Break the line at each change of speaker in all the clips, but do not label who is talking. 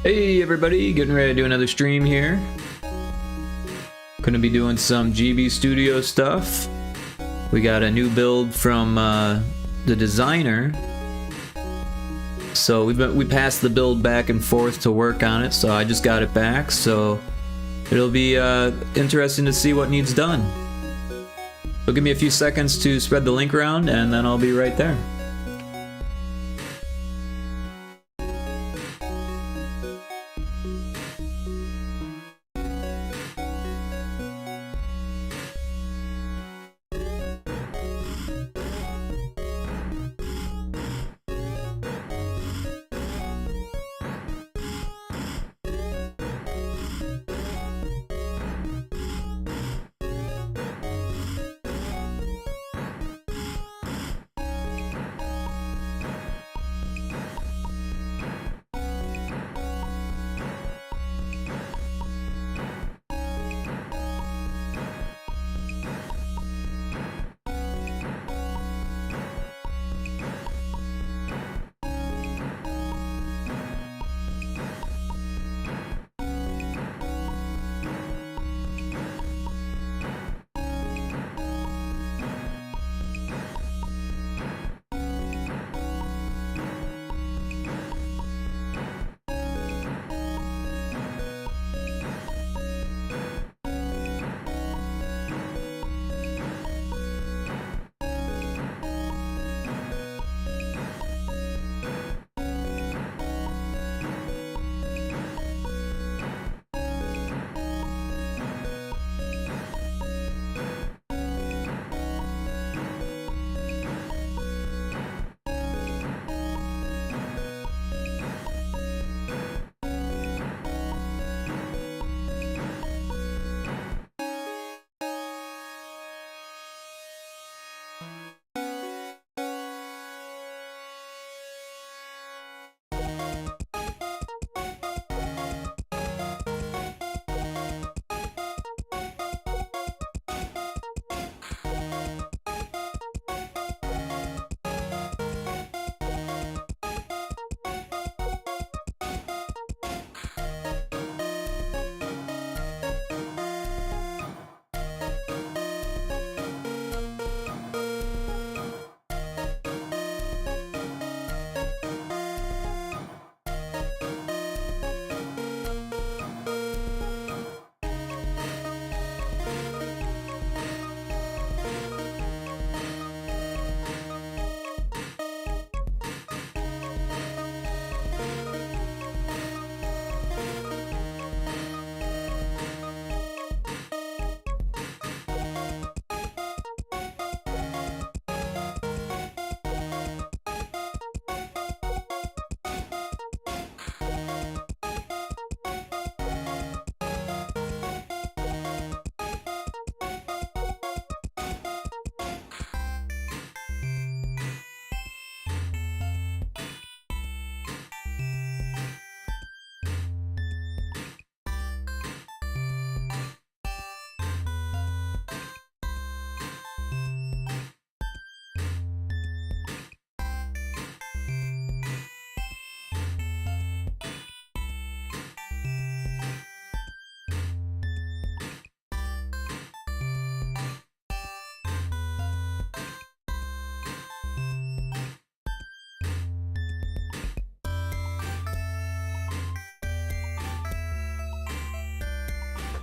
Hey everybody, getting ready to do another stream here. Gonna be doing some GB Studio stuff. We got a new build from the designer. So we passed the build back and forth to work on it, so I just got it back, so it'll be interesting to see what needs done. So give me a few seconds to spread the link around and then I'll be right there.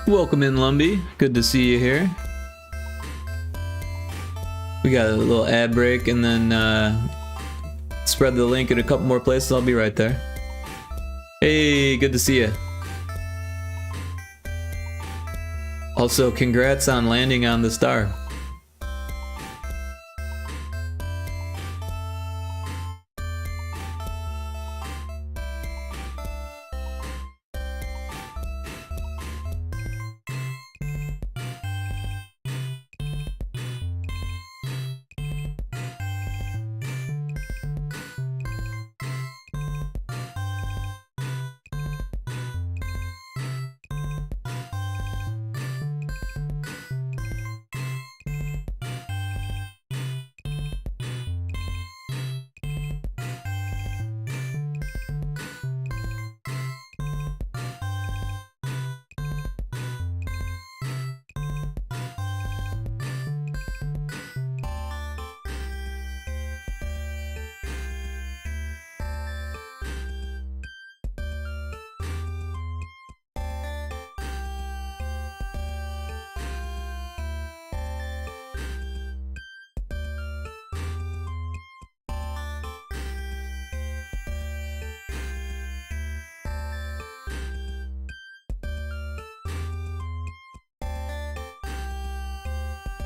Welcome in, Lumby. Good to see you here. We got a little ad break and then spread the link in a couple more places. I'll be right there. Hey, good to see you. Also, congrats on landing on the star.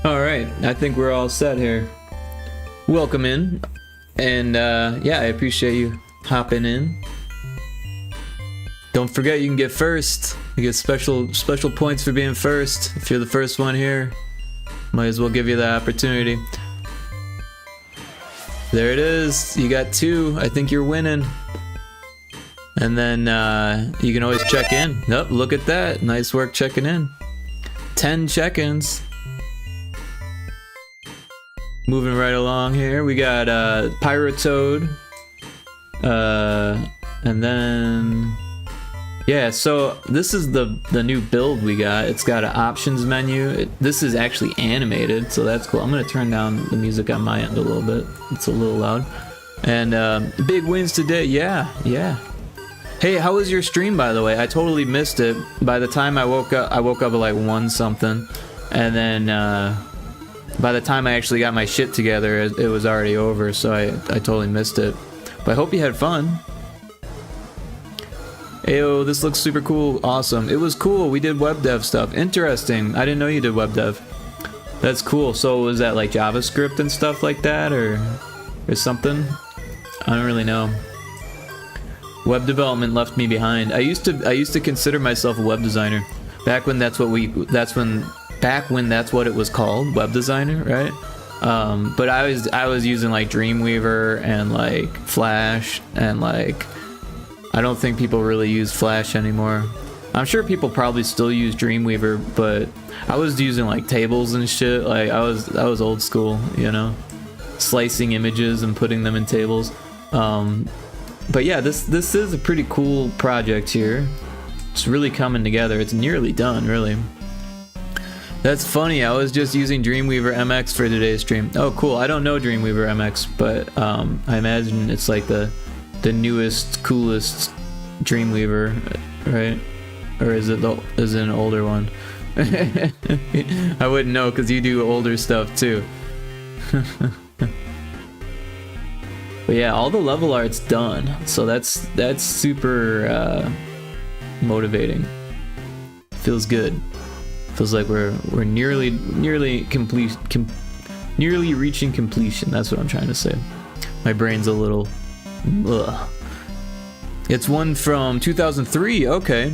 Alright, I think we're all set here. Welcome in. And yeah, I appreciate you hopping in. Don't forget you can get first. You get special points for being first. If you're the first one here, might as well give you the opportunity. There it is. You got 2. I think you're winning. And then you can always check in. Oh, look at that. Nice work checking in. 10 check-ins. Moving right along here. We got Pyrotoad. And then... yeah, so this is the new build we got. It's got an options menu. This is actually animated, so that's cool. I'm going to turn down the music on my end a little bit. It's a little loud. And big wins today. Yeah. Hey, how was your stream, by the way? I totally missed it. By the time I woke up at like 1 something. And then by the time I actually got my shit together, it was already over, so I totally missed it. But I hope you had fun. Ayo, this looks super cool. Awesome. It was cool. We did web dev stuff. Interesting. I didn't know you did web dev. That's cool. So was that like JavaScript and stuff like that, or something? I don't really know. Web development left me behind. I used to consider myself a web designer. Back when that's what it was called, web designer, right? But I was using like Dreamweaver and like Flash and like, I don't think people really use Flash anymore. I'm sure people probably still use Dreamweaver, but I was using like tables and shit. Like I was old school, you know, slicing images and putting them in tables. But yeah, this is a pretty cool project here. It's really coming together. It's nearly done, really. That's funny. I was just using Dreamweaver MX for today's stream. Oh, cool. I don't know Dreamweaver MX, but I imagine it's like the newest, coolest Dreamweaver, right? Or is it an older one? I wouldn't know because you do older stuff too. But yeah, all the level art's done, so that's super motivating. Feels good. Feels like we're nearly reaching completion. That's what I'm trying to say. My brain's a little. Ugh. It's one from 2003. Okay,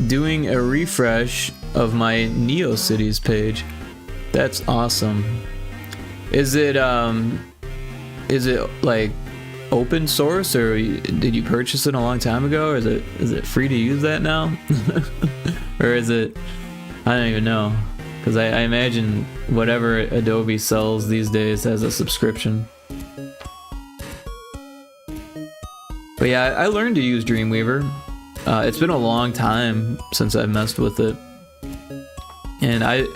doing a refresh of my NeoCities page. That's awesome. Is it like open source, or did you purchase it a long time ago, or is it free to use that now? Or is it, I don't even know, because I imagine whatever Adobe sells these days has a subscription. But yeah, I learned to use Dreamweaver. It's been a long time since I've messed with it, and I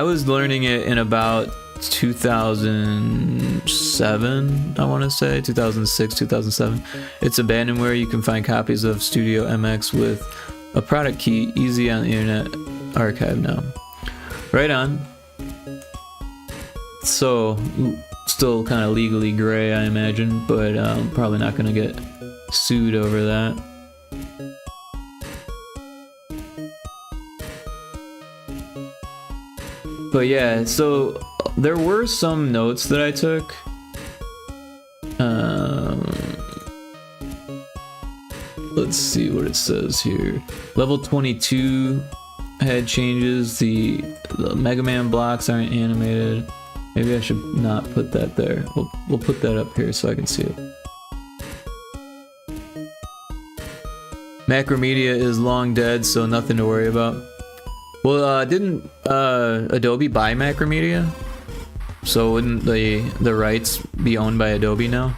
was learning it in about 2007, I want to say 2006, 2007. It's abandonware. You can find copies of Studio MX with a product key, easy on the Internet Archive now. Right on. So still kind of legally gray, I imagine, but probably not gonna get sued over that. But yeah, so there were some notes that I took. Let's see what it says here. Level 22 had changes. The Mega Man blocks aren't animated. Maybe I should not put that there. We'll put that up here so I can see it. Macromedia is long dead, so nothing to worry about. Well, didn't Adobe buy Macromedia? So wouldn't the rights be owned by Adobe now?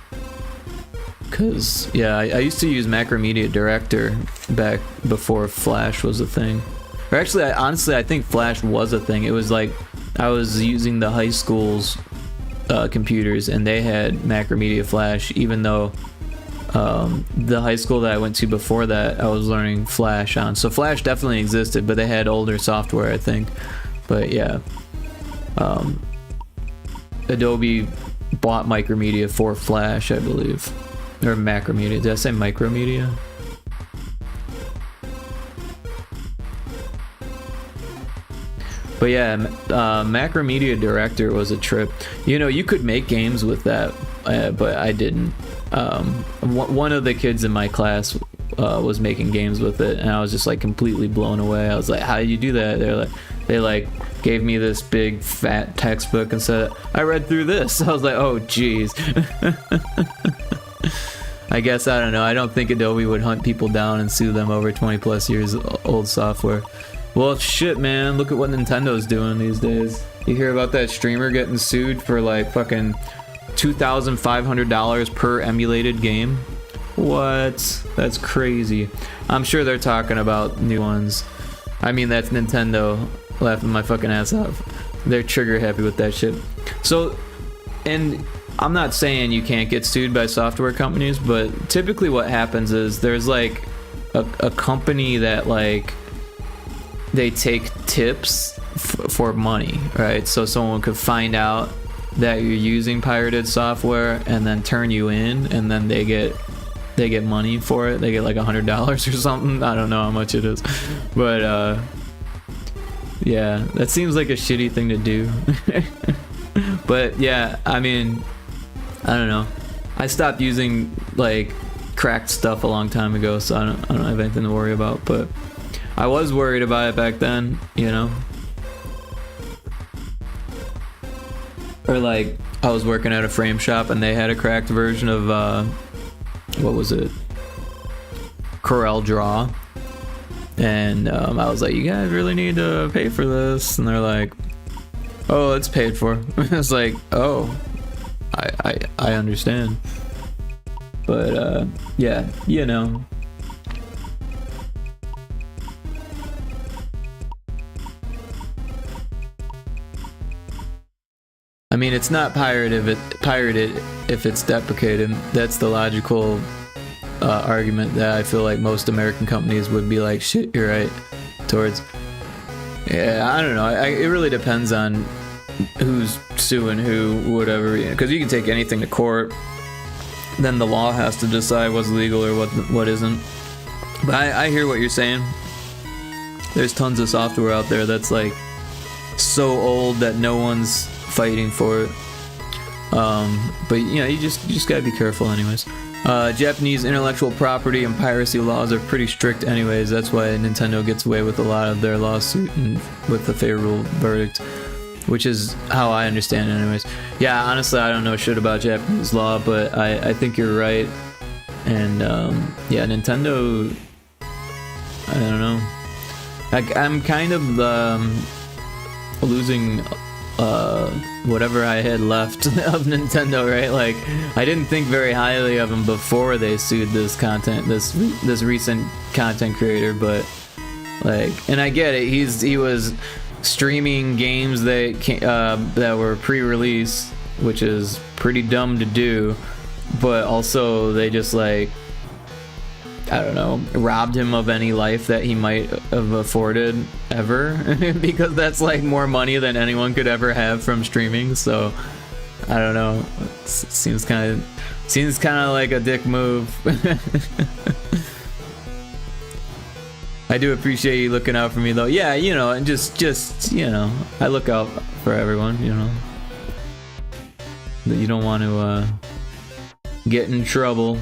Cause yeah, I used to use Macromedia Director back before Flash was a thing. Or actually, honestly, I think Flash was a thing. It was like I was using the high school's computers, and they had Macromedia Flash, even though the high school that I went to before that, I was learning Flash on. So Flash definitely existed, but they had older software, I think. But yeah, Adobe bought Micromedia for Flash, I believe. Or Macromedia. Did I say Micromedia? But yeah, Macromedia Director was a trip. You know, you could make games with that, but I didn't. One of the kids in my class was making games with it, and I was just like completely blown away. I was like, how do you do that? They gave me this big fat textbook and said, I read through this. I was like, oh geez. I guess, I don't know, I don't think Adobe would hunt people down and sue them over 20 plus years old software. Well, shit, man, look at what Nintendo's doing these days. You hear about that streamer getting sued for like fucking $2,500 per emulated game? What? That's crazy. I'm sure they're talking about new ones. I mean, that's Nintendo laughing my fucking ass off. They're trigger happy with that shit. So, and I'm not saying you can't get sued by software companies, but typically what happens is there's like a company that like they take tips for money, right? So someone could find out that you're using pirated software and then turn you in, and then they get money for it. They get like $100 or something. I don't know how much it is, but yeah, that seems like a shitty thing to do. But yeah, I mean, I don't know. I stopped using like cracked stuff a long time ago, so I don't have anything to worry about. But I was worried about it back then, you know. Or like I was working at a frame shop and they had a cracked version of what was it? Corel Draw. And I was like, you guys really need to pay for this, and they're like, oh, it's paid for. I was like, oh, I understand. But yeah, you know. I mean, it's not pirated if it's deprecated. That's the logical argument that I feel like most American companies would be like, shit, you're right, towards. Yeah, I don't know. It really depends on who's suing who, whatever. Because you can take anything to court, then the law has to decide what's legal or what isn't. But I hear what you're saying. There's tons of software out there that's like so old that no one's fighting for it. But you know, you just gotta be careful anyways. Japanese intellectual property and piracy laws are pretty strict anyways. That's why Nintendo gets away with a lot of their lawsuit and with the favorable verdict, which is how I understand it anyways. Yeah, honestly, I don't know shit about Japanese law, but I think you're right. And yeah, Nintendo, I don't know. I'm kind of losing whatever I had left of Nintendo, right? Like, I didn't think very highly of him before they sued this recent content creator, but like, and I get it, he was streaming games that were pre-release, which is pretty dumb to do, but also they just like, I don't know, robbed him of any life that he might have afforded ever, because that's like more money than anyone could ever have from streaming. So I don't know, it seems kind of like a dick move. I do appreciate you looking out for me though. Yeah, you know, and just you know, I look out for everyone, you know, that you don't want to get in trouble.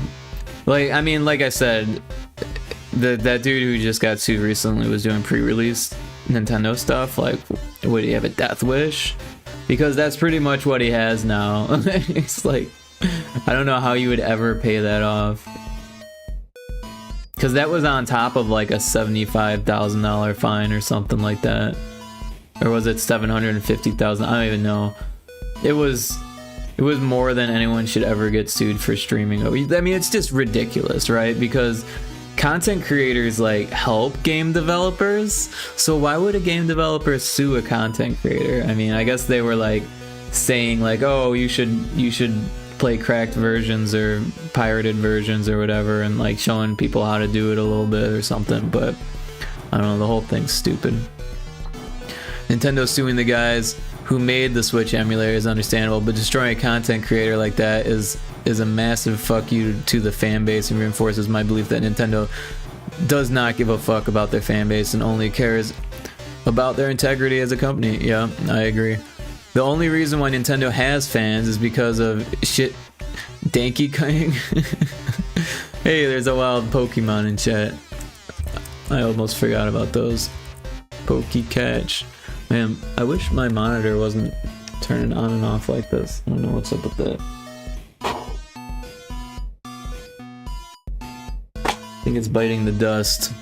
Like, I mean, like I said, that dude who just got sued recently was doing pre-release Nintendo stuff. Like, would he have a death wish? Because that's pretty much what he has now. It's like, I don't know how you would ever pay that off. Because that was on top of like a $75,000 fine or something like that. Or was it $750,000? I don't even know. It was more than anyone should ever get sued for streaming. I mean, it's just ridiculous, right? Because content creators like help game developers, so why would a game developer sue a content creator? I mean, I guess they were like saying like, oh, you should play cracked versions or pirated versions or whatever, and like showing people how to do it a little bit or something. But I don't know, the whole thing's stupid. Nintendo suing the guys who made the Switch emulator is understandable, but destroying a content creator like that is a massive fuck you to the fan base, and reinforces my belief that Nintendo does not give a fuck about their fan base and only cares about their integrity as a company. Yeah, I agree. The only reason why Nintendo has fans is because of shit. Danky Kong. Hey, there's a wild Pokemon in chat. I almost forgot about those. Catch. Man, I wish my monitor wasn't turning on and off like this. I don't know what's up with that. I think it's biting the dust.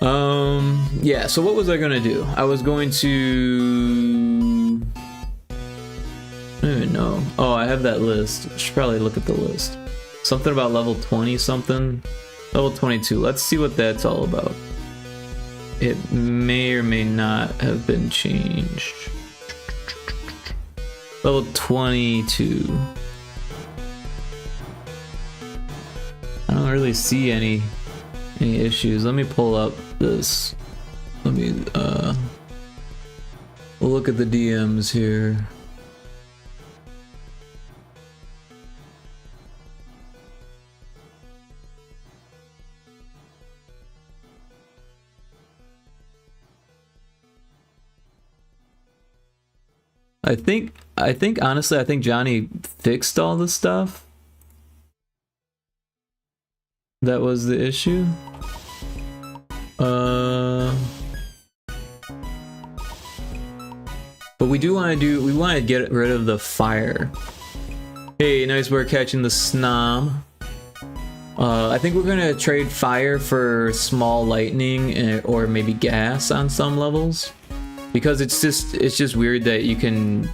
Yeah, so what was I gonna do? I was going to... I don't even know. Oh, I have that list. I should probably look at the list. Something about level 20 something. Level 22. Let's see what that's all about. It may or may not have been changed. Level 22. I don't really see any issues. Let me pull up this. Let me we'll look at the DMs here. I think honestly, I think Johnny fixed all the stuff. That was the issue. But we want to get rid of the fire. Hey, nice work catching the snom. I think we're gonna trade fire for small lightning or maybe gas on some levels, because it's just weird that you can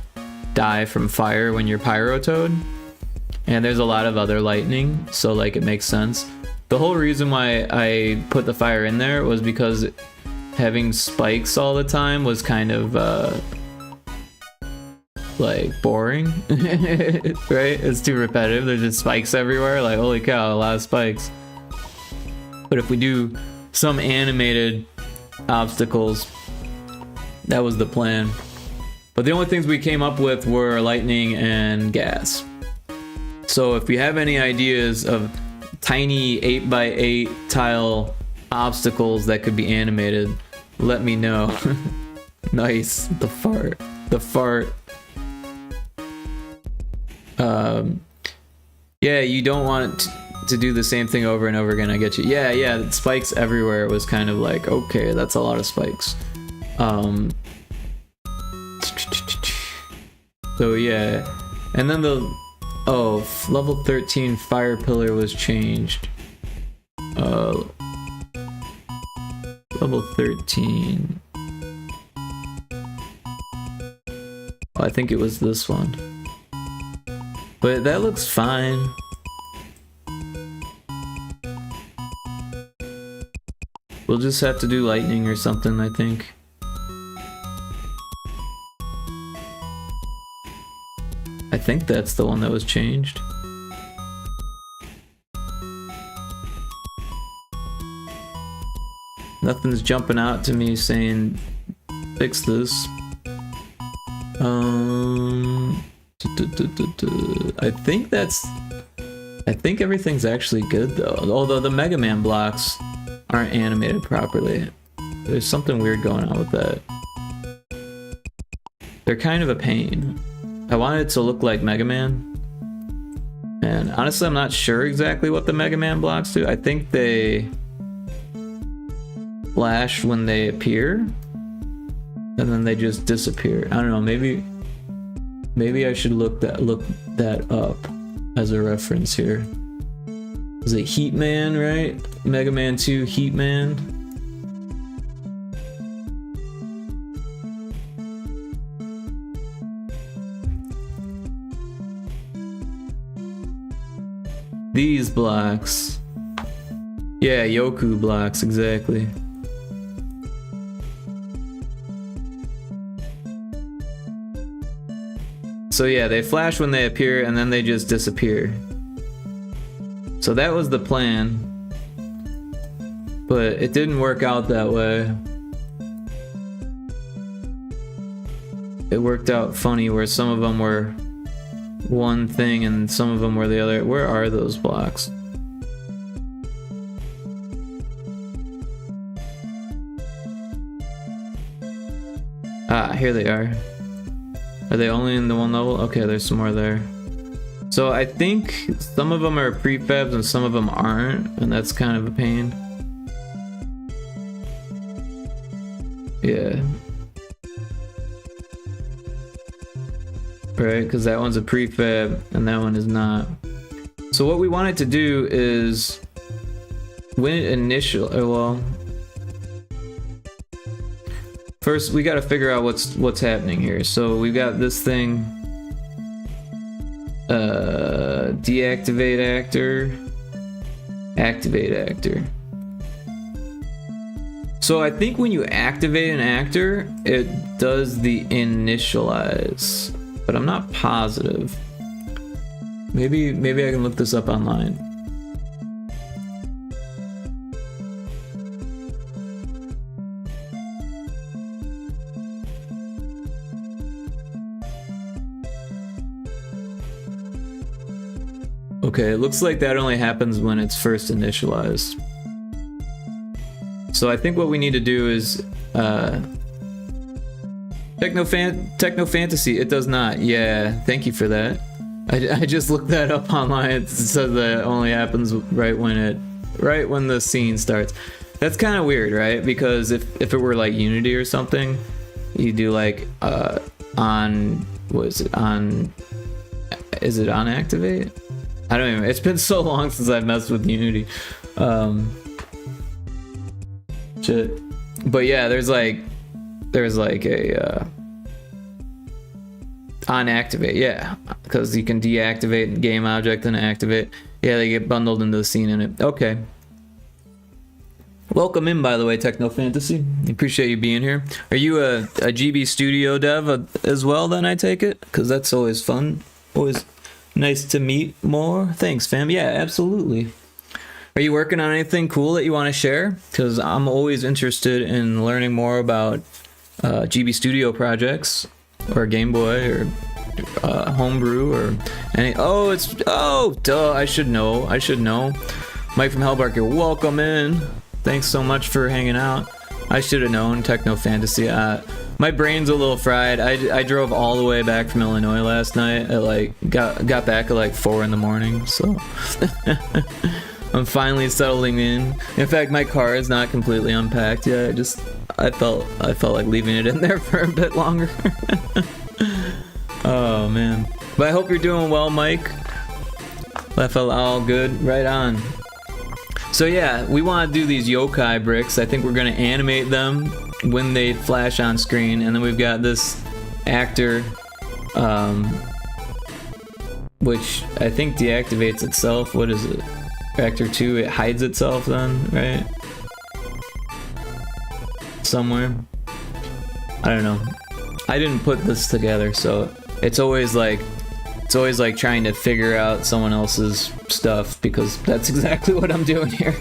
die from fire when you're Pyrotoad, and there's a lot of other lightning, so like it makes sense. The whole reason why I put the fire in there was because having spikes all the time was kind of like boring. Right? It's too repetitive. There's just spikes everywhere, like holy cow, a lot of spikes. But if we do some animated obstacles, that was the plan. But the only things we came up with were lightning and gas. So if you have any ideas of tiny 8x8 tile obstacles that could be animated, let me know. Nice. The fart. Yeah, you don't want to do the same thing over and over again. I get you. Yeah, spikes everywhere was kind of like, okay, that's a lot of spikes. So yeah, and then level 13 fire pillar was changed. Level 13. I think it was this one. But that looks fine. We'll just have to do lightning or something, I think. I think that's the one that was changed. Nothing's jumping out to me saying fix this. I think everything's actually good though. Although the Mega Man blocks aren't animated properly. There's something weird going on with that. They're kind of a pain. I wanted it to look like Mega Man. And honestly, I'm not sure exactly what the Mega Man blocks do. I think they flash when they appear, and then they just disappear. I don't know, maybe I should look that up as a reference here. Is it Heat Man, right? Mega Man 2 Heat Man. These blocks. Yeah, Yoku blocks, exactly. So yeah, they flash when they appear and then they just disappear. So that was the plan. But it didn't work out that way. It worked out funny where some of them were one thing and some of them were the other. Where are those blocks? Ah, here they are. Are they only in the one level? Okay, there's some more there. So I think some of them are prefabs and some of them aren't, and that's kind of a pain. Yeah. Right, because that one's a prefab and that one is not. So what we wanted to do is when it well, first we got to figure out what's happening here. So we've got this thing, deactivate actor, activate actor. So I think when you activate an actor, it does the initialize, but I'm not positive. Maybe I can look this up online. Okay, it looks like that only happens when it's first initialized. So I think what we need to do is Techno Fantasy. It does not. Yeah, thank you for that. I just looked that up online. It says that it only happens right when the scene starts. That's kind of weird, right? Because if it were like Unity or something, you do like is it on activate? I don't even. It's been so long since I've messed with Unity. Shit. But yeah, there's like a on activate, yeah, because you can deactivate game object and activate. Yeah, they get bundled into the scene in it. Okay. Welcome in, by the way, Techno Fantasy. Appreciate you being here. Are you a GB Studio dev as well? Then I take it, because that's always fun. Always nice to meet more. Thanks, fam. Yeah, absolutely. Are you working on anything cool that you want to share? Because I'm always interested in learning more about GB Studio projects, or Game Boy, or Homebrew, or any. Oh, duh! I should know. Mike from Hellbarker, welcome in. Thanks so much for hanging out. I should have known. Techno Fantasy. My brain's a little fried. I drove all the way back from Illinois last night. I got back at like 4 in the morning. So I'm finally settling in. In fact, my car is not completely unpacked yet. I felt like leaving it in there for a bit longer. Oh man. But I hope you're doing well, Mike. That felt all good. Right on. So yeah, we want to do these yokai bricks. I think we're going to animate them when they flash on screen, and then we've got this actor, which I think deactivates itself. What is it? Actor 2, it hides itself then, right? Somewhere. I don't know. I didn't put this together, so it's always like trying to figure out someone else's stuff, because that's exactly what I'm doing here.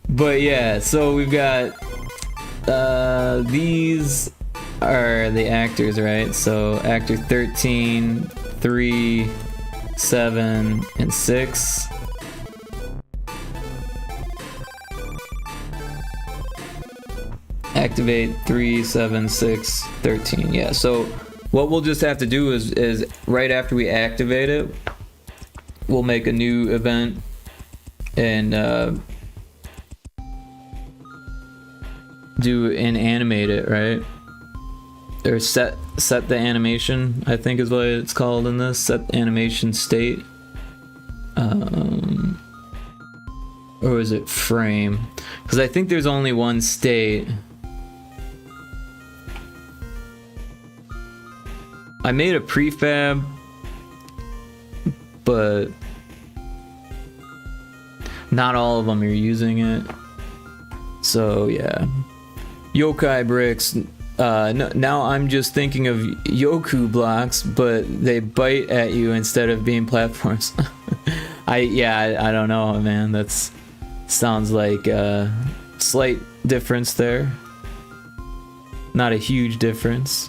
But yeah, so we've got these are the actors, right? So actor 13, 3, 7, and 6. Activate 3, 7, 6, 13. Yeah, so what we'll just have to do is right after we activate it, we'll make a new event and do and animate it, right? Or set the animation, I think is what it's called in this. Set animation state. Or is it frame? Because I think there's only one state. I made a prefab, but not all of them are using it. So yeah, yokai bricks. Now I'm just thinking of yoku blocks, but they bite at you instead of being platforms. I don't know, man. That's sounds like a slight difference there. Not a huge difference.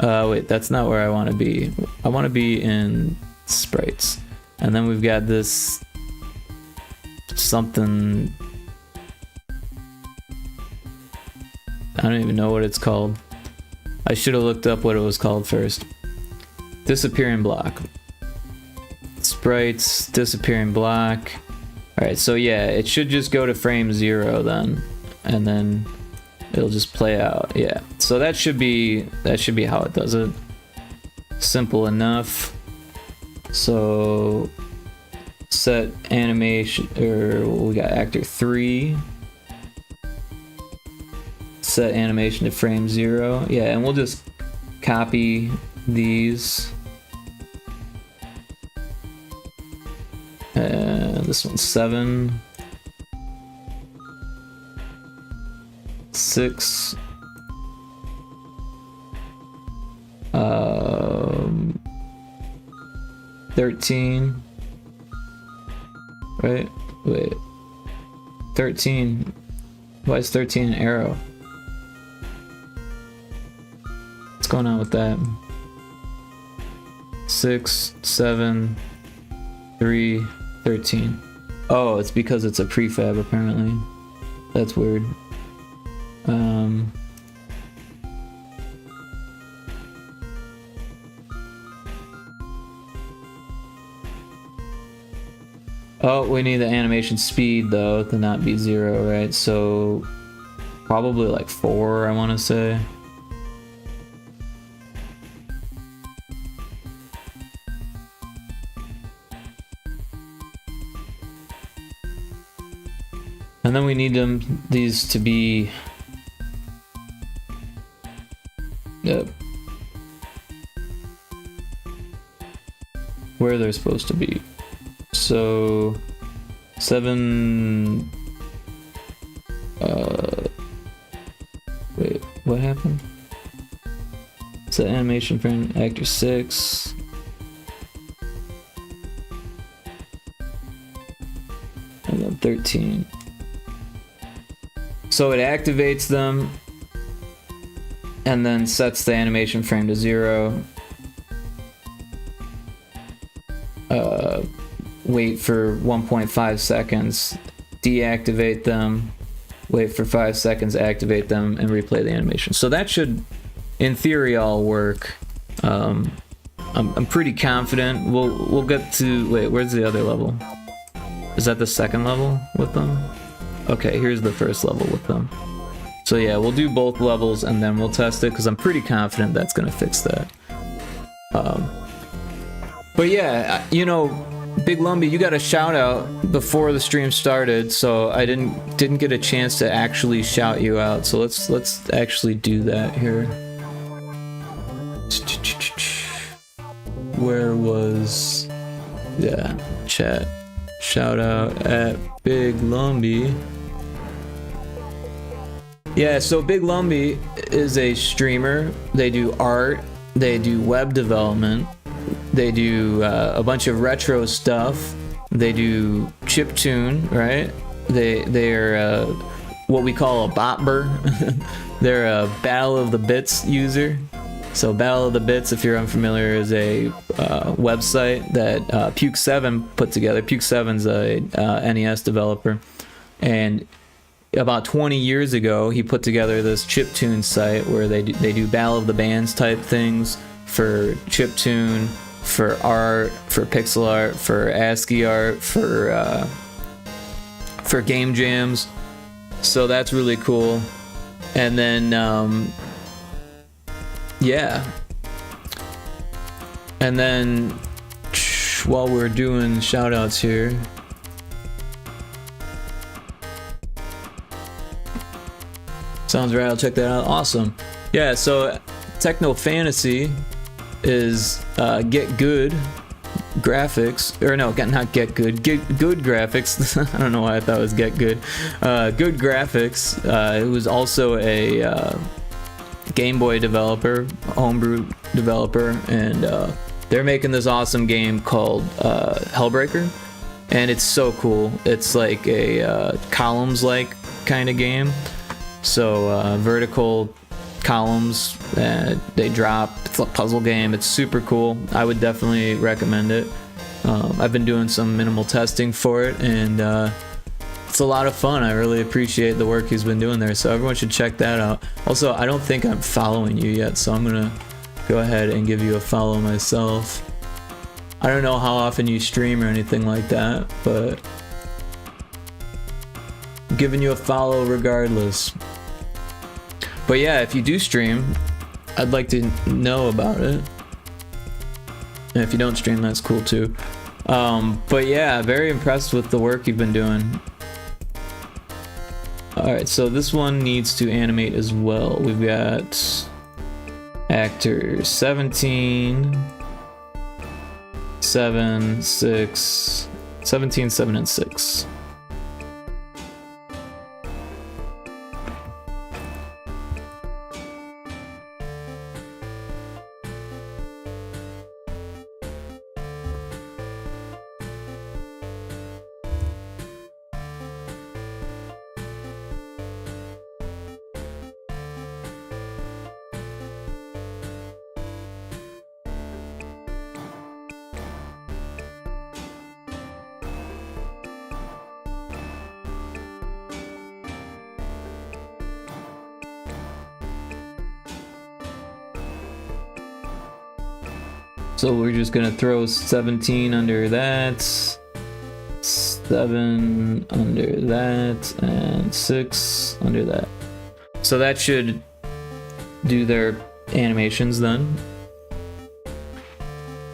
Wait, that's not where I want to be. I want to be in sprites. And then we've got this something. don't even know what it's called. I should have looked up what it was called first. Disappearing block. Sprites, disappearing block. Alright, so yeah, it should just go to frame 0 then. And then it'll just play out. Yeah. So that should be how it does it. Simple enough. So set animation, or we got actor 3. Set animation to frame 0. Yeah, and we'll just copy these. This one's 7. 6. 13. Right? Wait. 13. Why is 13 an arrow? What's going on with that? 6, 7, 3, 13. Oh, it's because it's a prefab apparently. That's weird. Oh, we need the animation speed though to not be 0, right? So probably like 4, I want to say. And then we need these to be where they're supposed to be. So 7. Wait, what happened? Set animation frame actor 6. And then 13. So it activates them and then sets the animation frame to 0. Wait for 1.5 seconds, deactivate them, wait for 5 seconds, activate them, and replay the animation. So that should, in theory, all work. I'm pretty confident. We'll get to, wait, where's the other level? Is that the second level with them? Okay, here's the first level with them. So yeah, we'll do both levels and then we'll test it because I'm pretty confident that's gonna fix that. But yeah, you know, Big Lumbee, you got a shout out before the stream started, so I didn't get a chance to actually shout you out. So let's actually do that here. Where was, yeah, chat. Shout out at Big Lumbee. Yeah, so Big Lumbee is a streamer. They do art, they do web development, they do a bunch of retro stuff. They do chiptune, right? They're what we call a botber. They're a Battle of the Bits user. So Battle of the Bits, if you're unfamiliar, is a website that Puke7 put together. Puke7's a NES developer, and about 20 years ago, he put together this chiptune site where they do Battle of the Bands type things for chiptune, for art, for pixel art, for ASCII art, for game jams. So that's really cool. And then yeah. And then while we're doing shout outs here, sounds right, I'll check that out. Awesome. Yeah, so Techno Fantasy is Get Good Graphics, or no, not Get Good, Get Good Graphics. I don't know why I thought it was Get Good. Good Graphics. It was also a Game Boy developer, homebrew developer, and they're making this awesome game called Hellbreaker, and it's so cool. It's like a columns-like kind of game. So vertical columns, they drop. It's a puzzle game. It's super cool. I would definitely recommend it. I've been doing some minimal testing for it, and it's a lot of fun. I really appreciate the work he's been doing there, so everyone should check that out. Also, I don't think I'm following you yet, so I'm gonna go ahead and give you a follow myself. I don't know how often you stream or anything like that, but I'm giving you a follow regardless. But yeah, if you do stream, I'd like to know about it. And if you don't stream, that's cool too. But yeah, very impressed with the work you've been doing. Alright, so this one needs to animate as well. We've got actor 17, 7, 6, 17, 7, and 6. So we're just gonna throw 17 under that, 7 under that, and 6 under that. So that should do their animations then.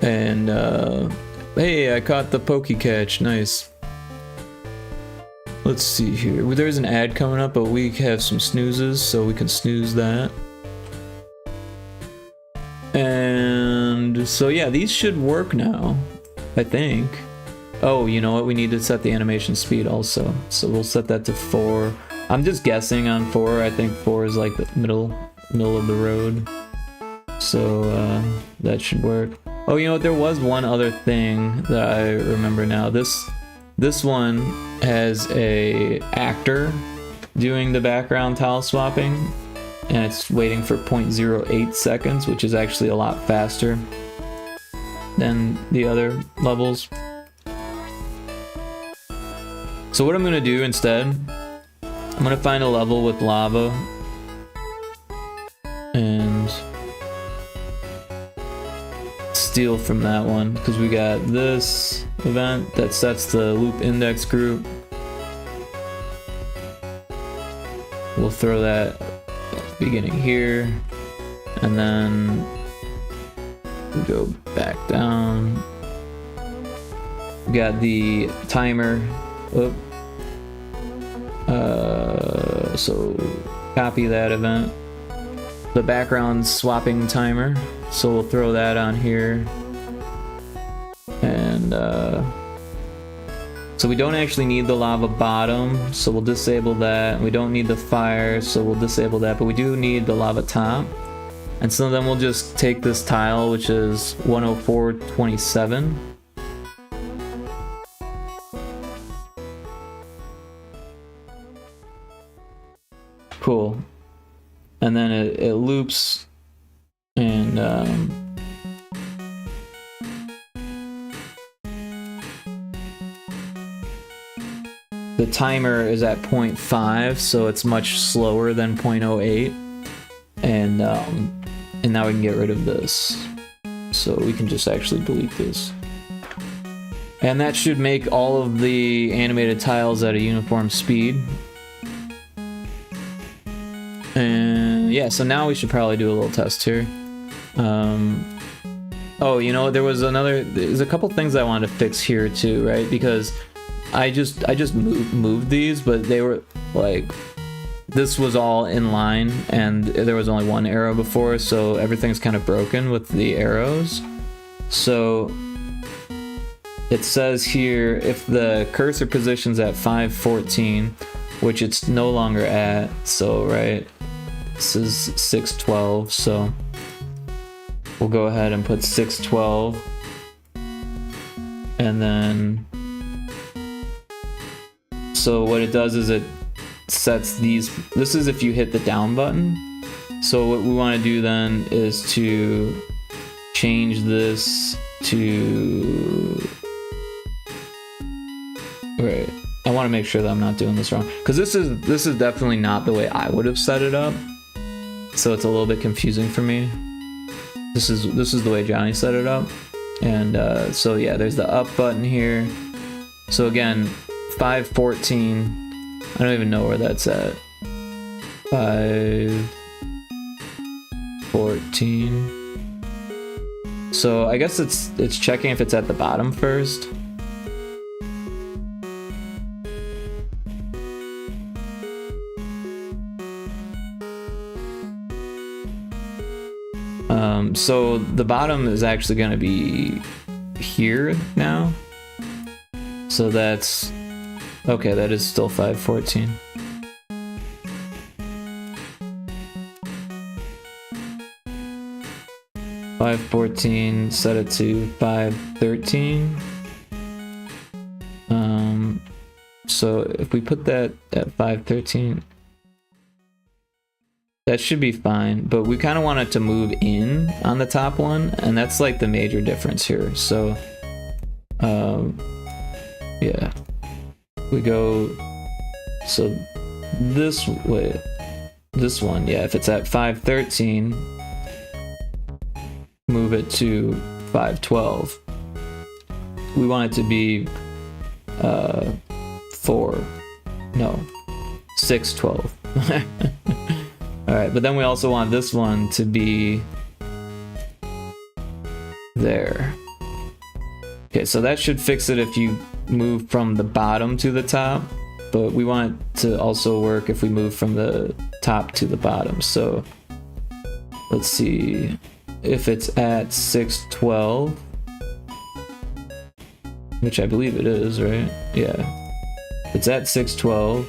And hey, I caught the pokey catch, nice. Let's see here, there's an ad coming up, but we have some snoozes, so we can snooze that. And so yeah, these should work now, I think. Oh, you know what? We need to set the animation speed also. So we'll set that to 4. I'm just guessing on 4. I think 4 is like the middle of the road. So that should work. Oh, you know what? There was one other thing that I remember now. This one has a actor doing the background tile swapping, and it's waiting for 0.08 seconds, which is actually a lot faster than the other levels. So what I'm gonna do instead, I'm gonna find a level with lava and steal from that one, because we got this event that sets the loop index group. We'll throw that beginning here, and then we go back down. We got the timer. So copy that event, the background swapping timer. So we'll throw that on here, and so we don't actually need the lava bottom, so we'll disable that. We don't need the fire, so we'll disable that, but we do need the lava top. And so then we'll just take this tile, which is 104.27. Cool. And then it loops, and the timer is at 0.5, so it's much slower than 0.08. And now we can get rid of this. So we can just actually delete this. And that should make all of the animated tiles at a uniform speed. And yeah, so now we should probably do a little test here. Oh, you know, there's a couple things I wanted to fix here too, right? Because I just moved these, but they were like, this was all in line and there was only one arrow before, so everything's kind of broken with the arrows. So it says here, if the cursor position's at 514, which it's no longer at, so right, this is 612, so we'll go ahead and put 612, and then so what it does is it sets these, this is if you hit the down button. So what we want to do then is to change this to, right, I want to make sure that I'm not doing this wrong, because this is definitely not the way I would have set it up, so it's a little bit confusing for me. This is the way Johnny set it up, and so yeah, there's the up button here. So again, 514. I don't even know where that's at. 514. So I guess it's checking if it's at the bottom first. So the bottom is actually going to be here now. So that's okay. That is still 514. Set it to 513. So if we put that at 513, that should be fine, but we kind of want it to move in on the top one, and that's like the major difference here. So yeah, we go, so this way, this one, yeah, if it's at 513, move it to 512. We want it to be 612. Alright, but then we also want this one to be there. Okay, so that should fix it if you move from the bottom to the top, but we want it to also work if we move from the top to the bottom. So let's see if it's at 612, which I believe it is, right? Yeah, it's at 612.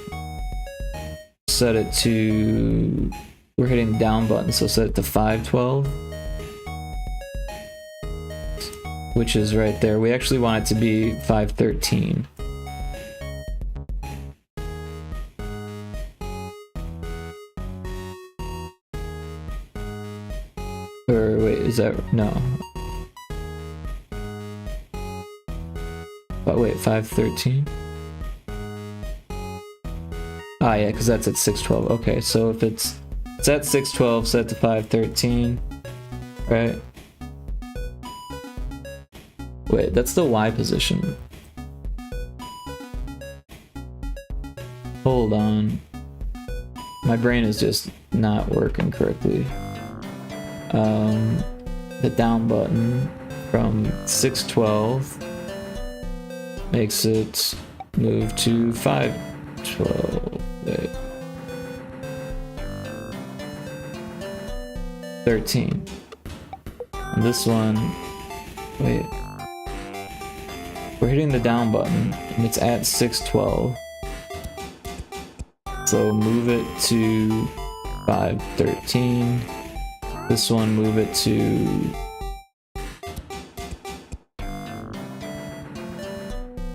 Set it to, we're hitting the down button, so set it to 512, which is right there. We actually want it to be 513. Or wait, is that, no. But wait, 513? Ah, yeah, because that's at 612. Okay, so if it's at 612, set to 513, right? Wait, that's the Y position. Hold on. My brain is just not working correctly. The down button from 612 makes it move to 512. Wait. 13. And this one, wait. We're hitting the down button and it's at 612. So move it to 513. This one, move it to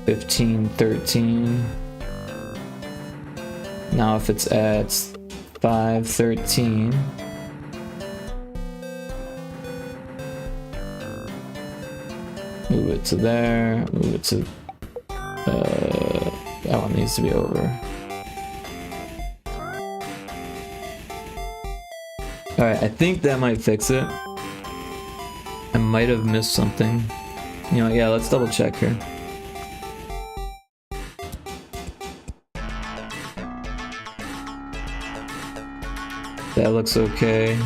1513. Now if it's at 513, move it to there, move it to, that one needs to be over. Alright, I think that might fix it. I might have missed something. You know, yeah, let's double check here. That looks okay.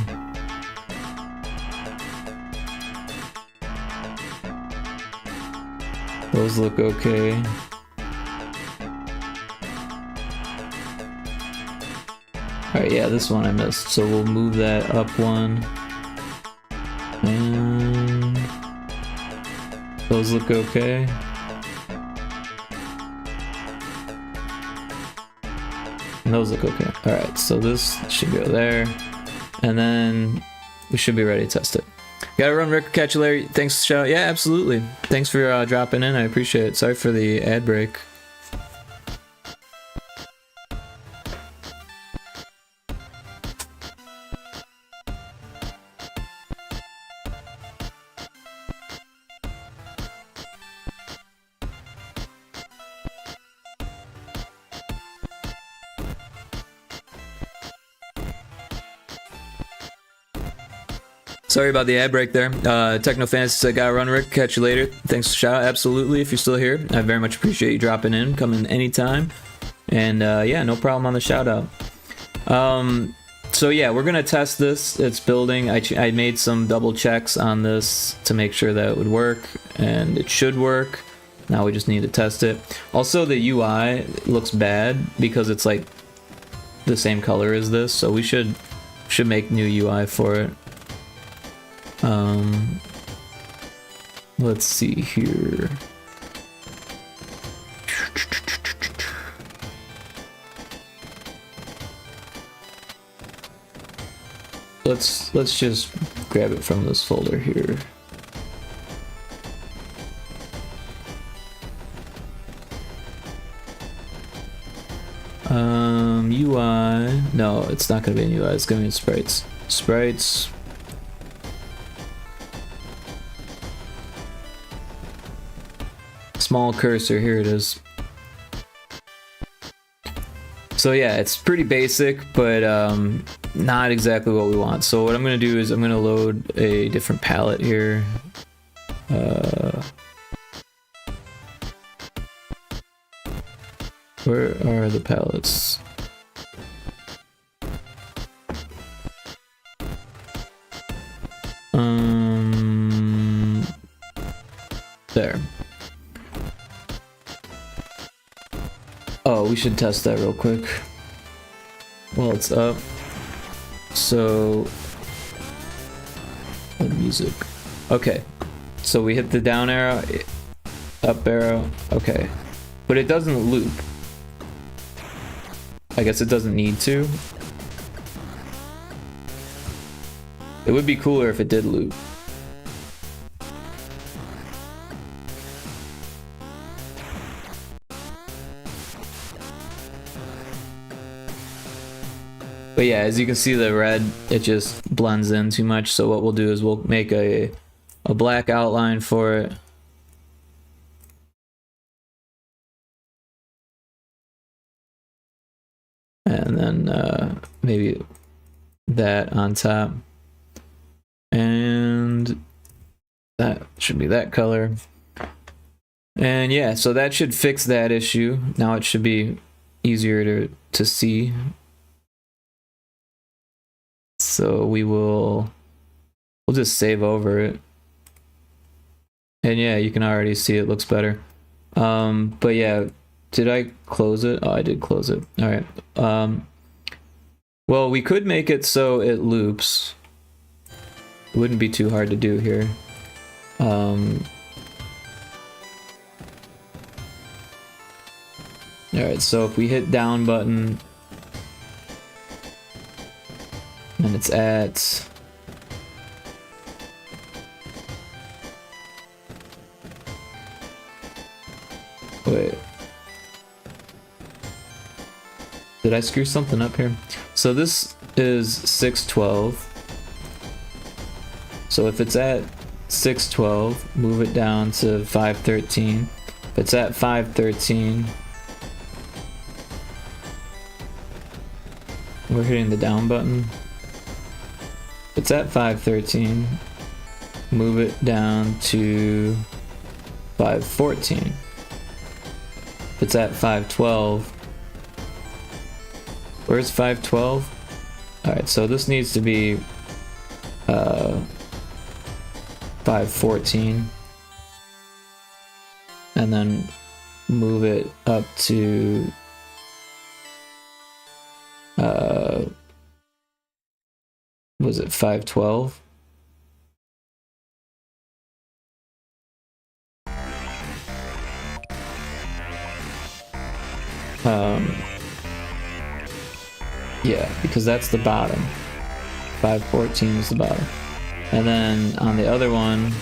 Those look okay. Alright, yeah, this one I missed, so we'll move that up one. And those look okay. And those look okay. Alright, so this should go there. And then we should be ready to test it. Gotta run, Rick. Catch you later. Thanks, shout. Yeah, absolutely. Thanks for dropping in. I appreciate it. Sorry for the ad break. Sorry about the ad break there. Techno Fantasy said, "Gotta run, Rick. Catch you later." Thanks for the shout out. Absolutely, if you're still here, I very much appreciate you dropping in, coming anytime. And yeah, no problem on the shout out. So yeah, we're gonna test this. It's building. I made some double checks on this to make sure that it would work, and it should work. Now we just need to test it. Also, the UI looks bad because it's like the same color as this, so we should make new UI for it. Let's see here. Let's just grab it from this folder here. UI. No, it's not gonna be in UI. It's gonna be in sprites. Sprites. Small cursor. Here it is. So yeah, it's pretty basic, but not exactly what we want. So what I'm gonna do is I'm gonna load a different palette here. Where are the palettes? There. Oh, we should test that real quick while it's up. So, music. Okay, so we hit the down arrow, up arrow. Okay, but it doesn't loop. I guess it doesn't need to. It would be cooler if it did loop. But yeah, as you can see, the red, it just blends in too much. So what we'll do is we'll make a black outline for it. And then maybe that on top. And that should be that color. And yeah, so that should fix that issue. Now it should be easier to see. So we'll just save over it. And yeah, you can already see it looks better. But yeah, did I close it? Oh, I did close it. All right. Well, we could make it so it loops. It wouldn't be too hard to do here. All right, so if we hit down button, and it's at wait, did I screw something up here? So this is 612. So if it's at 612, move it down to 513. If it's at 513, we're hitting the down button. If it's at 513, move it down to 514. If it's at 512, where's 512? Alright, so this needs to be 514. And then move it up to was it 512? Yeah, because that's the bottom. 514 is the bottom. And then on the other one,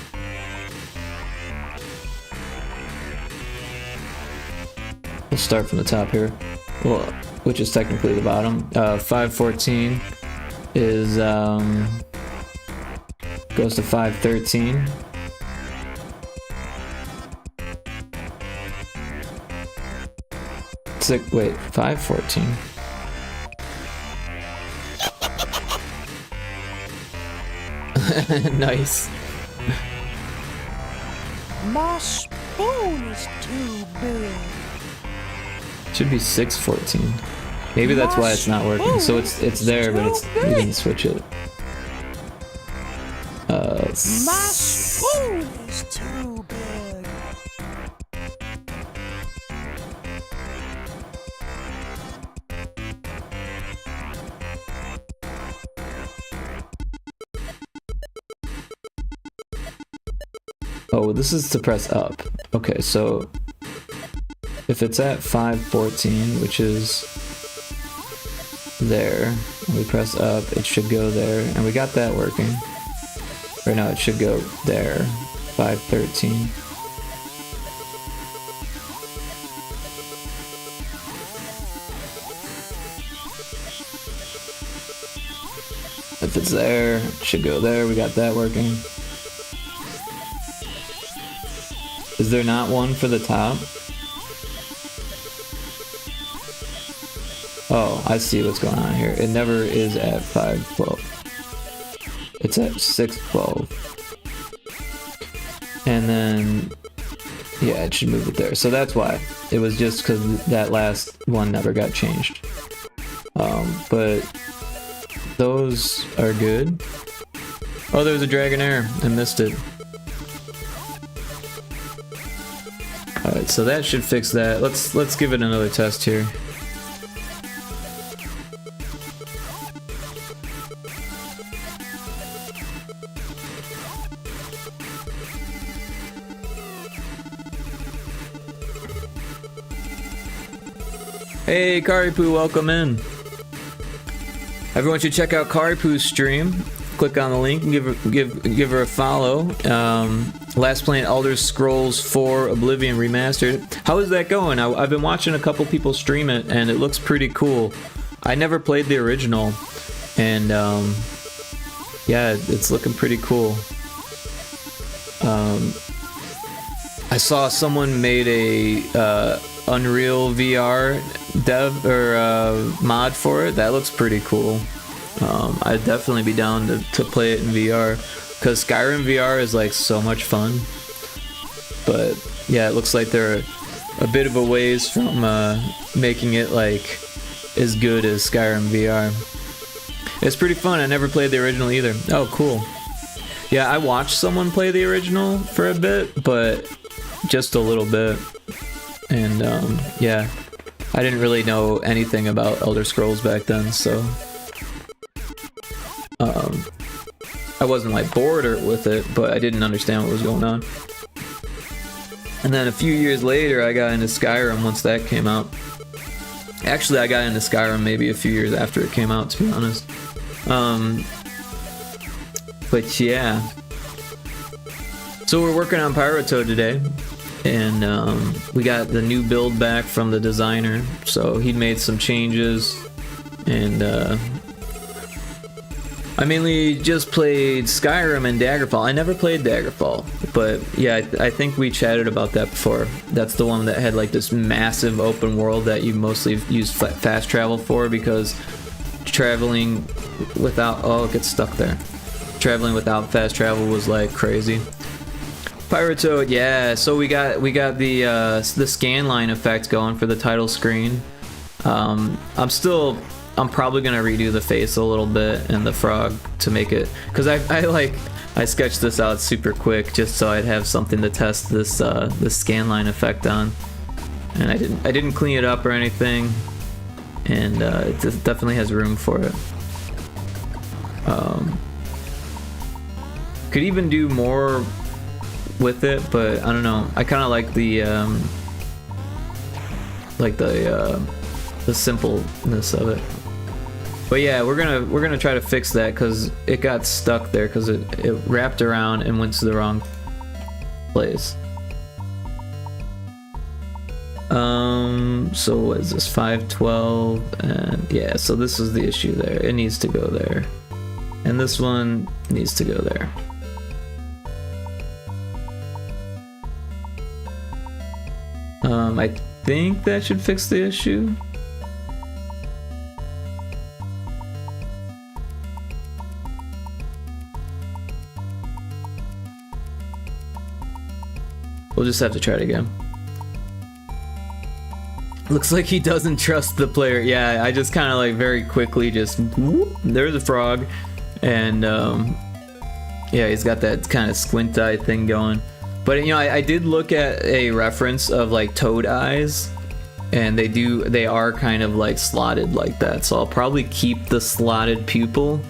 we'll start from the top here. Well, which is technically the bottom. 514 is goes to 513. Wait, 514. Nice.
My spoon is too big.
Should be 614. Maybe that's why it's not working. So it's there, but you didn't switch it.
My spoon is too big.
Oh, this is to press up. Okay, so if it's at 514, which is there, and we press up, it should go there, and we got that working. Or no, it should go there, 513. If it's there, it should go there, we got that working. Is there not one for the top? Oh, I see what's going on here. It never is at 512. It's at 612. And then, yeah, it should move it there. So that's why. It was just because that last one never got changed. But those are good. Oh, there's a Dragonair. I missed it. Alright, so that should fix that. Let's give it another test here. Hey Karipu, welcome in. Everyone should check out Karipu's stream. Click on the link and give her a follow. Last playing Elder Scrolls 4 Oblivion Remastered. How is that going? I've been watching a couple people stream it, and it looks pretty cool. I never played the original, and yeah, it's looking pretty cool. I saw someone made a Unreal VR dev or mod for it. That looks pretty cool. I'd definitely be down to play it in VR, because Skyrim VR is like so much fun. But yeah, it looks like they're a bit of a ways from making it like as good as Skyrim VR. It's pretty fun. I never played the original either. Oh, cool. Yeah, I watched someone play the original for a bit, but just a little bit. And yeah, I didn't really know anything about Elder Scrolls back then, so I wasn't like bored with it, but I didn't understand what was going on. And then a few years later, I got into Skyrim once that came out. Actually, I got into Skyrim maybe a few years after it came out, to be honest. But yeah. So we're working on Pyrotoad today, and we got the new build back from the designer. So he'd made some changes, and I mainly just played Skyrim and Daggerfall. I never played Daggerfall, but yeah, I think we chatted about that before. That's the one that had like this massive open world that you mostly use fast travel for, because traveling without... oh, it gets stuck there. Traveling without fast travel was like crazy. Pyrotoad, yeah. So we got the scan line effect going for the title screen. I'm probably gonna redo the face a little bit and the frog to make it, because I sketched this out super quick just so I'd have something to test this scan line effect on, and I didn't clean it up or anything, and it definitely has room for it. Could even do more with it, but I don't know. I kind of like the simpleness of it. But yeah, we're gonna try to fix that, because it got stuck there because it wrapped around and went to the wrong place. So what is this, 512? And yeah, so this is the issue there. It needs to go there, and this one needs to go there. I think that should fix the issue. We'll just have to try it again. Looks like he doesn't trust the player. Yeah, I just kind of like very quickly just whoop, there's a frog, and yeah, he's got that kind of squint eye thing going. But you know, I did look at a reference of like toad eyes, and they are kind of like slotted like that. So I'll probably keep the slotted pupil,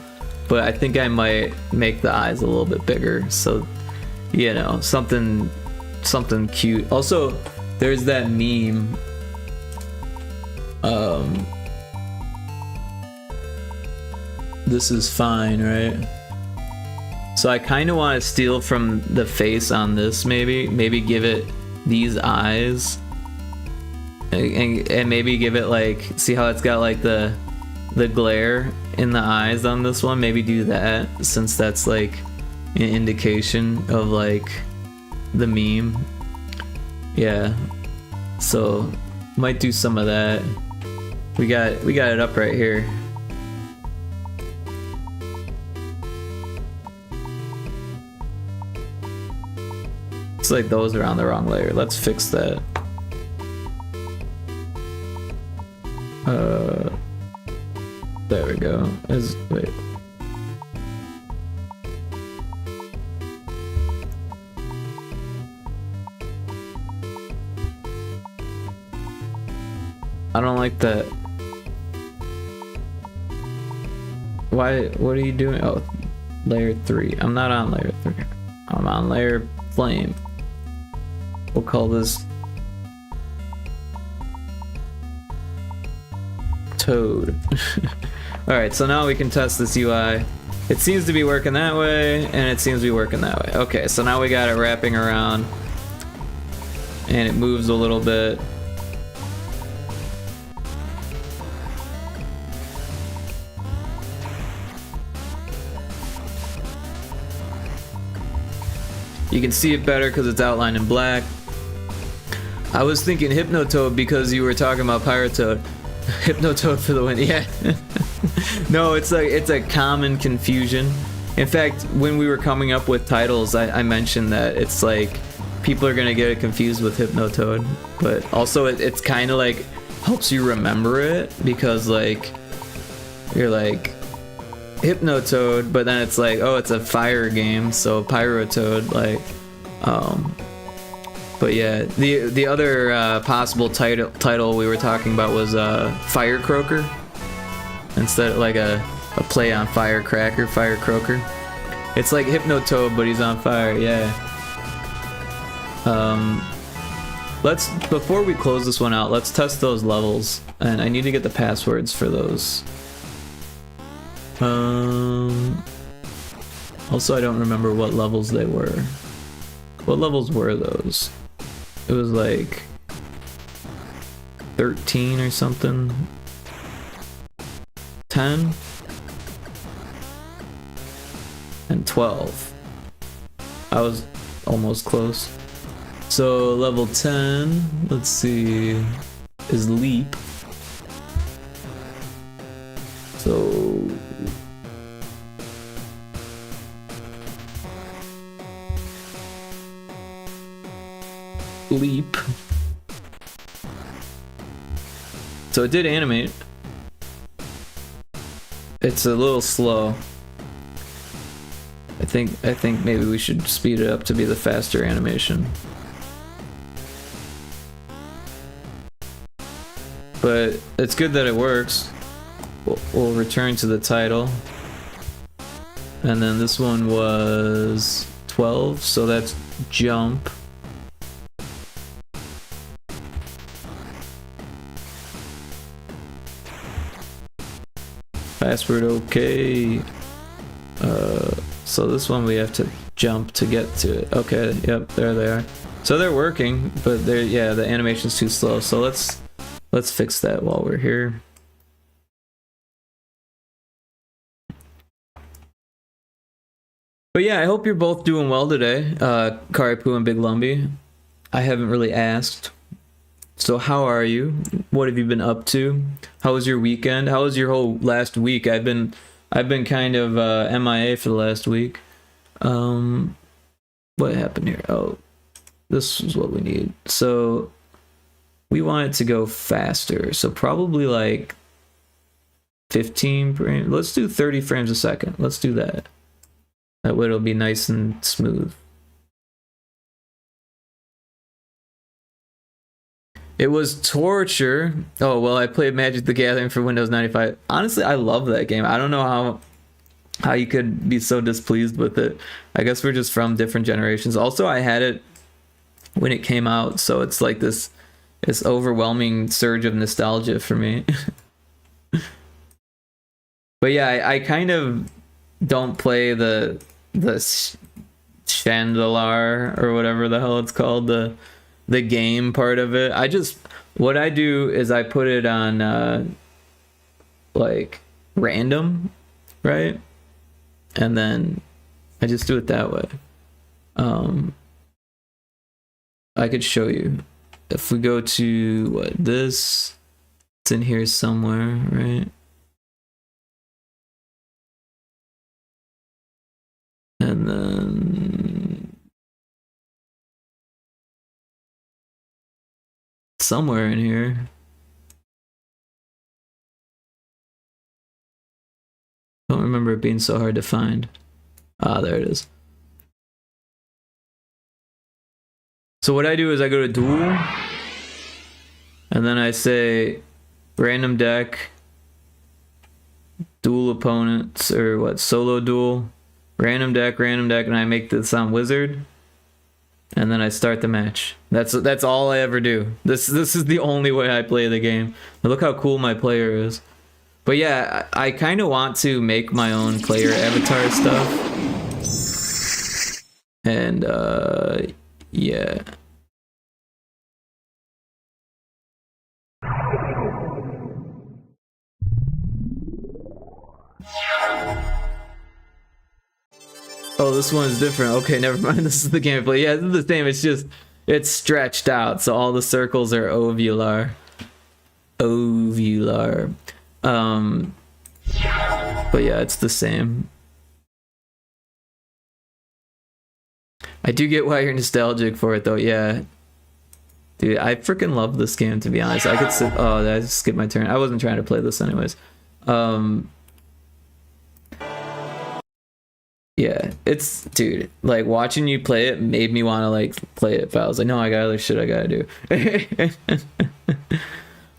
but I think I might make the eyes a little bit bigger. So you know, something cute. Also, there's that meme. This is fine, right? So I kind of want to steal from the face on this, maybe give it these eyes, and maybe give it like, see how it's got like the glare in the eyes on this one. Maybe do that, since that's like an indication of like the meme. Yeah, so might do some of that. We got it up right here. It's like those are on the wrong layer. Let's fix that. There we go. Wait. I don't like that. Why? What are you doing? Oh, layer 3. I'm not on layer 3. I'm on layer flame. We'll call this Toad. Alright, so now we can test this UI. It seems to be working that way, and it seems to be working that way. Okay, so now we got it wrapping around, and it moves a little bit. You can see it better because it's outlined in black. I was thinking Hypnotoad because you were talking about Pyrotoad. Hypnotoad for the win, yeah. No, it's a common confusion. In fact, when we were coming up with titles, I mentioned that it's like people are gonna get it confused with Hypnotoad, but also it's kind of like helps you remember it, because like you're like Hypnotoad, but then it's like, oh, it's a fire game, so Pyrotoad, like, but yeah, the other possible title we were talking about was Fire Croaker, instead of like a play on Firecracker, Fire Croaker. It's like Hypnotoad, but he's on fire, yeah. Let's, before we close this one out, let's test those levels, and I need to get the passwords for those. Also, I don't remember what levels they were. What levels were those? It was like 13 or something. 10 and 12. I was almost close. So level 10, let's see, is Leap. So Leap. So it did animate. It's a little slow. I think maybe we should speed it up to be the faster animation. But it's good that it works. We'll return to the title. And then this one was 12, so that's Jump. Password okay. So this one we have to jump to get to it. Okay, yep, there they are. So they're working, but they're, yeah, the animation's too slow. So let's fix that while we're here. But yeah, I hope you're both doing well today, Karipu and Big Lumby. I haven't really asked. So how are you? What have you been up to? How was your weekend? How was your whole last week? I've been kind of MIA for the last week. What happened here? Oh, this is what we need. So we want it to go faster. So probably like 15 frames. Let's do 30 frames a second. Let's do that. That way it'll be nice and smooth. It was torture. Oh, well, I played Magic the Gathering for Windows 95. Honestly, I love that game. I don't know how you could be so displeased with it. I guess we're just from different generations. Also, I had it when it came out, so it's like this overwhelming surge of nostalgia for me. But yeah, I kind of don't play the Chandelier or whatever the hell it's called, the game part of it. What I do is I put it on like random, right? And then I just do it that way. I could show you. If we go to this, it's in here somewhere, right? And then somewhere in here. Don't remember it being so hard to find. Ah, there it is. So what I do is I go to duel, and then I say random deck, duel opponents, or what, solo duel, random deck, and I make this on wizard, and then I start the match. That's all I ever do. This is the only way I play the game. Look how cool my player is. But yeah, I kind of want to make my own player avatar stuff. And yeah. Oh, this one is different. Okay, never mind. This is the gameplay. Yeah, this is the same. It's just, it's stretched out. So all the circles are ovular. Ovular. But yeah, it's the same. I do get why you're nostalgic for it though. Yeah. Dude, I freaking love this game, to be honest. I could sit, oh, I just skipped my turn. I wasn't trying to play this anyways. Yeah, it's, dude, like watching you play it made me want to like play it, but I was like, no, I got other shit I gotta do.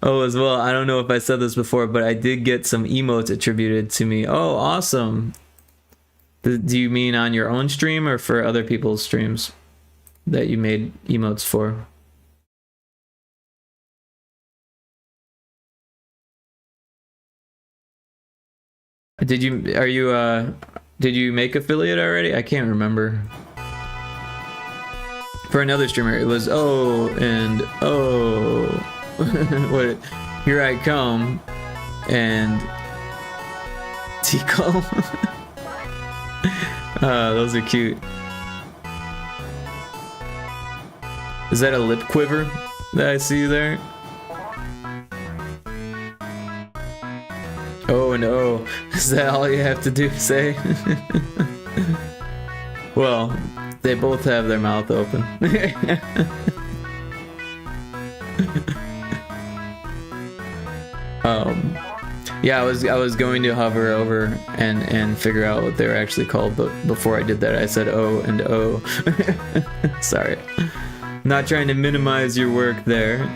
Oh, as well, I don't know if I said this before, but I did get some emotes attributed to me. Oh, awesome. Do you mean on your own stream or for other people's streams that you made emotes for? Did you make affiliate already? I can't remember. For another streamer, it was oh and oh. What? Here I come and Tico. Those are cute. Is that a lip quiver that I see there? Oh and oh. Is that all you have to do, say? Well, they both have their mouth open. Yeah, I was going to hover over and figure out what they were actually called, but before I did that, I said oh and oh. Sorry. Not trying to minimize your work there.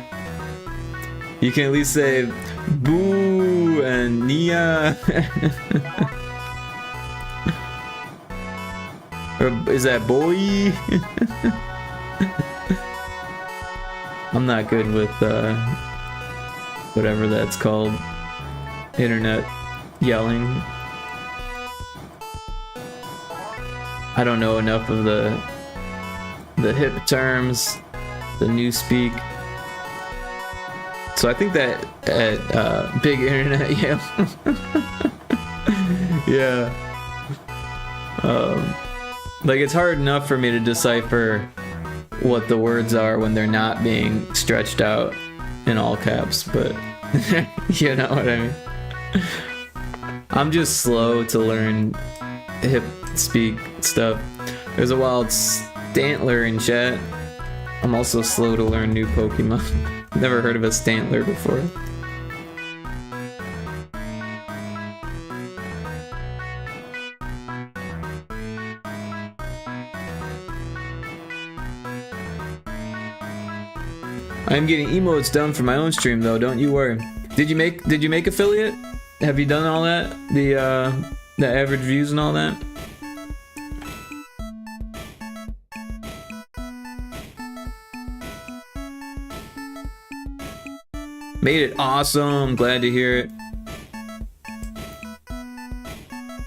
You can at least say boo and Nia. Or is that boy? I'm not good with whatever that's called. Internet yelling. I don't know enough of the hip terms, the new speak. So I think that at big internet, yeah. Yeah. Like it's hard enough for me to decipher what the words are when they're not being stretched out in all caps, but you know what I mean. I'm just slow to learn hip speak stuff. There's a wild Stantler in chat. I'm also slow to learn new Pokemon. Never heard of a Stantler before. I'm getting emotes done for my own stream though, don't you worry. Did you make affiliate? Have you done all that? The average views and all that? Made it awesome, glad to hear it.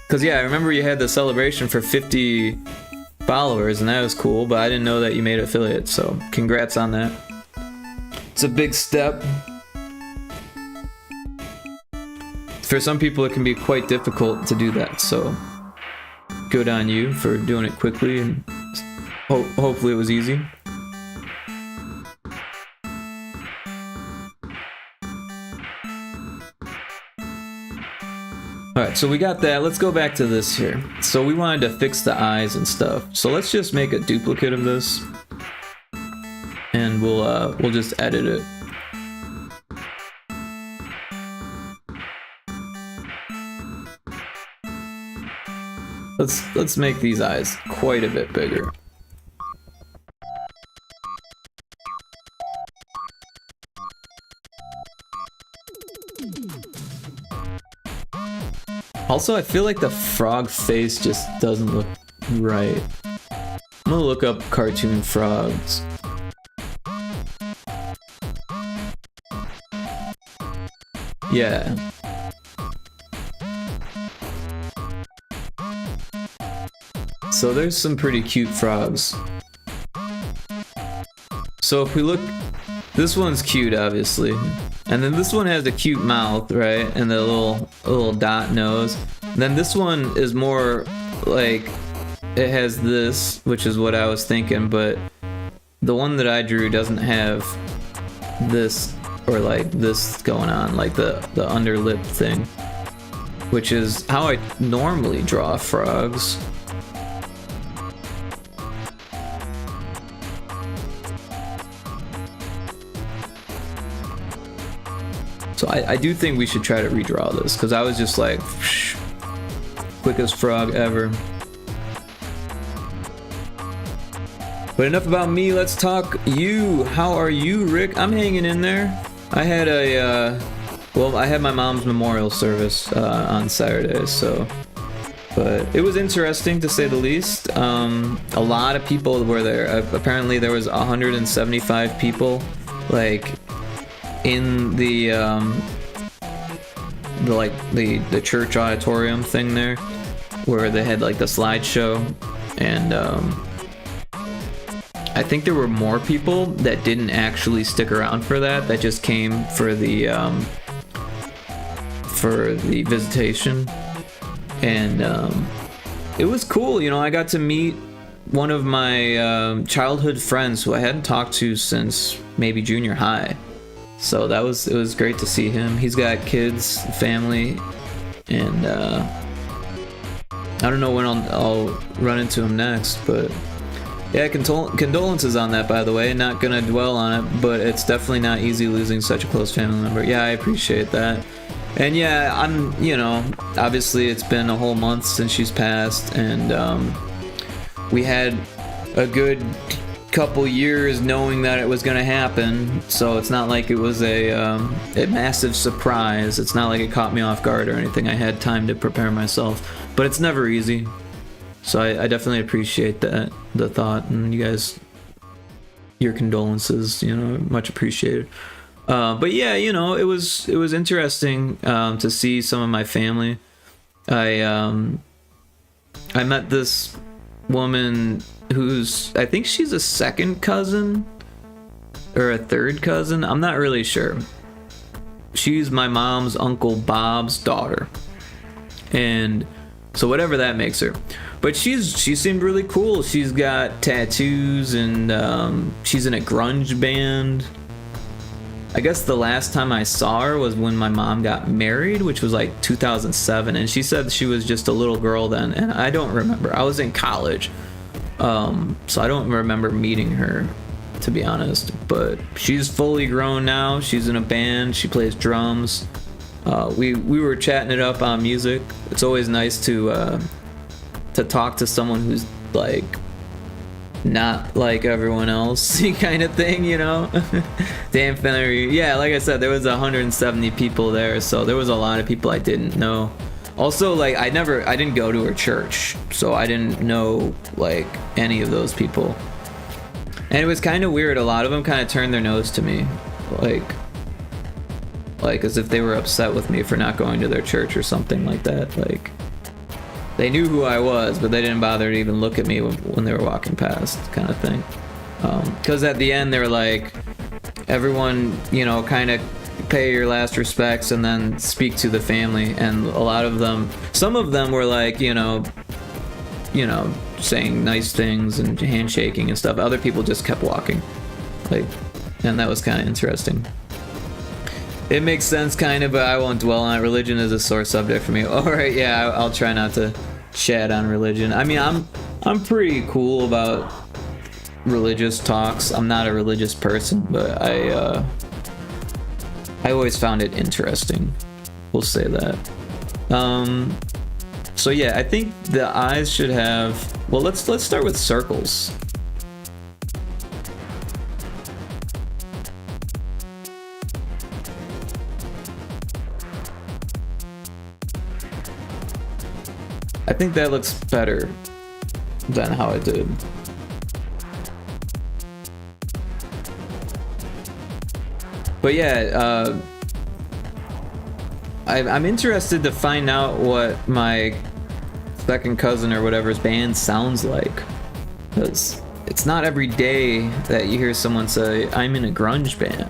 Cause yeah, I remember you had the celebration for 50 followers and that was cool, but I didn't know that you made affiliate, so congrats on that. It's a big step. For some people it can be quite difficult to do that, so good on you for doing it quickly and hopefully it was easy. Alright, so we got that. Let's go back to this here. So we wanted to fix the eyes and stuff. So let's just make a duplicate of this. And we'll just edit it. Let's make these eyes quite a bit bigger. Also, I feel like the frog face just doesn't look right. I'm gonna look up cartoon frogs. Yeah. So there's some pretty cute frogs. So if we look, this one's cute, obviously. And then this one has a cute mouth, right? And the little dot nose. And then this one is more like, it has this, which is what I was thinking, but the one that I drew doesn't have this, or like this going on, like the under lip thing, which is how I normally draw frogs. So I do think we should try to redraw this, because I was just like, psh, quickest frog ever. But enough about me, let's talk you. How are you, Rick? I'm hanging in there. I had I had my mom's memorial service on Saturday, so. But it was interesting to say the least. A lot of people were there. Apparently there was 175 people, like, in the church auditorium thing there, where they had like the slideshow, and I think there were more people that didn't actually stick around for that just came for the visitation, and it was cool. You know, I got to meet one of my childhood friends who I hadn't talked to since maybe junior high. So it was great to see him. He's got kids, family, and I don't know when I'll run into him next, but yeah, condolences on that, by the way. Not gonna dwell on it, but it's definitely not easy losing such a close family member. Yeah, I appreciate that. And yeah, you know, obviously it's been a whole month since she's passed, and we had a good couple years knowing that it was going to happen, so it's not like it was a massive surprise. It's not like it caught me off guard or anything. I had time to prepare myself, but it's never easy. So I definitely appreciate that, the thought, and you guys, your condolences, you know, much appreciated. But yeah, you know, it was interesting to see some of my family. I met this woman who's, I think she's a second cousin or a third cousin, I'm not really sure. She's my mom's Uncle Bob's daughter, and so whatever that makes her. But she seemed really cool. She's got tattoos, and she's in a grunge band. I guess the last time I saw her was when my mom got married, which was like 2007, and she said she was just a little girl then, and I don't remember. I was in college. So I don't remember meeting her. to be honest. But she's fully grown now. She's in a band. She plays drums. We were chatting it up on music. It's always nice to talk to someone who's like not like everyone else kind of thing, you know. Dan Fennery, yeah, like I said, there was 170 people there, so there was a lot of people I didn't know. Also, like, I didn't go to her church, so I didn't know like any of those people, and it was kind of weird. A lot of them kind of turned their nose to me, like as if they were upset with me for not going to their church or something like that. Like, they knew who I was, but they didn't bother to even look at me when they were walking past, kind of thing. Because at the end, they were like, everyone, you know, kind of pay your last respects and then speak to the family. And a lot of them, some of them were like, you know, saying nice things and handshaking and stuff. Other people just kept walking, like, and that was kind of interesting. It makes sense, kind of, but I won't dwell on it. Religion is a sore subject for me. All right, yeah, I'll try not to chat on religion. I mean, I'm pretty cool about religious talks. I'm not a religious person, but I always found it interesting. We'll say that. So yeah, I think the eyes should have. Well, let's start with circles. I think that looks better than how I did. But yeah, I'm interested to find out what my second cousin or whatever's band sounds like, because it's not every day that you hear someone say, I'm in a grunge band.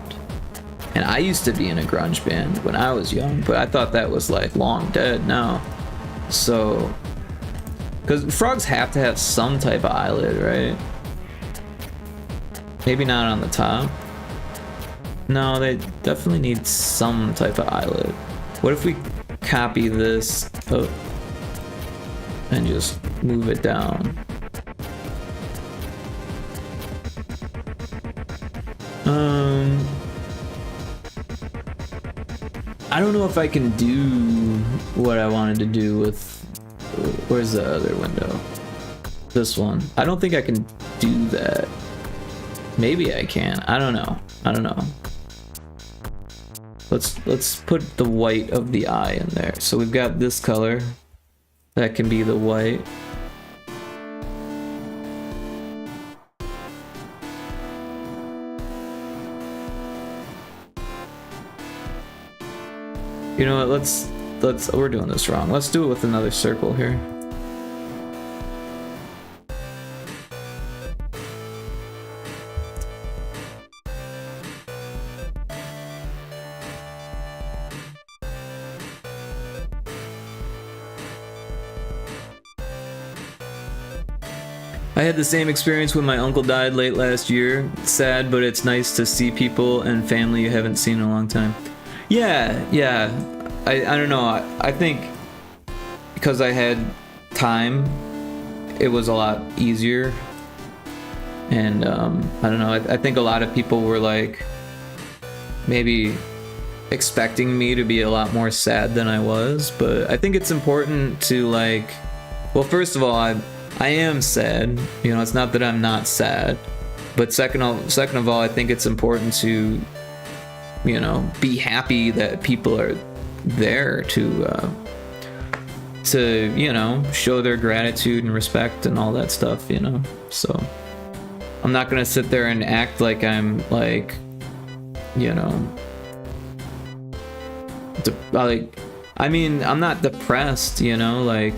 And I used to be in a grunge band when I was young, but I thought that was like long dead now. So, because frogs have to have some type of eyelid, right? Maybe not on the top. No, they definitely need some type of eyelid. What if we copy this and just move it down? I don't know if I can do what I wanted to do with. Where's the other window? This one. I don't think I can do that. Maybe I can. I don't know. Let's put the white of the eye in there. So we've got this color. That can be the white. You know what, let's we're doing this wrong. Let's do it with another circle here. I had the same experience when my uncle died late last year. Sad, but it's nice to see people and family you haven't seen in a long time. Yeah. I don't know. I think because I had time, it was a lot easier. And I don't know. I think a lot of people were like maybe expecting me to be a lot more sad than I was. But I think it's important to like. Well, first of all, I am sad. You know, it's not that I'm not sad. But second of all, I think it's important to, you know, be happy that people are there to you know, show their gratitude and respect and all that stuff, you know. So I'm not gonna sit there and act like I'm like, you know, like, I mean, I'm not depressed, you know, like,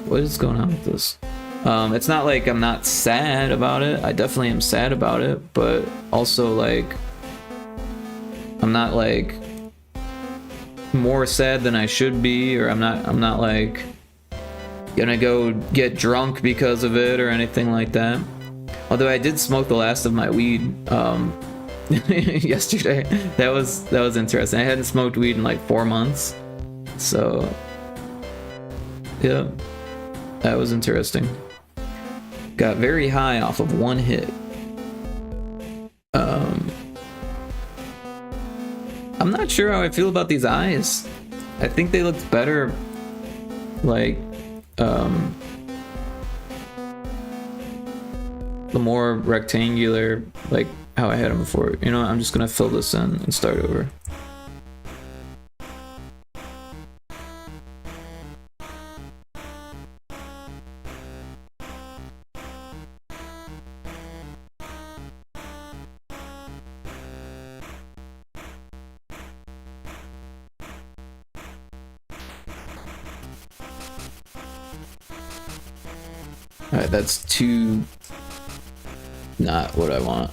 what is going on with this? It's not like I'm not sad about it. I definitely am sad about it, but also like I'm not like more sad than I should be, or I'm not like gonna go get drunk because of it or anything like that. Although I did smoke the last of my weed yesterday. That was interesting. I hadn't smoked weed in like 4 months. So yeah, that was interesting. Got very high off of one hit. I'm not sure how I feel about these eyes. I think they looked better, like, the more rectangular, like how I had them before. You know what? I'm just gonna fill this in and start over. Alright, that's too not what I want.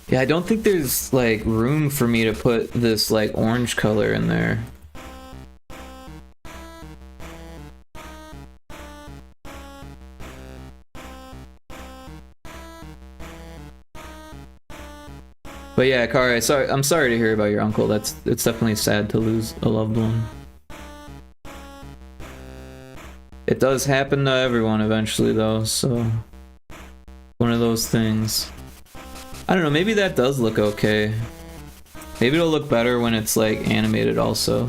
Yeah, I don't think there's like room for me to put this like orange color in there. But yeah, Kari, I'm sorry to hear about your uncle. It's definitely sad to lose a loved one. It does happen to everyone eventually though, so one of those things. I don't know, maybe that does look okay. Maybe it'll look better when it's like animated also.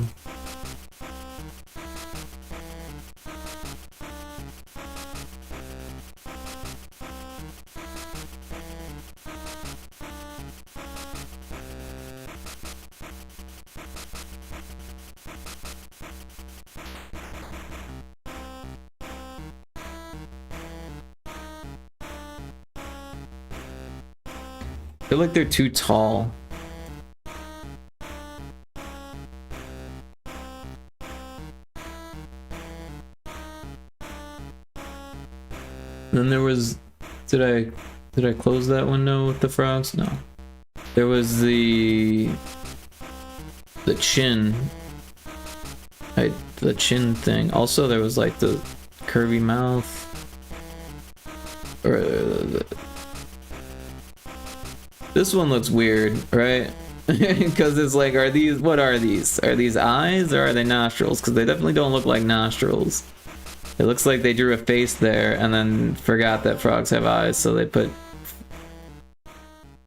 I feel like they're too tall. Then there was, did I close that window with the frogs? No. There was the chin. The chin thing. Also there was like the curvy mouth. Or this one looks weird, right? Because it's like, what are these? Are these eyes or are they nostrils? Because they definitely don't look like nostrils. It looks like they drew a face there and then forgot that frogs have eyes, so they put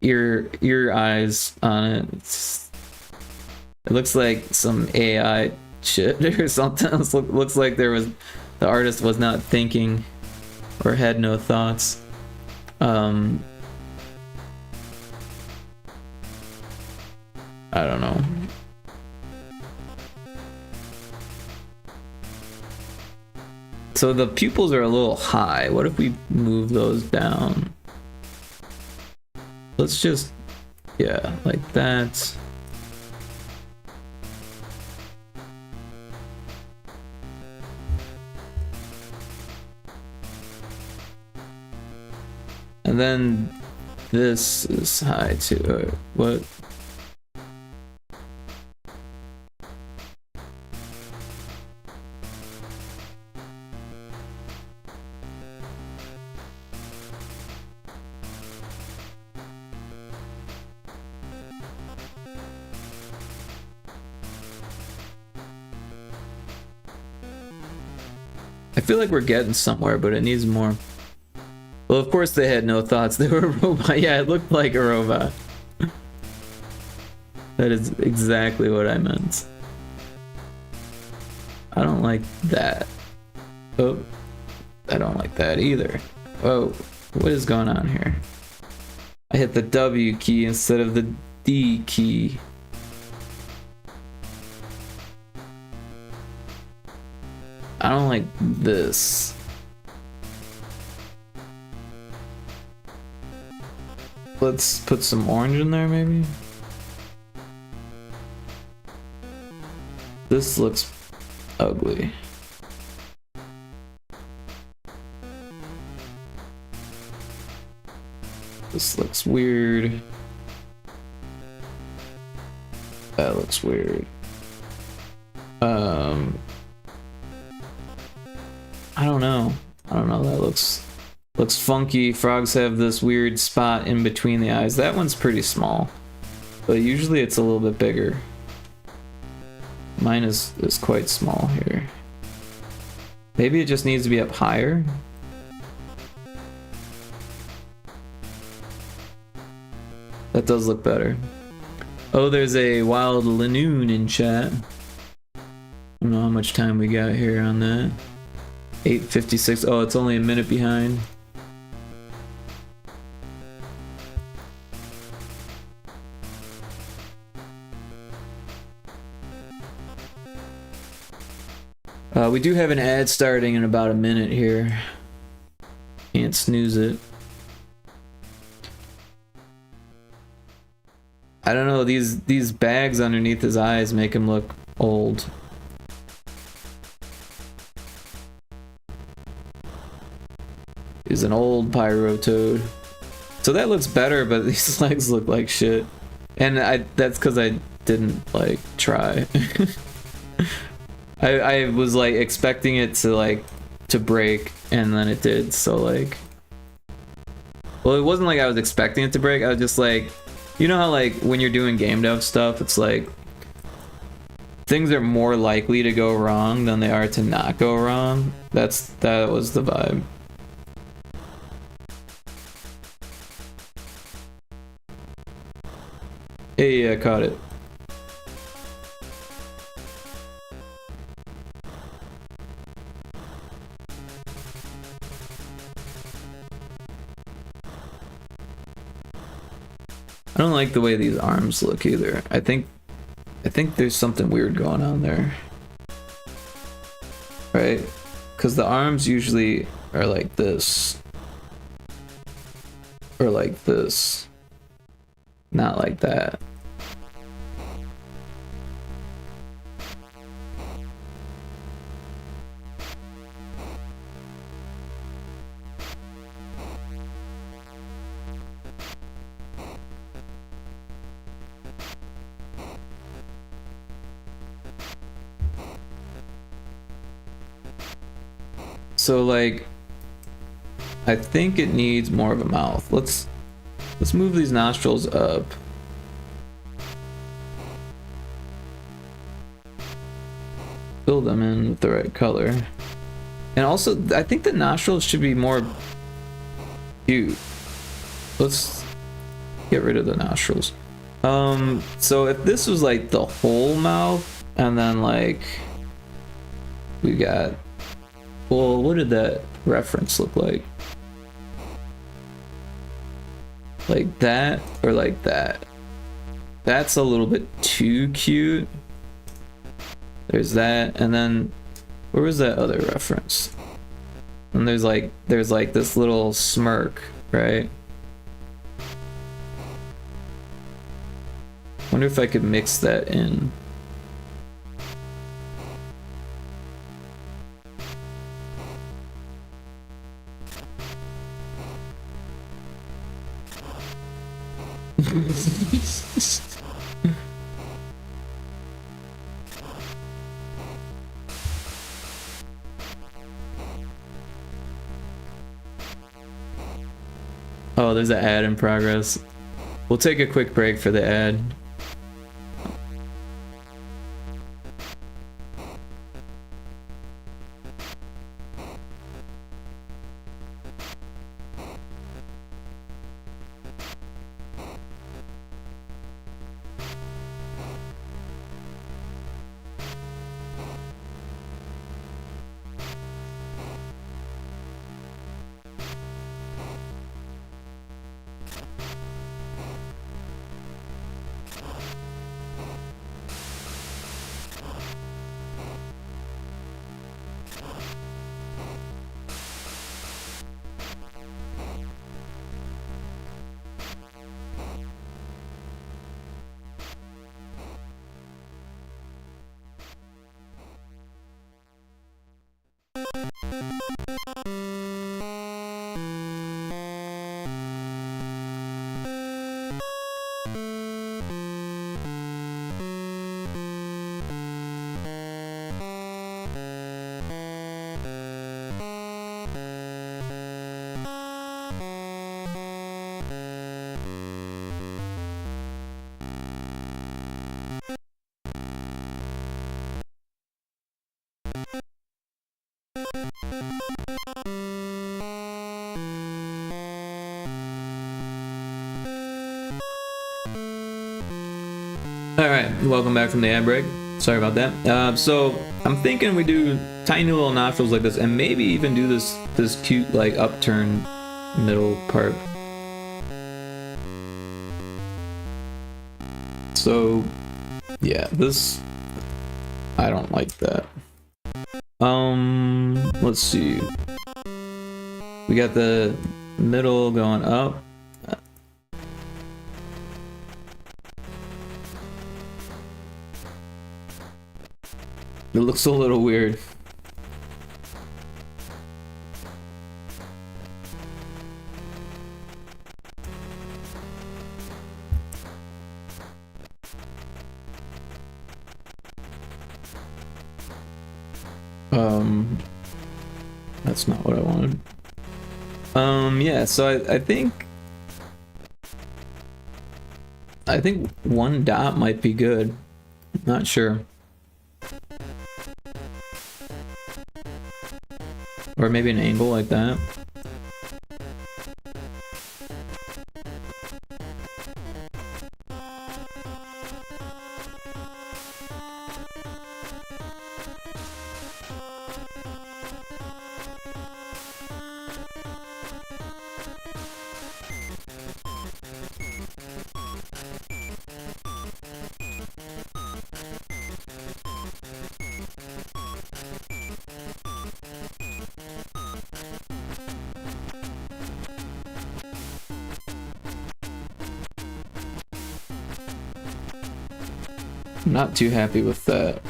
ear eyes on it. It looks like some AI shit or something. It looks like the artist was not thinking or had no thoughts. I don't know. So the pupils are a little high. What if we move those down? Let's just, yeah, like that. And then this is high too. What? I feel like we're getting somewhere, but it needs more. Well, of course they had no thoughts. They were a robot. Yeah, it looked like a robot. That is exactly what I meant. I don't like that. Oh, I don't like that either. Whoa, what is going on here? I hit the W key instead of the D key. I don't like this. Let's put some orange in there maybe. This looks ugly. This looks weird. That looks weird. I don't know. That looks funky. Frogs have this weird spot in between the eyes. That one's pretty small, but usually it's a little bit bigger. Mine is quite small here. Maybe it just needs to be up higher. That does look better. Oh, there's a wild Lanoon in chat. I don't know how much time we got here on that. 8:56. Oh, it's only a minute behind. We do have an ad starting in about a minute here. Can't snooze it. I don't know, these bags underneath his eyes make him look old. He's an old Pyrotoad. So that looks better, but these legs look like shit. And that's because I didn't, like, try. I was, like, expecting it to break, and then it did, so, like... Well, it wasn't like I was expecting it to break, I was just like... You know how, like, when you're doing game dev stuff, it's like... Things are more likely to go wrong than they are to not go wrong. That was the vibe. Hey, I caught it. I don't like the way these arms look either. I think there's something weird going on there. Right? Because the arms usually are like this. Or like this. Not like that. So like, I think it needs more of a mouth. Let's move these nostrils up. Fill them in with the right color. And also, I think the nostrils should be more cute. Let's get rid of the nostrils. So if this was like the whole mouth, and then like, we got, well, what did that reference look like? Like that, or like that? That's a little bit too cute. There's that, and then where was that other reference? And there's like this little smirk, right? Wonder if I could mix that in. Oh, there's an ad in progress. We'll take a quick break for the ad. Alright, welcome back from the ad break. Sorry about that. So I'm thinking we do tiny little nostrils like this, and maybe even do this cute like upturned middle part. So yeah, this, I don't like that. Let's see. We got the middle going up. It looks a little weird. That's not what I wanted. Yeah, so I think one dot might be good. Not sure. Or maybe an angle like that. I'm not too happy with that.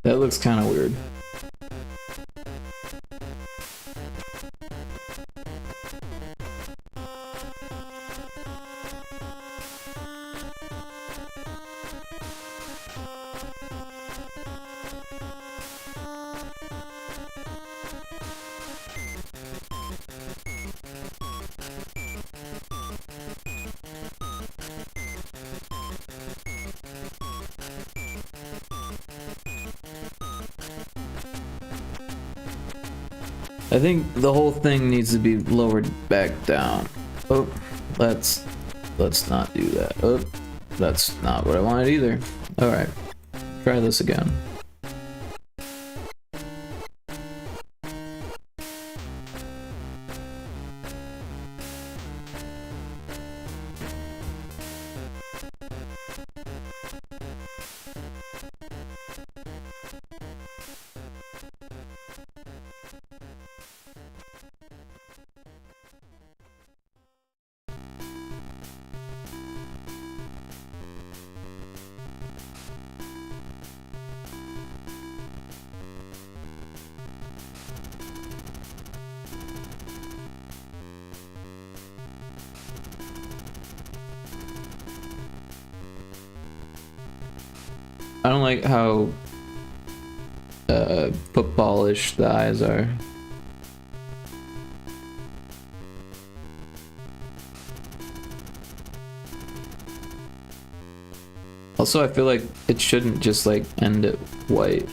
That looks kind of weird. I think the whole thing needs to be lowered back down. Oh, let's not do that. Oh, that's not what I wanted either. All right, try this again. I don't like how footballish the eyes are. Also, I feel like it shouldn't just like end it white.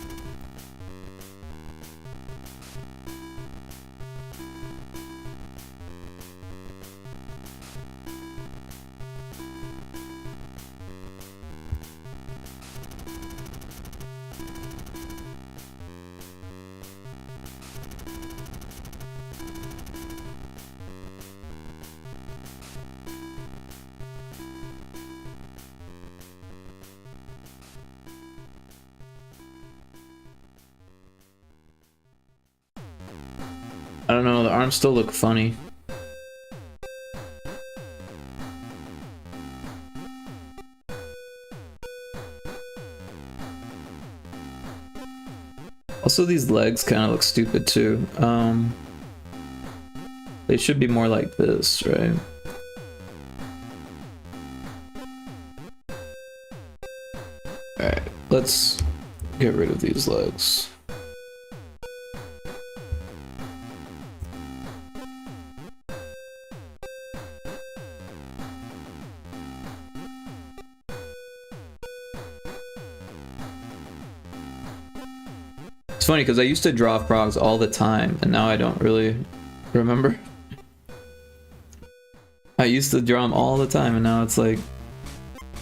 I don't know, the arms still look funny. Also, these legs kind of look stupid too. They should be more like this, right? Alright, let's Get rid of these legs. It's funny because I used to draw frogs all the time, and now I don't really remember. I used to draw them all the time, and now it's like,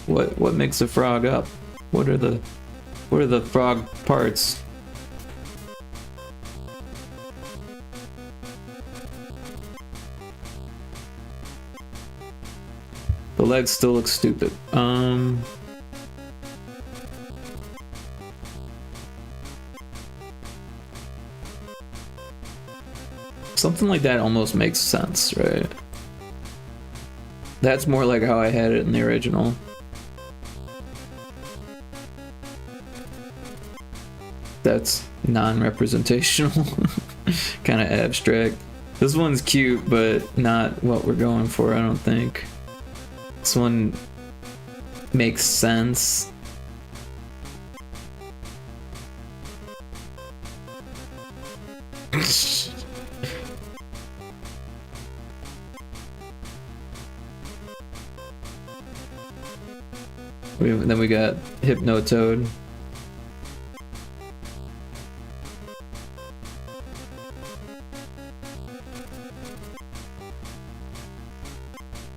what makes a frog up? What are the frog parts? The legs still look stupid. Something like that almost makes sense, right? That's more like how I had it in the original. That's non-representational. Kind of abstract. This one's cute, but not what we're going for, I don't think. This one makes sense. Then we got Hypnotoad.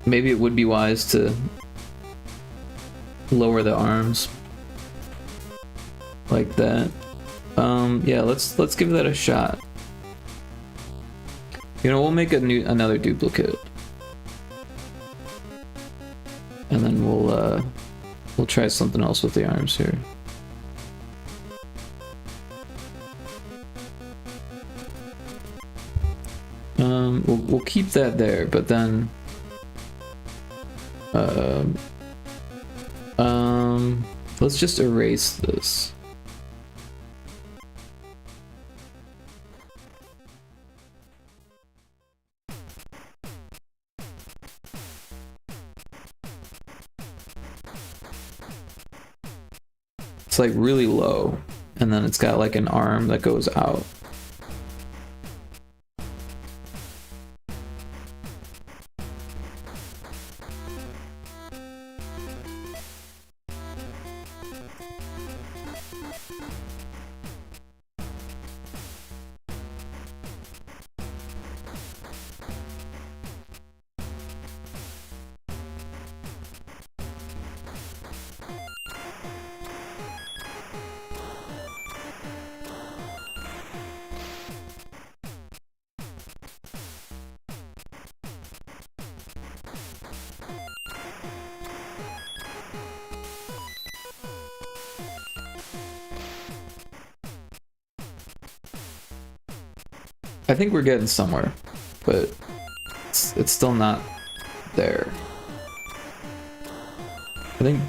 Maybe it would be wise to lower the arms like that. Yeah, let's give that a shot. You know, we'll make another duplicate, and then we'll try something else with the arms here. We'll keep that there, but then let's just erase this. It's like really low, and then it's got like an arm that goes out. I think we're getting somewhere, but it's still not there. I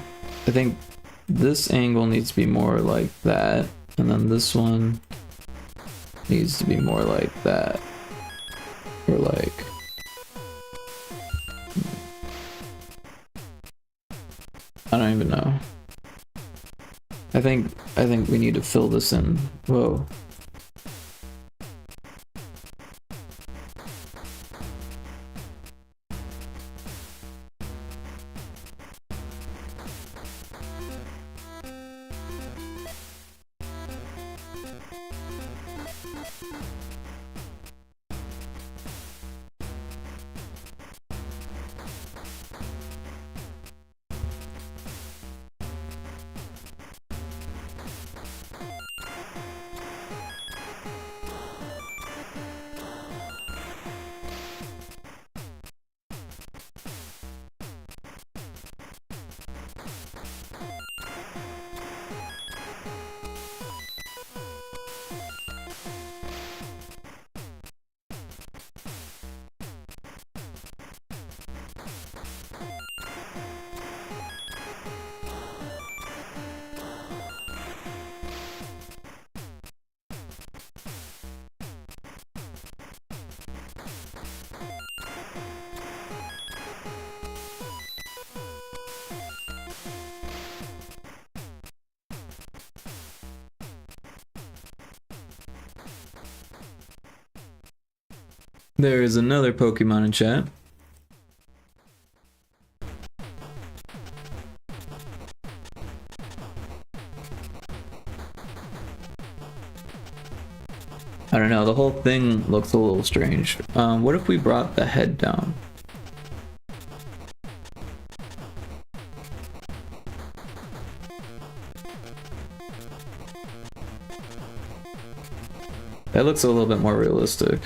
think this angle needs to be more like that, and then this one needs to be more like that, or like I don't even know. I think we need to fill this in. Whoa. There is another Pokemon in chat. I don't know, the whole thing looks a little strange. What if we brought the head down? That looks a little bit more realistic.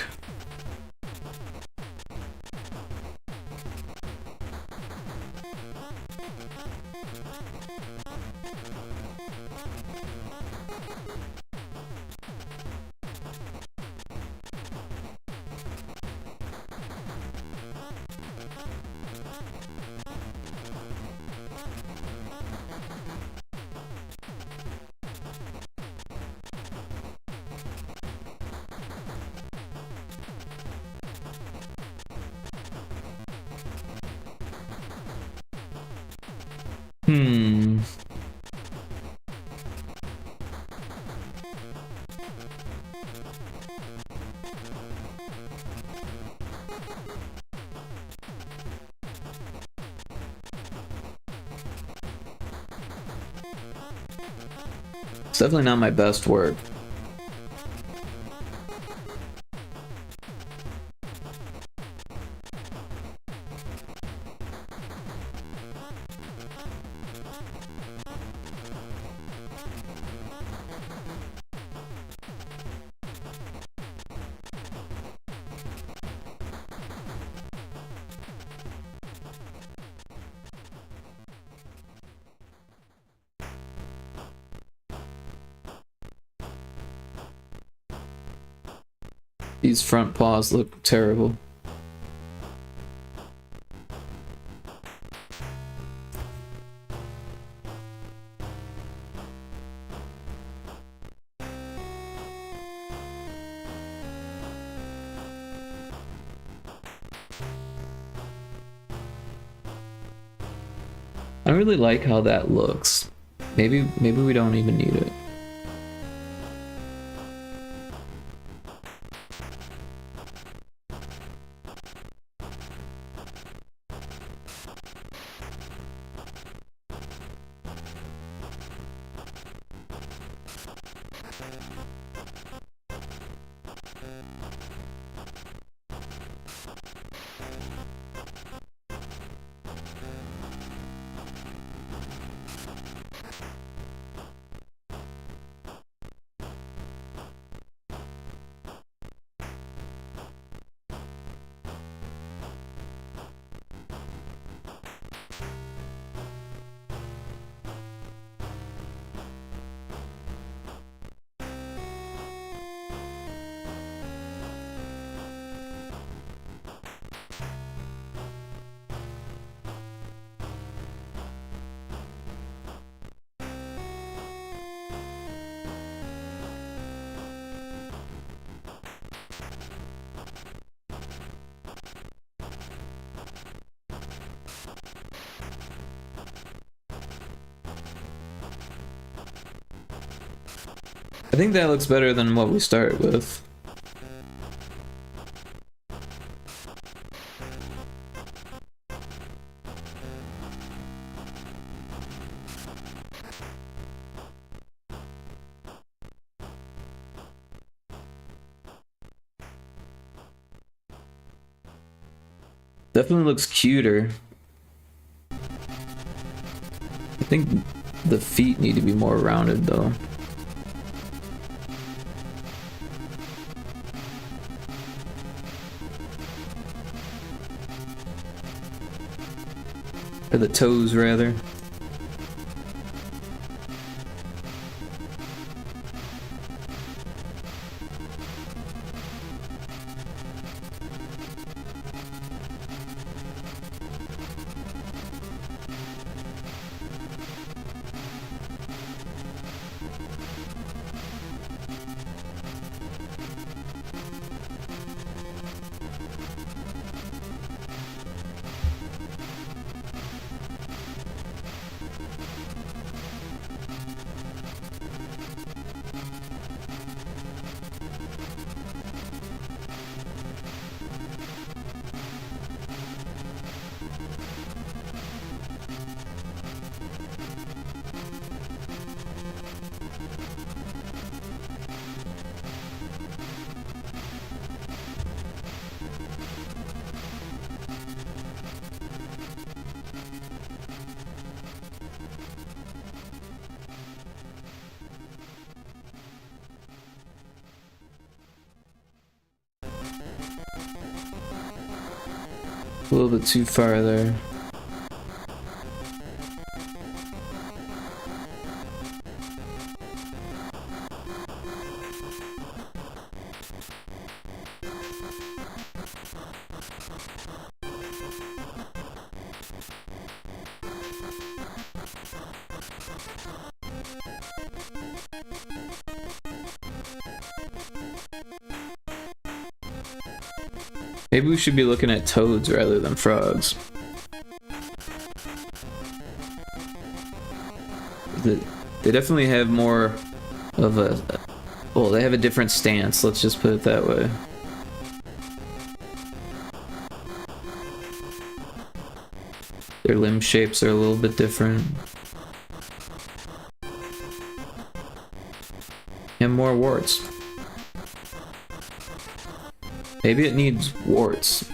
It's definitely not my best work. These front paws look terrible. I don't really like how that looks. Maybe we don't even need it. I think that looks better than what we started with. Definitely looks cuter. I think the feet need to be more rounded though. Or the toes, rather. A little bit too far there. Maybe we should be looking at toads rather than frogs. They definitely have more of a... Well, they have a different stance, let's just put it that way. Their limb shapes are a little bit different. And more warts. Maybe it needs warts.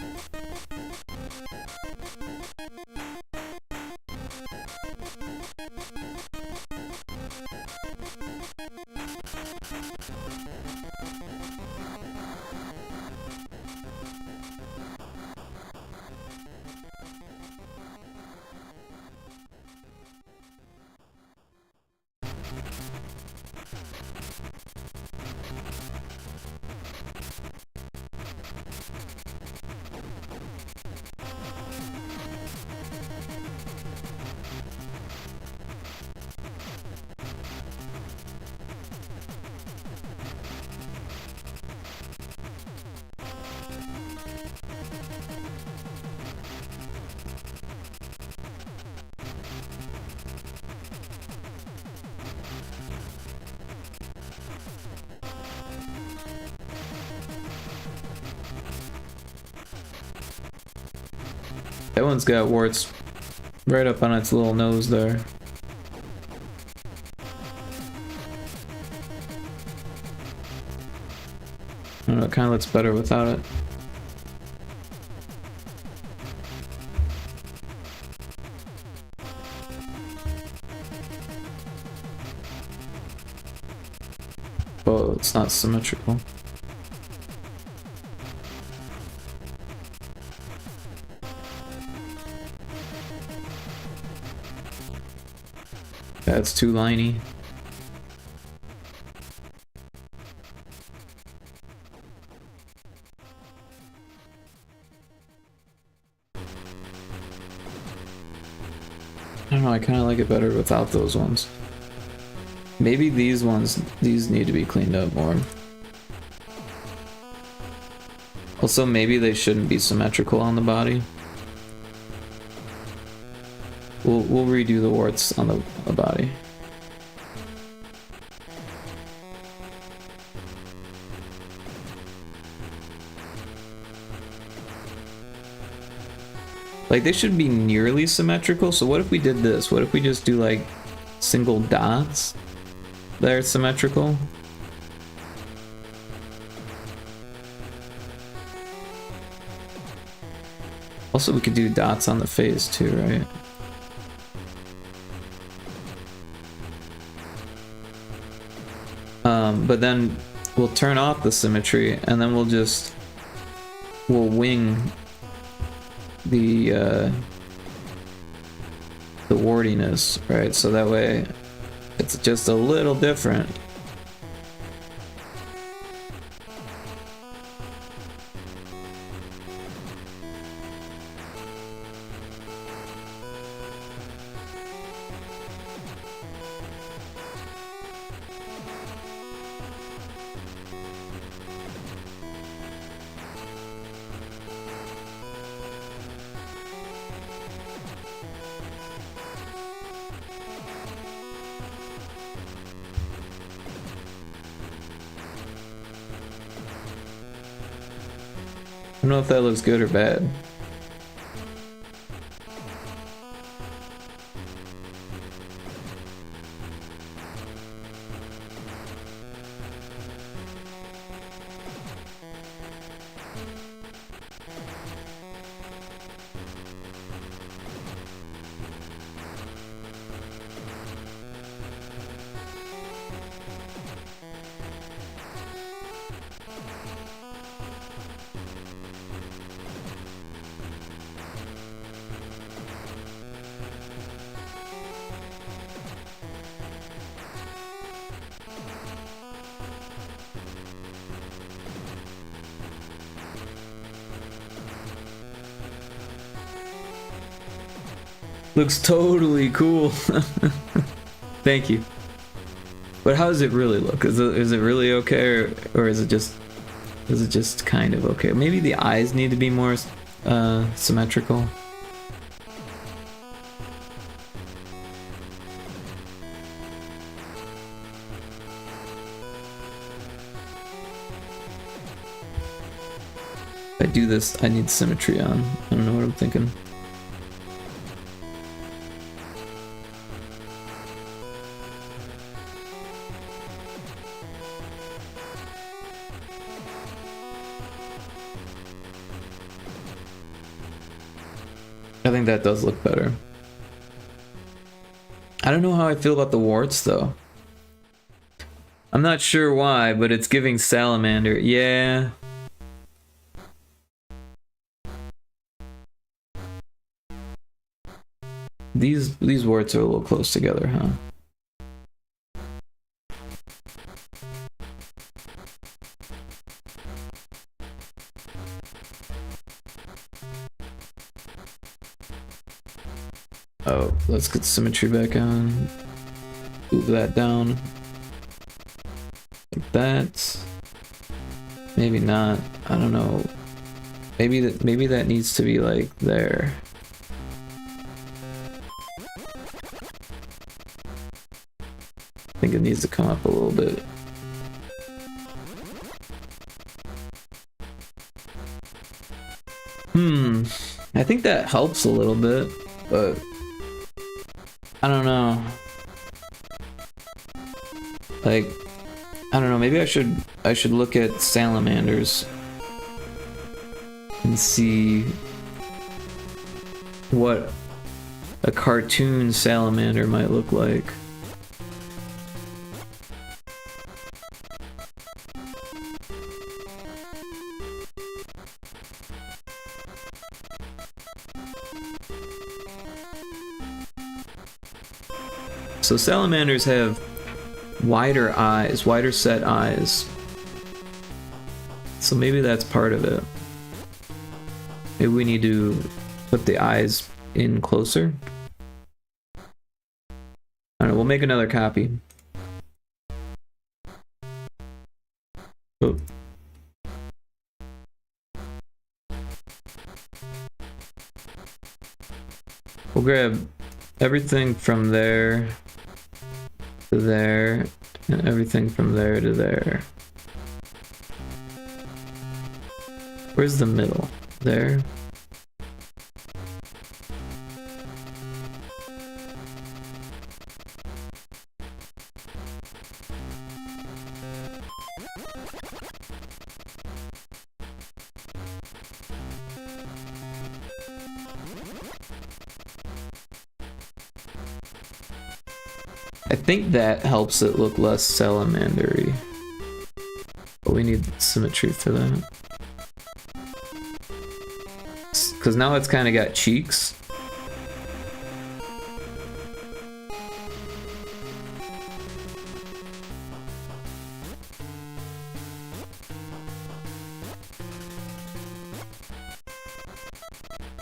That one's got warts right up on its little nose there. I don't know, it kind of looks better without it. Oh, it's not symmetrical. That's too liney. I don't know, I kind of like it better without those ones. Maybe these need to be cleaned up more. Also, maybe they shouldn't be symmetrical on the body. We'll redo the warts on the body. Like, they should be nearly symmetrical, so what if we did this? What if we just do, like, single dots that are symmetrical? Also, we could do dots on the face, too, right? But then we'll turn off the symmetry, and then we'll wing the wardiness, right? So that way it's just a little different. I don't know if that looks good or bad. Looks totally cool. Thank you. But how does it really look? Is it really okay, or is it just kind of okay? Maybe the eyes need to be more symmetrical. If I do this, I need symmetry on. I don't know what I'm thinking. I think that does look better. I don't know how I feel about the warts though. I'm not sure why, but it's giving salamander. Yeah. These warts are a little close together, huh? Oh, let's get symmetry back on. Move that down. Like that. Maybe not. I don't know. Maybe that needs to be like there. I think it needs to come up a little bit. I think that helps a little bit, but I don't know. Like, I don't know, maybe I should look at salamanders and see what a cartoon salamander might look like. So salamanders have wider eyes, wider set eyes. So maybe that's part of it. Maybe we need to put the eyes in closer. I don't know, we'll make another copy. Oh. We'll grab everything from there to there, and everything from there to there. Where's the middle? There. I think that helps it look less salamandery. But we need symmetry for that. Because now it's kind of got cheeks.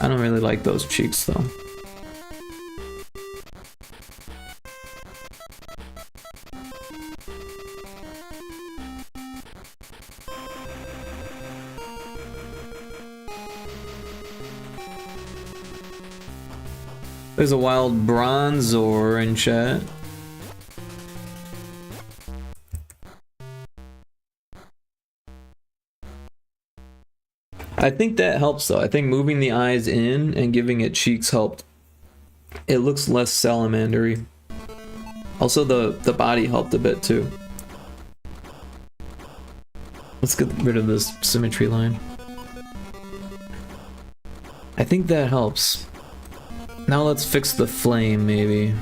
I don't really like those cheeks though. There's a wild bronzor in chat. I think that helps though. I think moving the eyes in and giving it cheeks helped. It looks less salamandery. Also the body helped a bit too. Let's get rid of this symmetry line. I think that helps. Now let's fix the flame, maybe.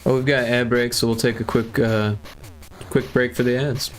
Oh, we've got ad breaks, so we'll take a quick break for the ads.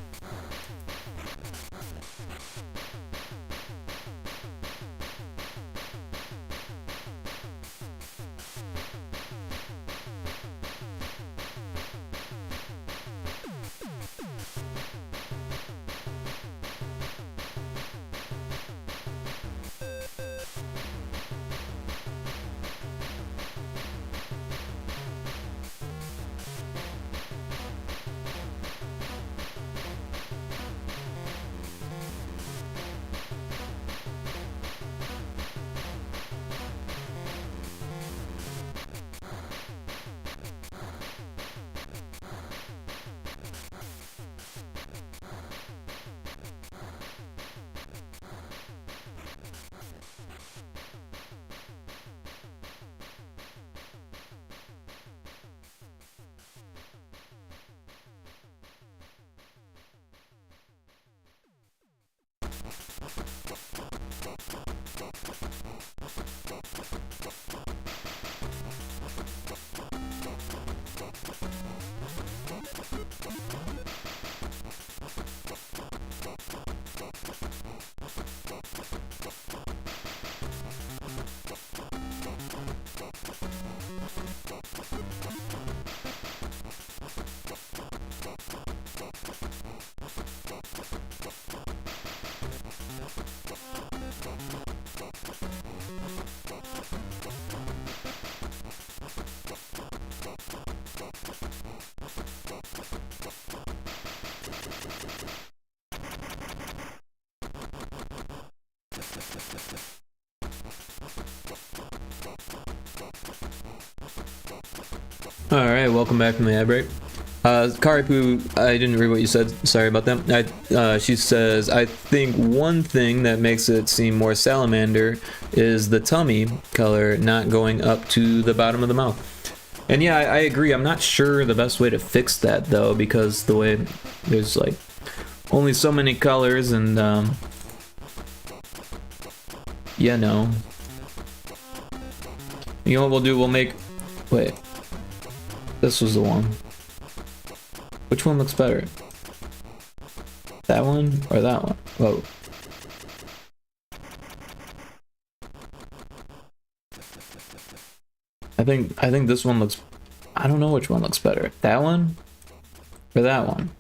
Alright, welcome back from the ad break. Karipu, I didn't read what you said, sorry about that. She says, I think one thing that makes it seem more salamander is the tummy color not going up to the bottom of the mouth. And yeah, I agree. I'm not sure the best way to fix that though, because the way there's like only so many colors and yeah, no. You know what we'll do? We'll make, wait, this was the one. Which one looks better? That one or that one? Whoa. I think this one looks, I don't know which one looks better. That one or that one?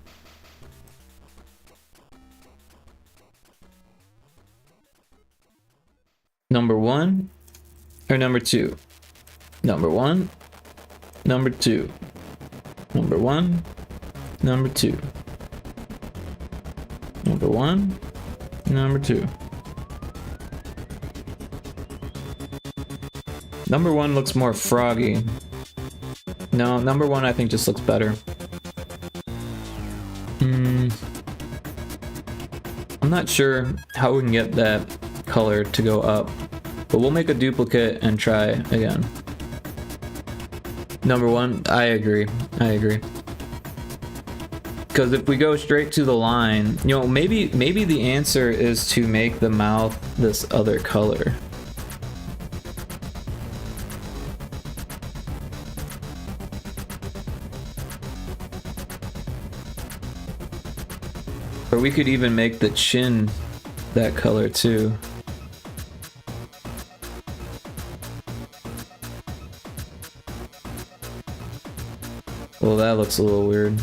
Number one or number two? Number one, number two. Number one, number two. Number one, number two. Number one looks more froggy. No, number one I think just looks better. I'm not sure how we can get that color to go up, but we'll make a duplicate and try again. Number one, I agree. Because if we go straight to the line, you know, maybe the answer is to make the mouth this other color. Or we could even make the chin that color too. Well, that looks a little weird.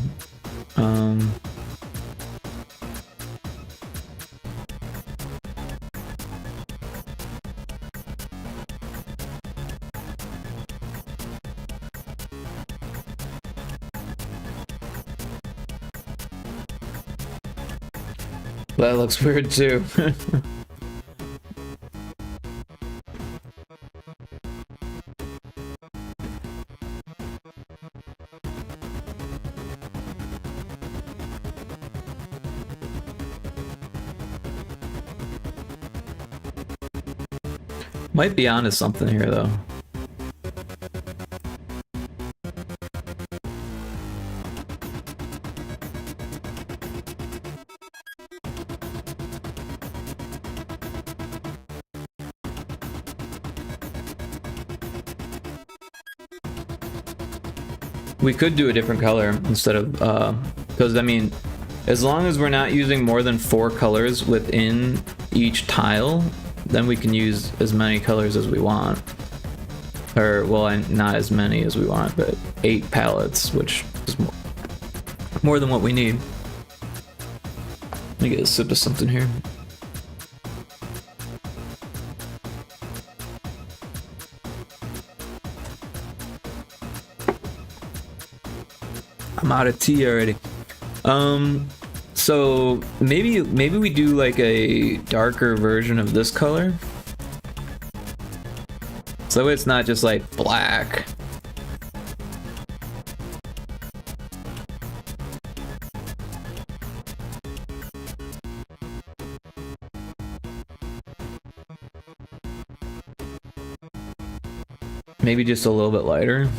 That looks weird too. Might be onto something here though. We could do a different color instead of, because I mean, as long as we're not using more than 4 colors within each tile, then we can use as many colors as we want. Or, well, not as many as we want, but 8 palettes, which is more than what we need. Let me get a sip of something here. I'm out of tea already. So maybe we do like a darker version of this color. So that way it's not just like black. Maybe just a little bit lighter.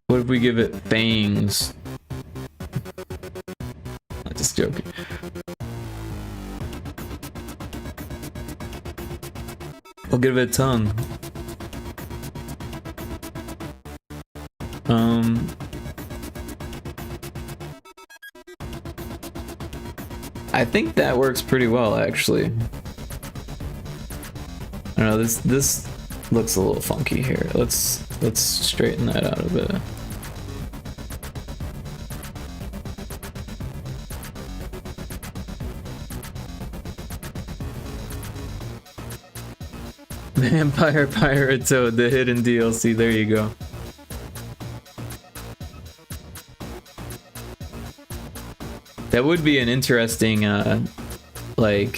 What if we give it fangs? I'm just joking. We'll give it a tongue. I think that works pretty well, actually. I don't know, this looks a little funky here. Let's straighten that out a bit. Vampire Pyrotoad, the hidden DLC. There you go. That would be an interesting, like,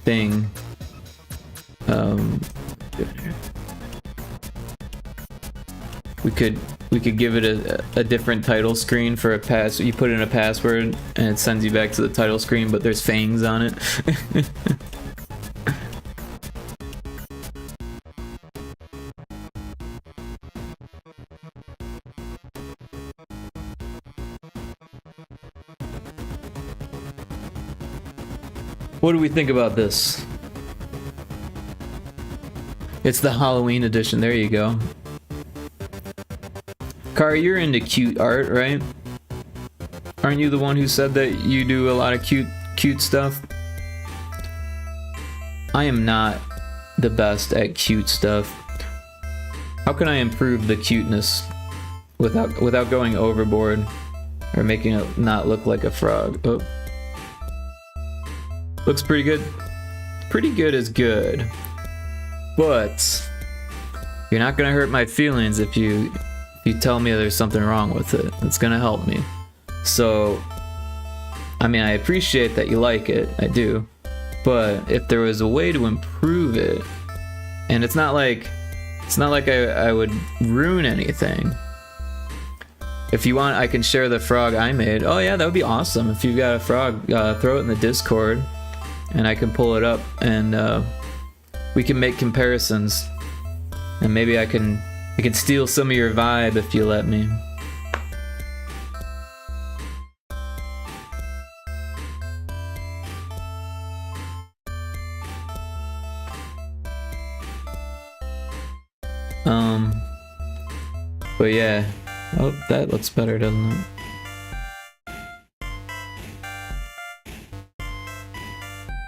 thing. We could give it a different title screen for a pass. You put in a password and it sends you back to the title screen, but there's fangs on it. What do we think about this? It's the Halloween edition. There you go. Kari, you're into cute art, right? Aren't you the one who said that you do a lot of cute stuff? I am not the best at cute stuff. How can I improve the cuteness without going overboard or making it not look like a frog? Oh. Looks pretty good. Pretty good is good. But you're not gonna hurt my feelings if you tell me there's something wrong with it. It's gonna help me. So, I mean, I appreciate that you like it. I do. But if there was a way to improve it, and it's not like I would ruin anything. If you want, I can share the frog I made. Oh yeah, that would be awesome. If you've got a frog, throw it in the Discord, and I can pull it up and we can make comparisons, and maybe I can steal some of your vibe if you let me. But yeah. Oh, that looks better, doesn't it?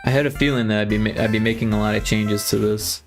I had a feeling that I'd be making a lot of changes to this.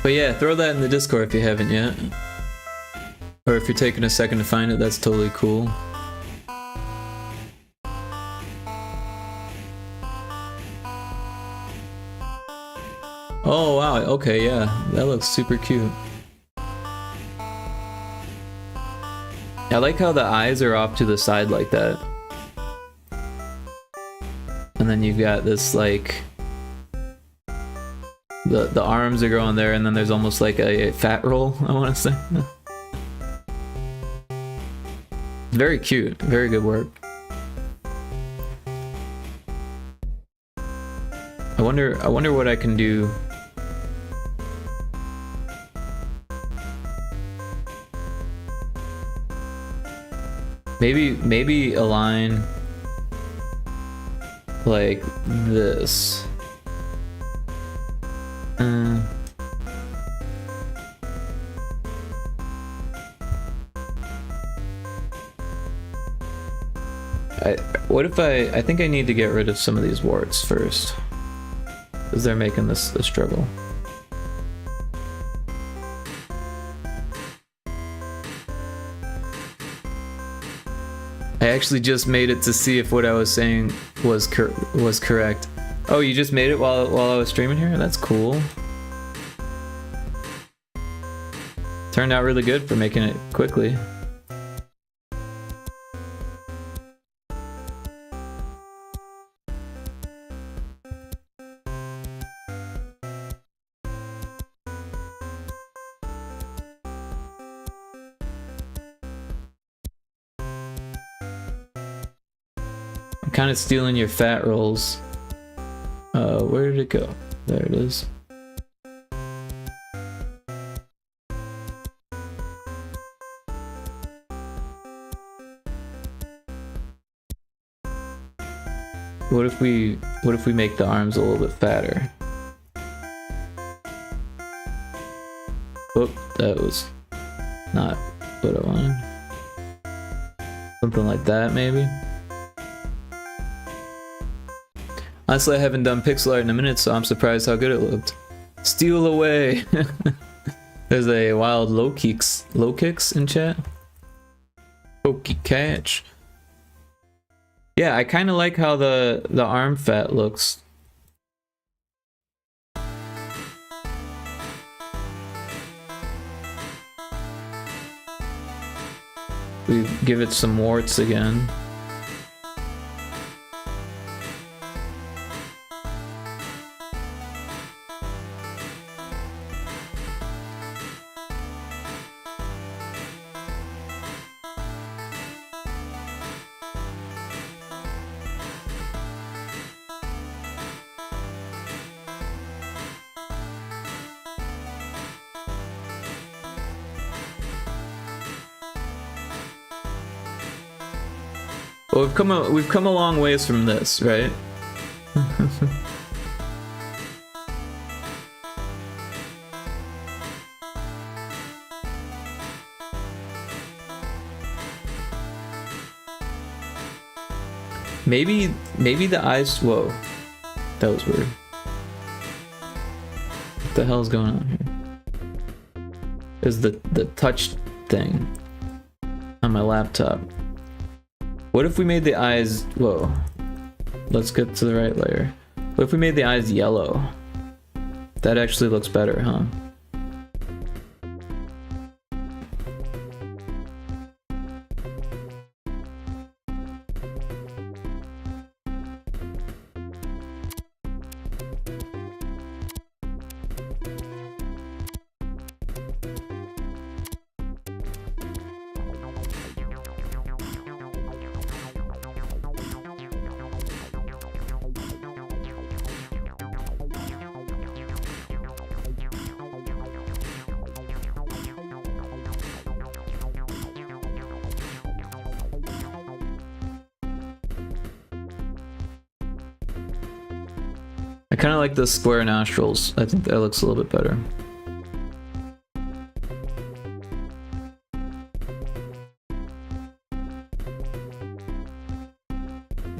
But yeah, throw that in the Discord if you haven't yet. Or if you're taking a second to find it, that's totally cool. Oh wow, okay, yeah, that looks super cute. I like how the eyes are off to the side like that. And then you've got this like... The arms are going there, and then there's almost like a fat roll, I want to say. Very cute, very good work. I wonder what I can do. Maybe align like this. What if I think I need to get rid of some of these warts first, because they're making this a struggle. I actually just made it to see if what I was saying was correct. Oh, you just made it while I was streaming here? That's cool. Turned out really good for making it quickly. I'm kind of stealing your fat rolls. Where did it go? There it is. What if we make the arms a little bit fatter? Oop, that was not what I wanted. Something like that, maybe? Honestly, I haven't done pixel art in a minute, so I'm surprised how good it looked. Steal away! There's a wild low kicks in chat. Pokey catch. Yeah, I kind of like how the arm fat looks. We give it some warts again. Well, we've come a long ways from this, right? Maybe the eyes. Whoa, that was weird. What the hell's going on here? Is the touch thing on my laptop? What if we made the eyes... Whoa. let's get to the right layer. What if we made the eyes yellow? That actually looks better, huh? I kind of like the square nostrils. I think that looks a little bit better.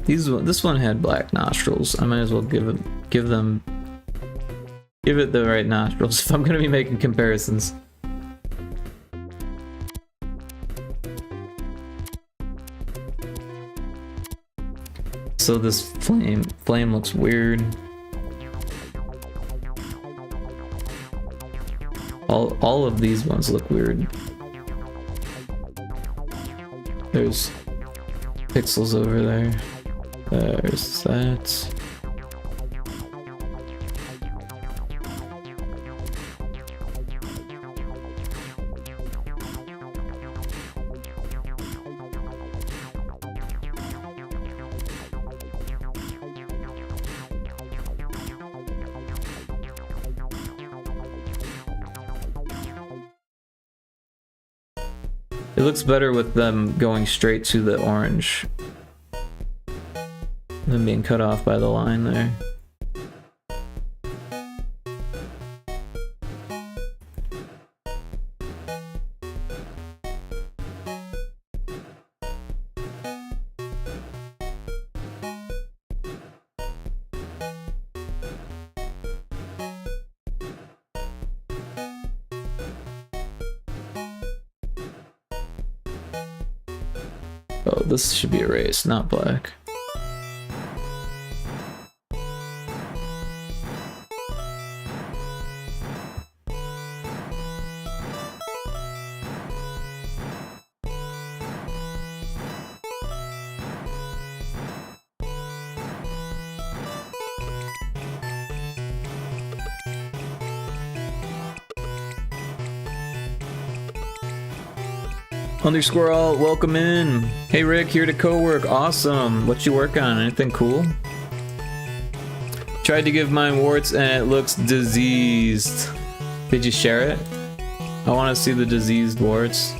This one had black nostrils. I might as well give it the right nostrils if I'm gonna be making comparisons. So this flame looks weird. All of these ones look weird. There's pixels over there. There's that. It looks better with them going straight to the orange than being cut off by the line there. Oh, this should be erased, not black. Undersquirrel, welcome in. Hey Rick, here to co-work. Awesome. What you work on? Anything cool? Tried to give mine warts and it looks diseased. Did you share it? I want to see the diseased warts.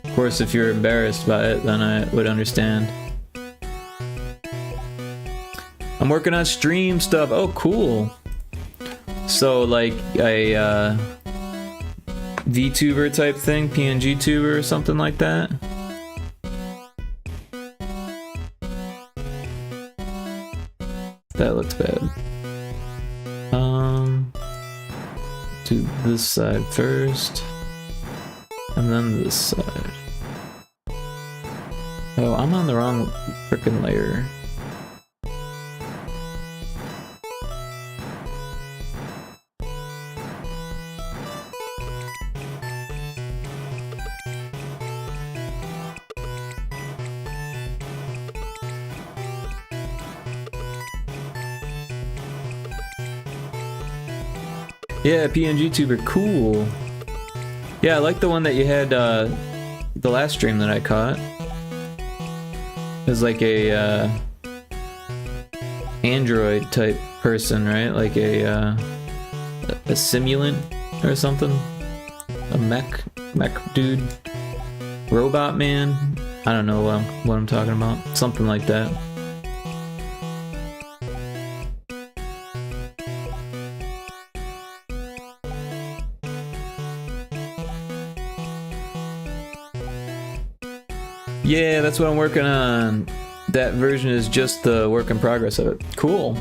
Of course, if you're embarrassed by it, then I would understand. I'm working on stream stuff. Oh, cool. So like a VTuber type thing, PNG tuber or something like that. That looks bad. Do this side first, and then this side. Oh, I'm on the wrong frickin' layer. Yeah, PNG tuber, cool. Yeah, I like the one that you had the last stream that I caught. It was like a android type person, right? Like a simulant or something. A mech dude, robot man. I don't know what I'm talking about. Something like that. Yeah, that's what I'm working on. That version is just the work in progress of it. Cool.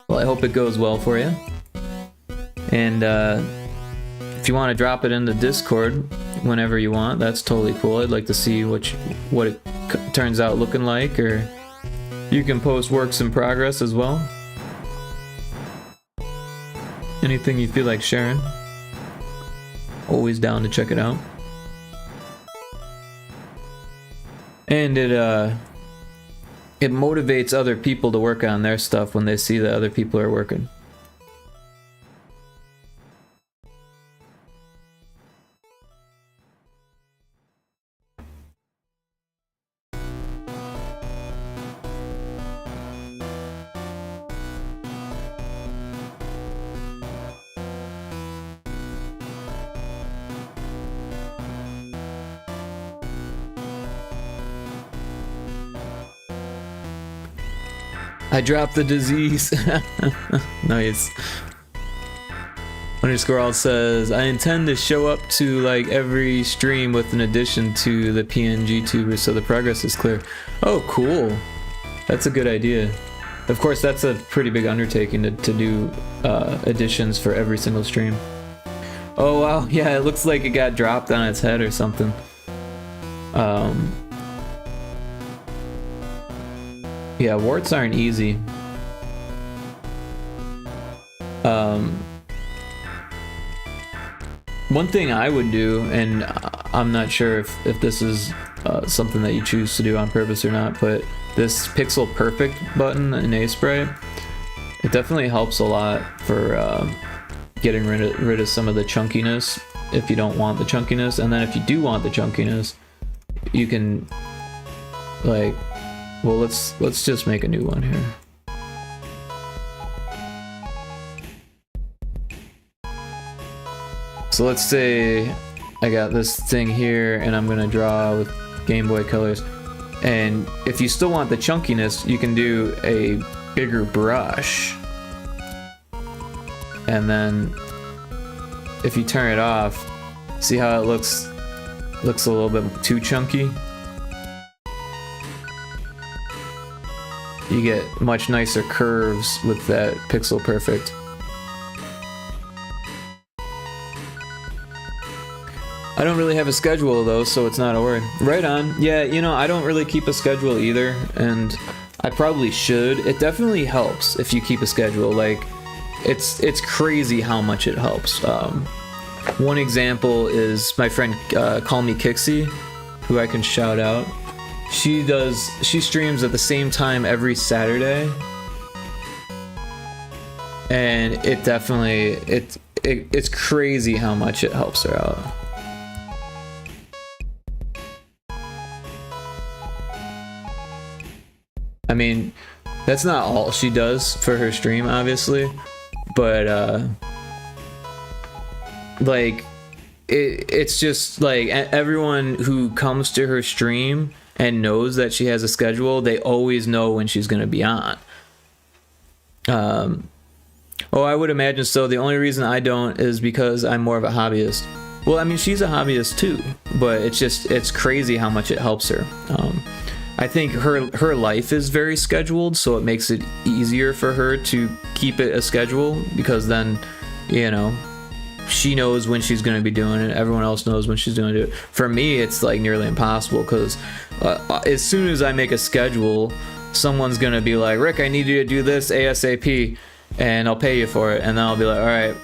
Well, I hope it goes well for you. And if you want to drop it in the Discord, whenever you want. That's totally cool. I'd like to see what it turns out looking like, or you can post works in progress as well. Anything you feel like sharing. Always down to check it out. And it motivates other people to work on their stuff when they see that other people are working. I dropped the disease. Nice. Underscore says, I intend to show up to like every stream with an addition to the PNG tuber so the progress is clear. Oh, cool. That's a good idea. Of course, that's a pretty big undertaking to do additions for every single stream. Oh, wow. Yeah, it looks like it got dropped on its head or something. Yeah, warts aren't easy. One thing I would do, and I'm not sure if this is something that you choose to do on purpose or not, but this Pixel Perfect button in Aseprite, it definitely helps a lot for getting rid of some of the chunkiness if you don't want the chunkiness. And then if you do want the chunkiness, you can like, well, let's just make a new one here. So let's say I got this thing here and I'm gonna draw with Game Boy colors. And if you still want the chunkiness, you can do a bigger brush. And then if you turn it off, see how it looks a little bit too chunky? You get much nicer curves with that Pixel Perfect. I don't really have a schedule though, so it's not a worry. Right on. Yeah, you know, I don't really keep a schedule either, and I probably should. It definitely helps if you keep a schedule. Like, it's crazy how much it helps. One example is my friend Call Me Kixie, who I can shout out. She streams at the same time every Saturday, and it definitely it's crazy how much it helps her out. I mean, that's not all she does for her stream, obviously, but like it's just like everyone who comes to her stream and knows that she has a schedule, they always know when she's going to be on. Oh, I would imagine so. The only reason I don't is because I'm more of a hobbyist. Well, I mean, she's a hobbyist too, but it's crazy how much it helps her. I think her life is very scheduled, so it makes it easier for her to keep it a schedule, because then, you know, she knows when she's going to be doing it. Everyone else knows when she's going to do it. For me, it's like nearly impossible, because as soon as I make a schedule, someone's going to be like, Rick, I need you to do this ASAP, and I'll pay you for it. And then I'll be like, all right.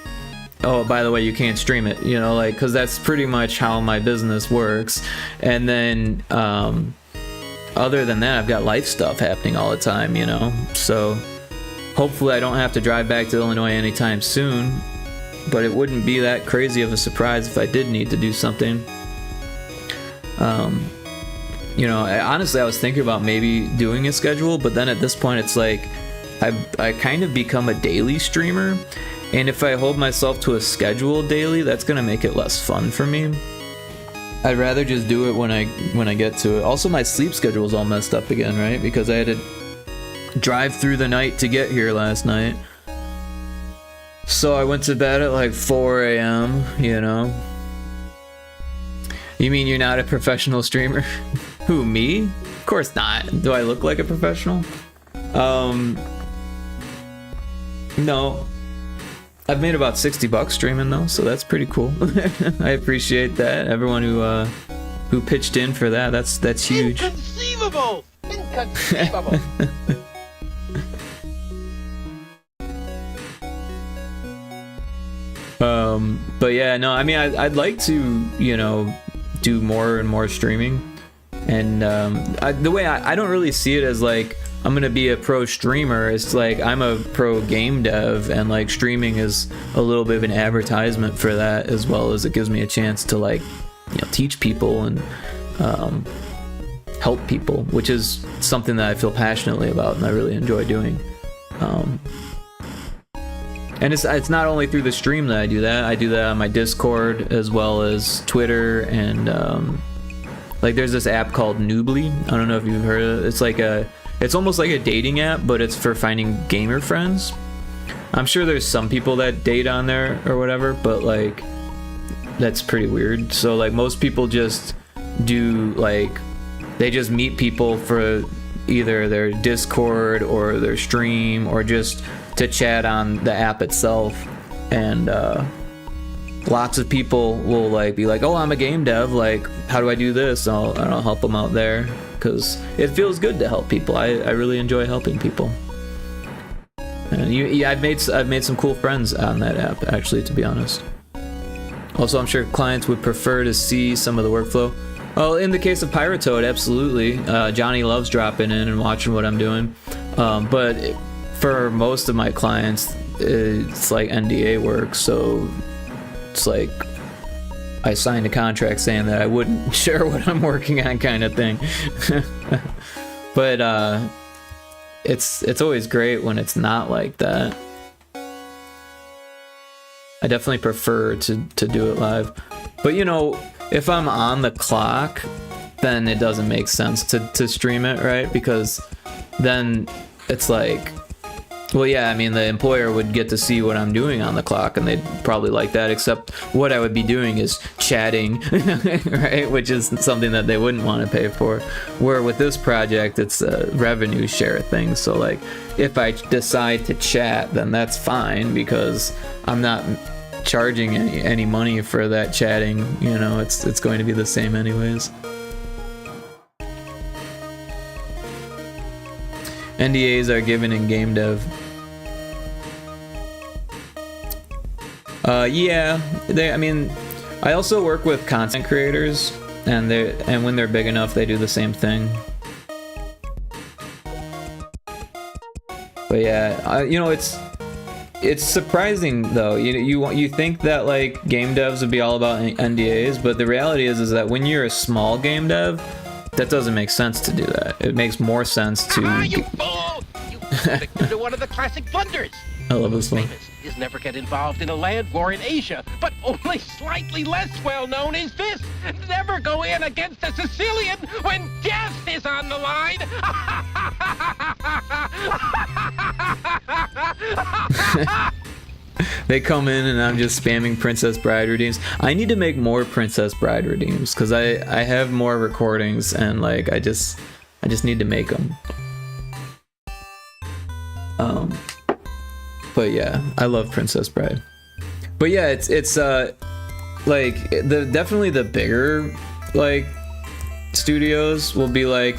Oh, by the way, you can't stream it, you know, like, because that's pretty much how my business works. And then, other than that, I've got life stuff happening all the time, you know, so hopefully I don't have to drive back to Illinois anytime soon, but it wouldn't be that crazy of a surprise if I did need to do something. You know, honestly, I was thinking about maybe doing a schedule, but then at this point it's like I kind of become a daily streamer, and if I hold myself to a schedule daily, that's gonna make it less fun for me. I'd rather just do it when I get to it. Also, my sleep schedule is all messed up again, right? Because I had to drive through the night to get here last night. So I went to bed at like 4 a.m., you know? You mean you're not a professional streamer? Who, me? Of course not. Do I look like a professional? No. I've made about $60 streaming though, so that's pretty cool. I appreciate that. Everyone who pitched in for that, that's huge.
Inconceivable! Inconceivable!
But yeah, no, I mean, I'd like to, you know, do more and more streaming. And the way I don't really see it as like I'm gonna be a pro streamer. It's like I'm a pro game dev, and like streaming is a little bit of an advertisement for that, as well as it gives me a chance to like, you know, teach people and help people, which is something that I feel passionately about and I really enjoy doing. And it's not only through the stream that I do that. I do that on my Discord as well as Twitter, and like there's this app called Noobly. I don't know if you've heard of it. It's almost like a dating app, but it's for finding gamer friends. I'm sure there's some people that date on there or whatever, but like that's pretty weird. So like most people just do like they just meet people for either their Discord or their stream or just to chat on the app itself. And lots of people will like be like, oh, I'm a game dev, like how do I do this? I'll help them out there because it feels good to help people. I really enjoy helping people. And I've made some cool friends on that app, actually, to be honest. Also, I'm sure clients would prefer to see some of the workflow. Well, in the case of Pyrotoad, absolutely. Johnny loves dropping in and watching what I'm doing. But for most of my clients, it's like NDA work, so it's like I signed a contract saying that I wouldn't share what I'm working on, kind of thing. But it's always great when it's not like that. I definitely prefer to do it live. But you know, if I'm on the clock, then it doesn't make sense to stream it, right? Because then it's like, well, yeah, I mean, the employer would get to see what I'm doing on the clock, and they'd probably like that, except what I would be doing is chatting, right? Which is something that they wouldn't want to pay for. Where with this project, it's a revenue share thing. So, like, if I decide to chat, then that's fine, because I'm not charging any money for that chatting. You know, it's going to be the same anyways. NDAs are given in game dev. Yeah, I mean, I also work with content creators, and when they're big enough, they do the same thing. But yeah, you know, it's surprising though. You think that like game devs would be all about NDAs, but the reality is that when you're a small game dev, that doesn't make sense to do that. It makes more sense to.
You fool! You victim to one of the classic blunders.
I love this one.
Famous is never get involved in a land war in Asia, but only slightly less well known is this: never go in against a Sicilian when death is on the line.
They come in and I'm just spamming Princess Bride redeems. I need to make more Princess Bride redeems because I have more recordings, and like I just need to make them. But yeah, I love Princess Bride. But yeah, it's like definitely the bigger like studios will be like,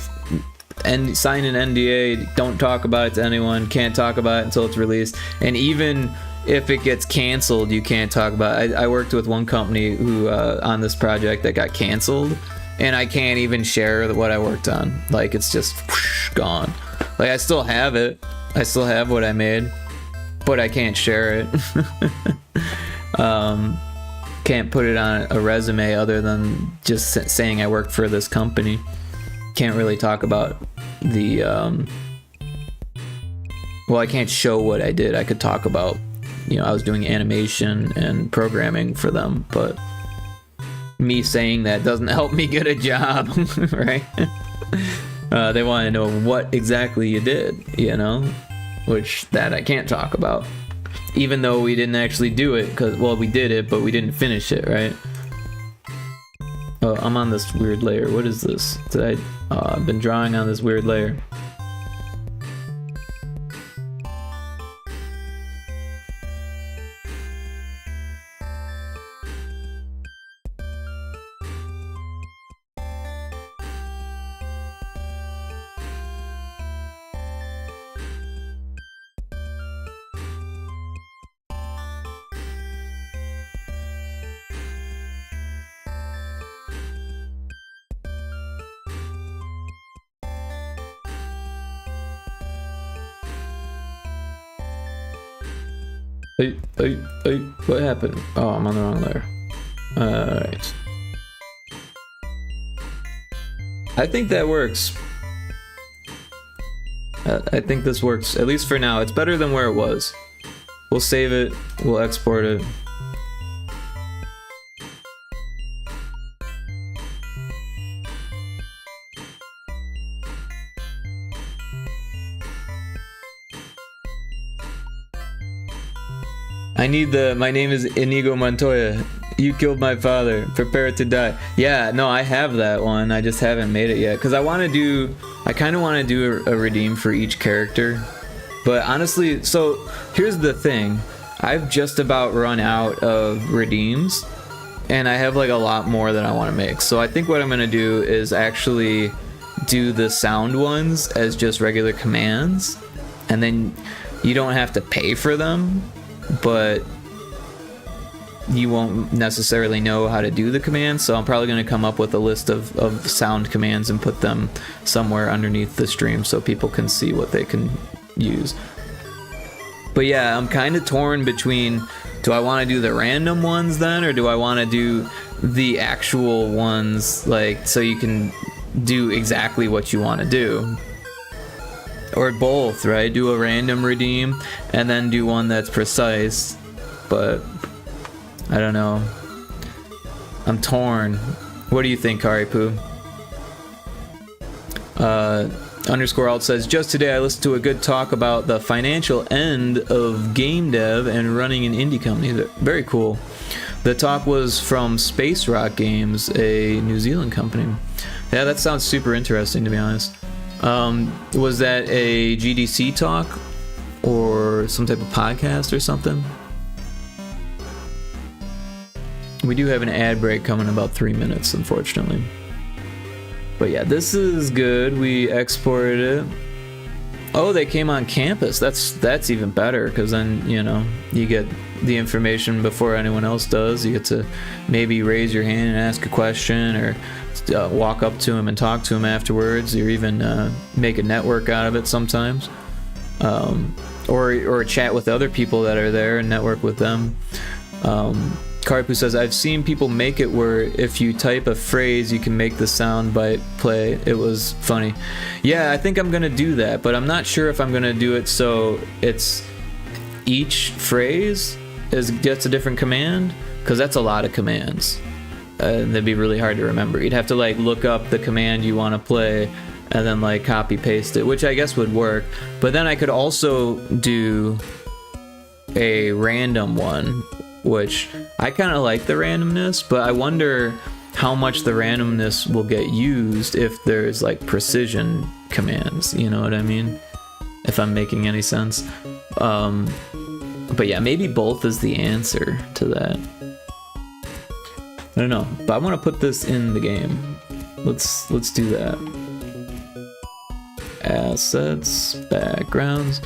and sign an NDA, don't talk about it to anyone, can't talk about it until it's released, and even if it gets canceled, you can't talk about it. I worked with one company who on this project that got canceled, and I can't even share what I worked on. Like, it's just whoosh, gone. Like, I still have it. I still have what I made, but I can't share it. Can't put it on a resume other than just saying I worked for this company. Can't really talk about the well, I can't show what I did. I could talk about, you know, I was doing animation and programming for them, but me saying that doesn't help me get a job, right? They want to know what exactly you did, you know, which that I can't talk about, even though we didn't actually do it, because, well, we did it, but we didn't finish it, right? Oh, I'm on this weird layer. What is this? I've been drawing on this weird layer. Hey, what happened? Oh, I'm on the wrong layer. Alright. I think that works. I think this works, at least for now. It's better than where it was. We'll save it, we'll export it. I need my name is Inigo Montoya. You killed my father. Prepare to die. Yeah, no, I have that one. I just haven't made it yet. Because I kind of want to do a redeem for each character. But honestly, so here's the thing. I've just about run out of redeems. And I have like a lot more that I want to make. So I think what I'm going to do is actually do the sound ones as just regular commands. And then you don't have to pay for them. But you won't necessarily know how to do the commands, so I'm probably going to come up with a list of sound commands and put them somewhere underneath the stream so people can see what they can use. But yeah, I'm kind of torn between, do I want to do the random ones then, or do I want to do the actual ones, like, so you can do exactly what you want to do? Or both, right? Do a random redeem and then do one that's precise. But I don't know. I'm torn. What do you think, Karipu? Underscore alt says, just today I listened to a good talk about the financial end of game dev and running an indie company. Very cool. The talk was from Space Rock Games, a New Zealand company. Yeah, that sounds super interesting, to be honest. Was that a GDC talk or some type of podcast or something? We do have an ad break coming in about 3 minutes, unfortunately. But yeah, this is good. We exported it. Oh, they came on campus. That's even better, because then, you know, you get the information before anyone else does. You get to maybe raise your hand and ask a question, or walk up to him and talk to him afterwards, or even make a network out of it sometimes, or chat with other people that are there and network with them. Karipu says, I've seen people make it where if you type a phrase you can make the sound bite play. It was funny. Yeah, I think I'm gonna do that, but I'm not sure if I'm gonna do it so it's each phrase gets a different command, because that's a lot of commands. That'd be really hard to remember. You'd have to like look up the command you want to play and then like copy paste it, which I guess would work. But then I could also do a random one, which I kind of like the randomness, but I wonder how much the randomness will get used if there's like precision commands, you know what I mean? If I'm making any sense. But yeah, maybe both is the answer to that. I don't know, but I want to put this in the game. Let's do that. Assets, backgrounds.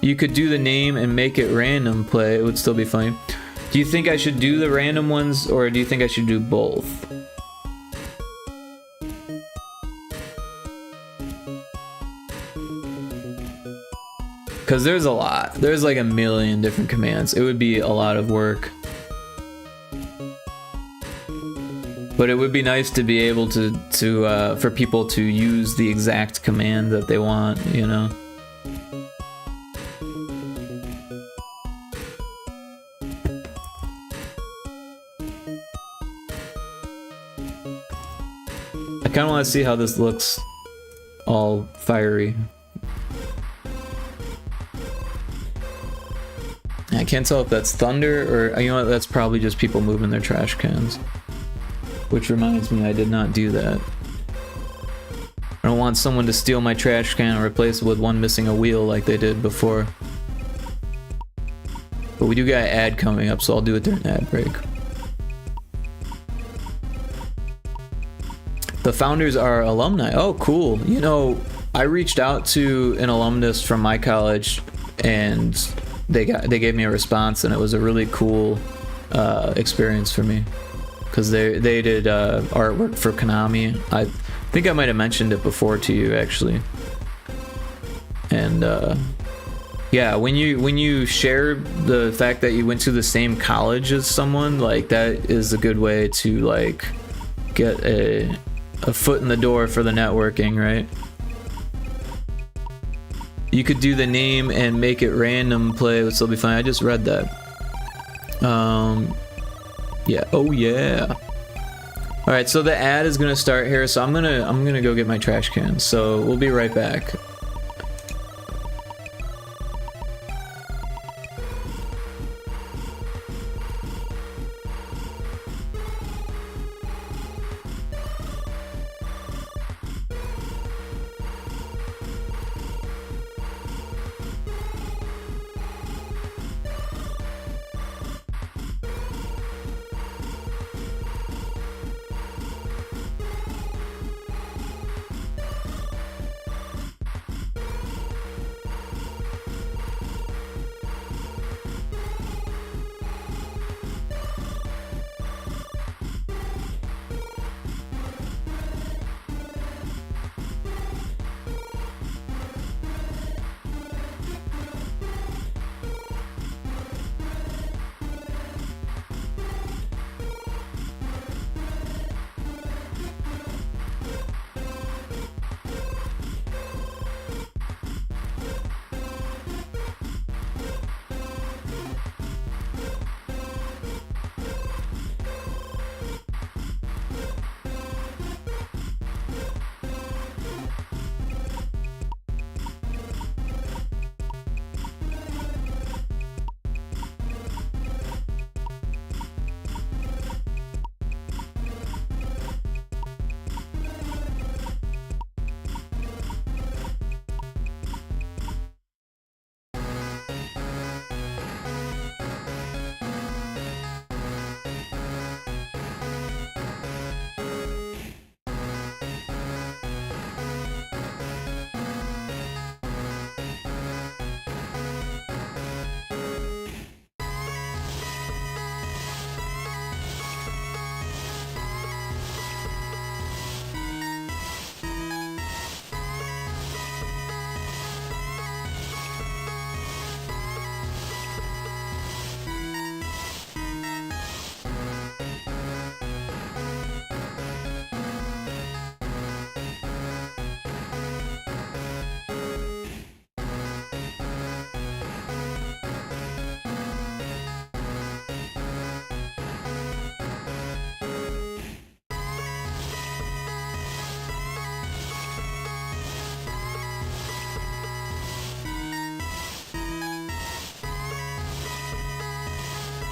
You could do the name and make it random play. It would still be funny. Do you think I should do the random ones, or do you think I should do both? Because there's a lot. There's like a million different commands. It would be a lot of work. But it would be nice to be able to for people to use the exact command that they want, you know? I kind of want to see how this looks all fiery. I can't tell if that's thunder or, you know what, that's probably just people moving their trash cans. Which reminds me, I did not do that. I don't want someone to steal my trash can and replace it with one missing a wheel like they did before. But we do got an ad coming up, so I'll do it during ad break. The founders are alumni. Oh, cool. You know, I reached out to an alumnus from my college, and they gave me a response, and it was a really cool experience for me. Because they did artwork for Konami. I think I might have mentioned it before to you, actually. And Yeah, when you share the fact that you went to the same college as someone, like that is a good way to like get a foot in the door for the networking, right? You could do the name and make it random play, which will be fine. I just read that. Yeah. Oh yeah. All right, so the ad is gonna start here, so I'm gonna go get my trash can. So we'll be right back.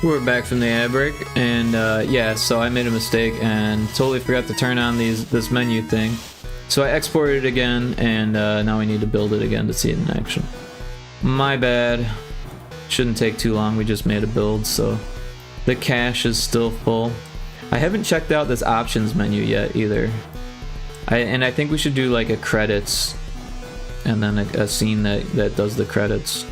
We're back from the ad break, and yeah, so I made a mistake and totally forgot to turn on this menu thing. So I exported it again, and now we need to build it again to see it in action. My bad. Shouldn't take too long, we just made a build, so the cache is still full. I haven't checked out this options menu yet either. And I think we should do like a credits, and then a scene that does the credits.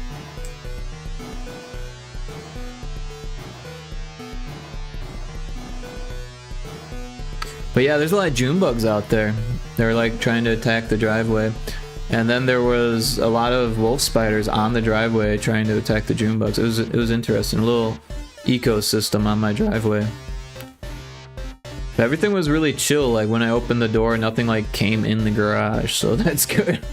But yeah, there's a lot of June bugs out there. They're like trying to attack the driveway. And then there was a lot of wolf spiders on the driveway trying to attack the June bugs. It was interesting. A little ecosystem on my driveway. But everything was really chill. Like when I opened the door, nothing like came in the garage, so that's good.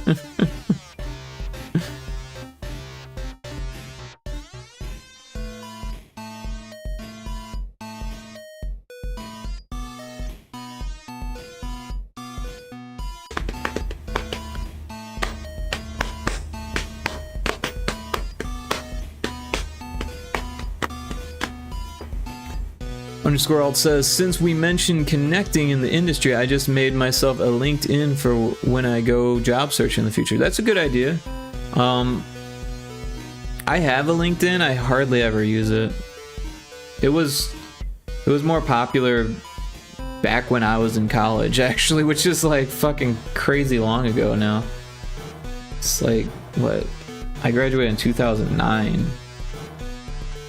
Underscore alt says, since we mentioned connecting in the industry, I just made myself a LinkedIn for when I go job search in the future. That's a good idea. I have a LinkedIn. I hardly ever use it. It was more popular back when I was in college, actually, which is like fucking crazy long ago now. It's like, what? I graduated in 2009.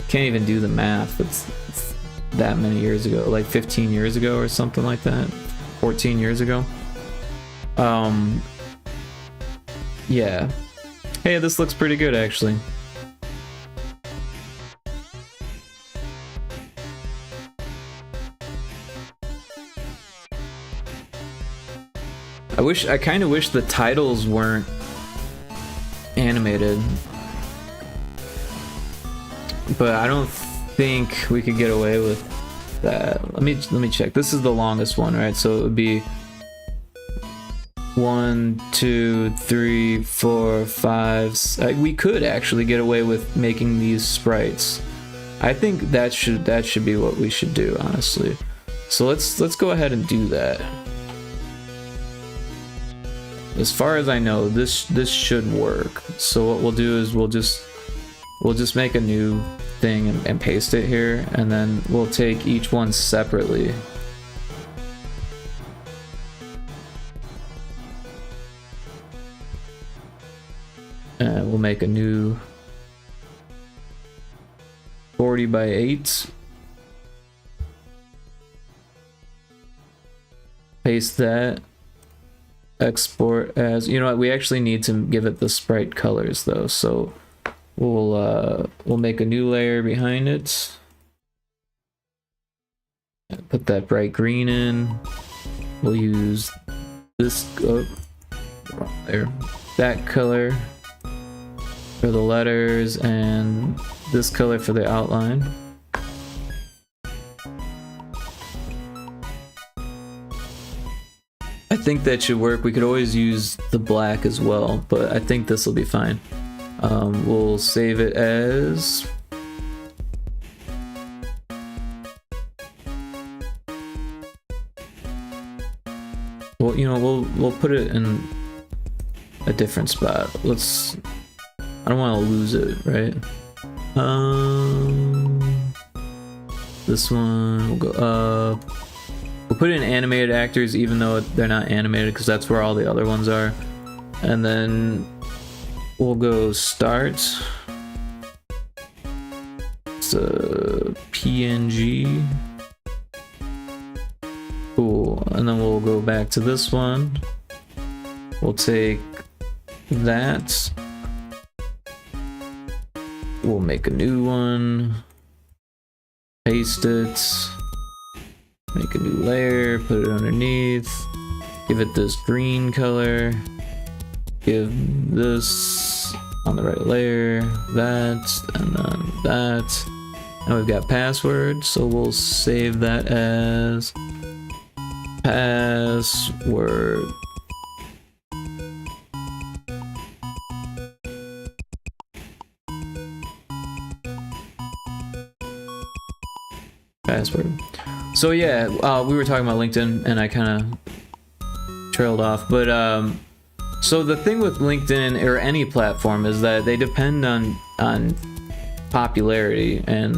Can't even do the math. It's that many years ago, like 15 years ago or something like that, 14 years ago. Yeah. Hey, this looks pretty good actually. I kind of wish the titles weren't animated, but I don't think we could get away with that. Let me check. This is the longest one, right? So it would be 1, 2, 3, 4, 5. We could actually get away with making these sprites. I think that should be what we should do, honestly. So let's go ahead and do that. As far as I know, this should work. So what we'll do is we'll just make a new thing and paste it here, and then we'll take each one separately. And we'll make a new 40 by 8. Paste that. Export as, you know what, we actually need to give it the sprite colors though, so we'll make a new layer behind it. Put that bright green in. We'll use this there, that color for the letters and this color for the outline. I think that should work. We could always use the black as well, but I think this will be fine. We'll save it as well, you know, we'll put it in a different spot. I don't want to lose it, right? This one will go up. We'll put in animated actors even though they're not animated, because that's where all the other ones are. And then we'll go start. It's a PNG. Cool. And then we'll go back to this one. We'll take that. We'll make a new one. Paste it. Make a new layer, put it underneath, give it this green color, give this on the right layer, that, and then that. And we've got password, so we'll save that as password. Password. So yeah, we were talking about LinkedIn and I kind of trailed off, but so the thing with LinkedIn or any platform is that they depend on popularity, and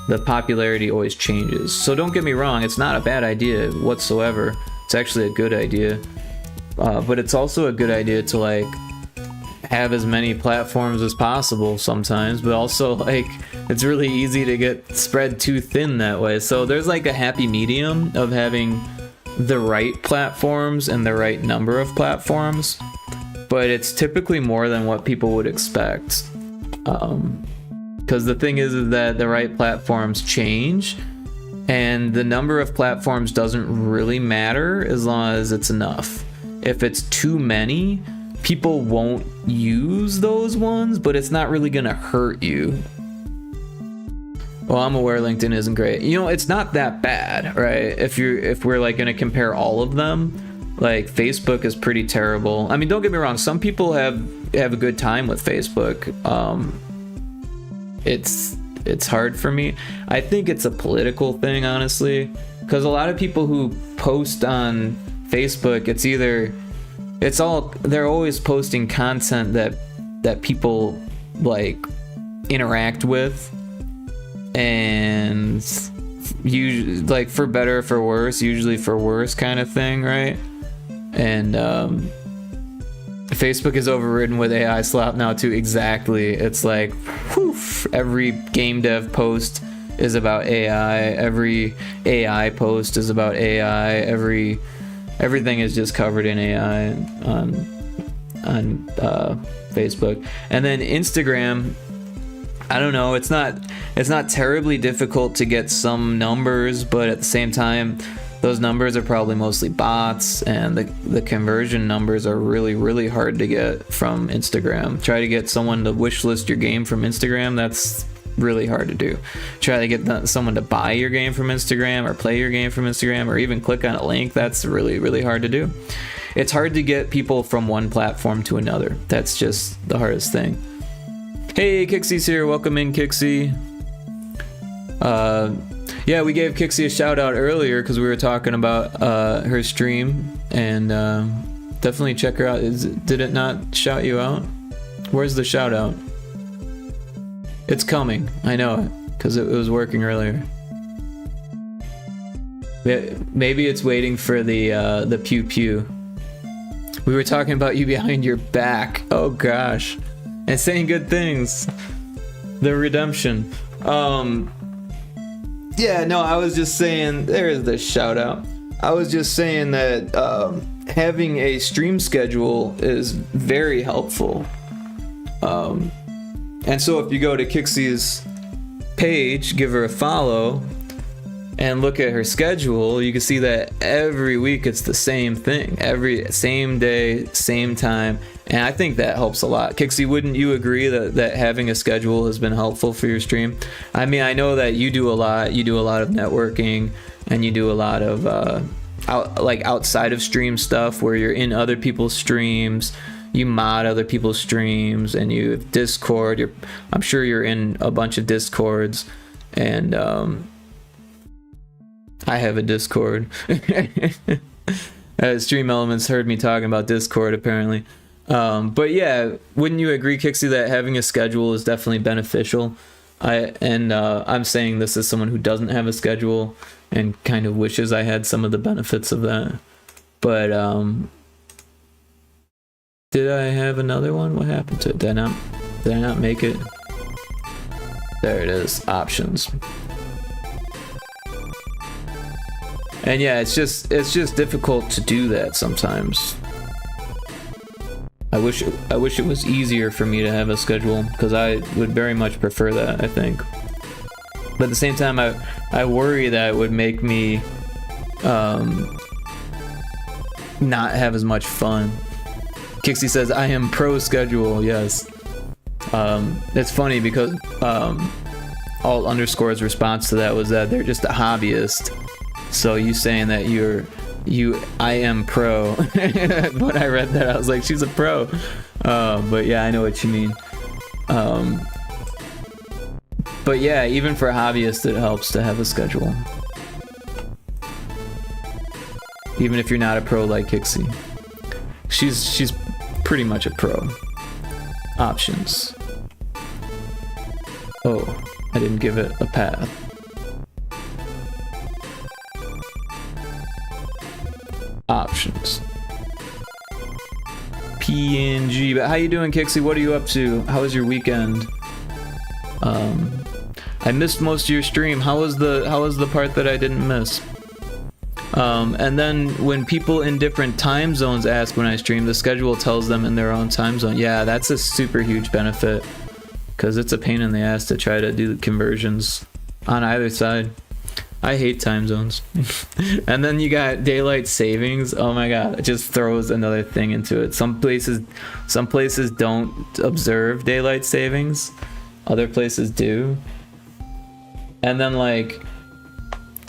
the popularity always changes. So don't get me wrong, it's not a bad idea whatsoever. It's actually a good idea, but it's also a good idea to like have as many platforms as possible sometimes, but also like it's really easy to get spread too thin that way. So there's like a happy medium of having the right platforms and the right number of platforms, but it's typically more than what people would expect, because the thing is that the right platforms change, and the number of platforms doesn't really matter as long as it's enough. If it's too many, people won't use those ones, but it's not really gonna hurt you. Well, I'm aware LinkedIn isn't great. You know, it's not that bad, right? If we're like gonna compare all of them, like Facebook is pretty terrible. I mean, don't get me wrong, some people have a good time with Facebook. It's hard for me. I think it's a political thing, honestly, because a lot of people who post on Facebook, they're always posting content that people like interact with, and usually like for better or for worse, usually for worse kind of thing, right? And Facebook is overridden with AI slop now too. Exactly. It's like whoof, every game dev post is about AI, every AI post is about AI, everything is just covered in AI on Facebook. And then Instagram, I don't know, it's not terribly difficult to get some numbers, but at the same time, those numbers are probably mostly bots, and the conversion numbers are really, really hard to get from Instagram. Try to get someone to wishlist your game from Instagram, that's really hard to do. Try to get someone to buy your game from Instagram, or play your game from Instagram, or even click on a link, that's really, really hard to do. It's hard to get people from one platform to another. That's just the hardest thing. Hey, Kixie's here. Welcome in, Kixie. Yeah, we gave Kixie a shout out earlier because we were talking about her stream, and definitely check her out. Did it not shout you out? Where's the shout out? It's coming. I know it because it was working earlier. Maybe it's waiting for the pew pew. We were talking about you behind your back. Oh gosh, and saying good things. The redemption. Yeah, no, I was just saying, there's the shout out. I was just saying that having a stream schedule is very helpful. And so if you go to Kixie's page, give her a follow, and look at her schedule, you can see that every week it's the same thing. Same day, same time. And I think that helps a lot. Kixie, wouldn't you agree that having a schedule has been helpful for your stream? I mean, I know that you do a lot. You do a lot of networking, and you do a lot of outside of stream stuff where you're in other people's streams. You mod other people's streams, and you have Discord. I'm sure you're in a bunch of Discords, and I have a Discord. Stream Elements heard me talking about Discord apparently. But yeah, wouldn't you agree, Kixie, that having a schedule is definitely beneficial? I'm saying this as someone who doesn't have a schedule and kind of wishes I had some of the benefits of that. But did I have another one? What happened to it? Did I not make it? There it is, options. And yeah, it's just difficult to do that sometimes. I wish it was easier for me to have a schedule, because I would very much prefer that, I think. But at the same time, I worry that it would make me not have as much fun. Kixie says, I am pro schedule, yes. It's funny because Alt Underscore's response to that was that they're just a hobbyist. So you saying that I am pro. When I read that, I was like, she's a pro. But yeah, I know what you mean. But yeah, even for hobbyists, it helps to have a schedule. Even if you're not a pro like Kixie. She's pretty much a pro. Options. Oh, I didn't give it a path. Options. PNG. But how you doing, Kixie? What are you up to? How was your weekend? I missed most of your stream. How was the part that I didn't miss? And then when people in different time zones ask when I stream, the schedule tells them in their own time zone. Yeah, that's a super huge benefit, because it's a pain in the ass to try to do the conversions on either side. I hate time zones. And then you got daylight savings. Oh my god, it just throws another thing into it. Some places don't observe daylight savings. Other places do. And then like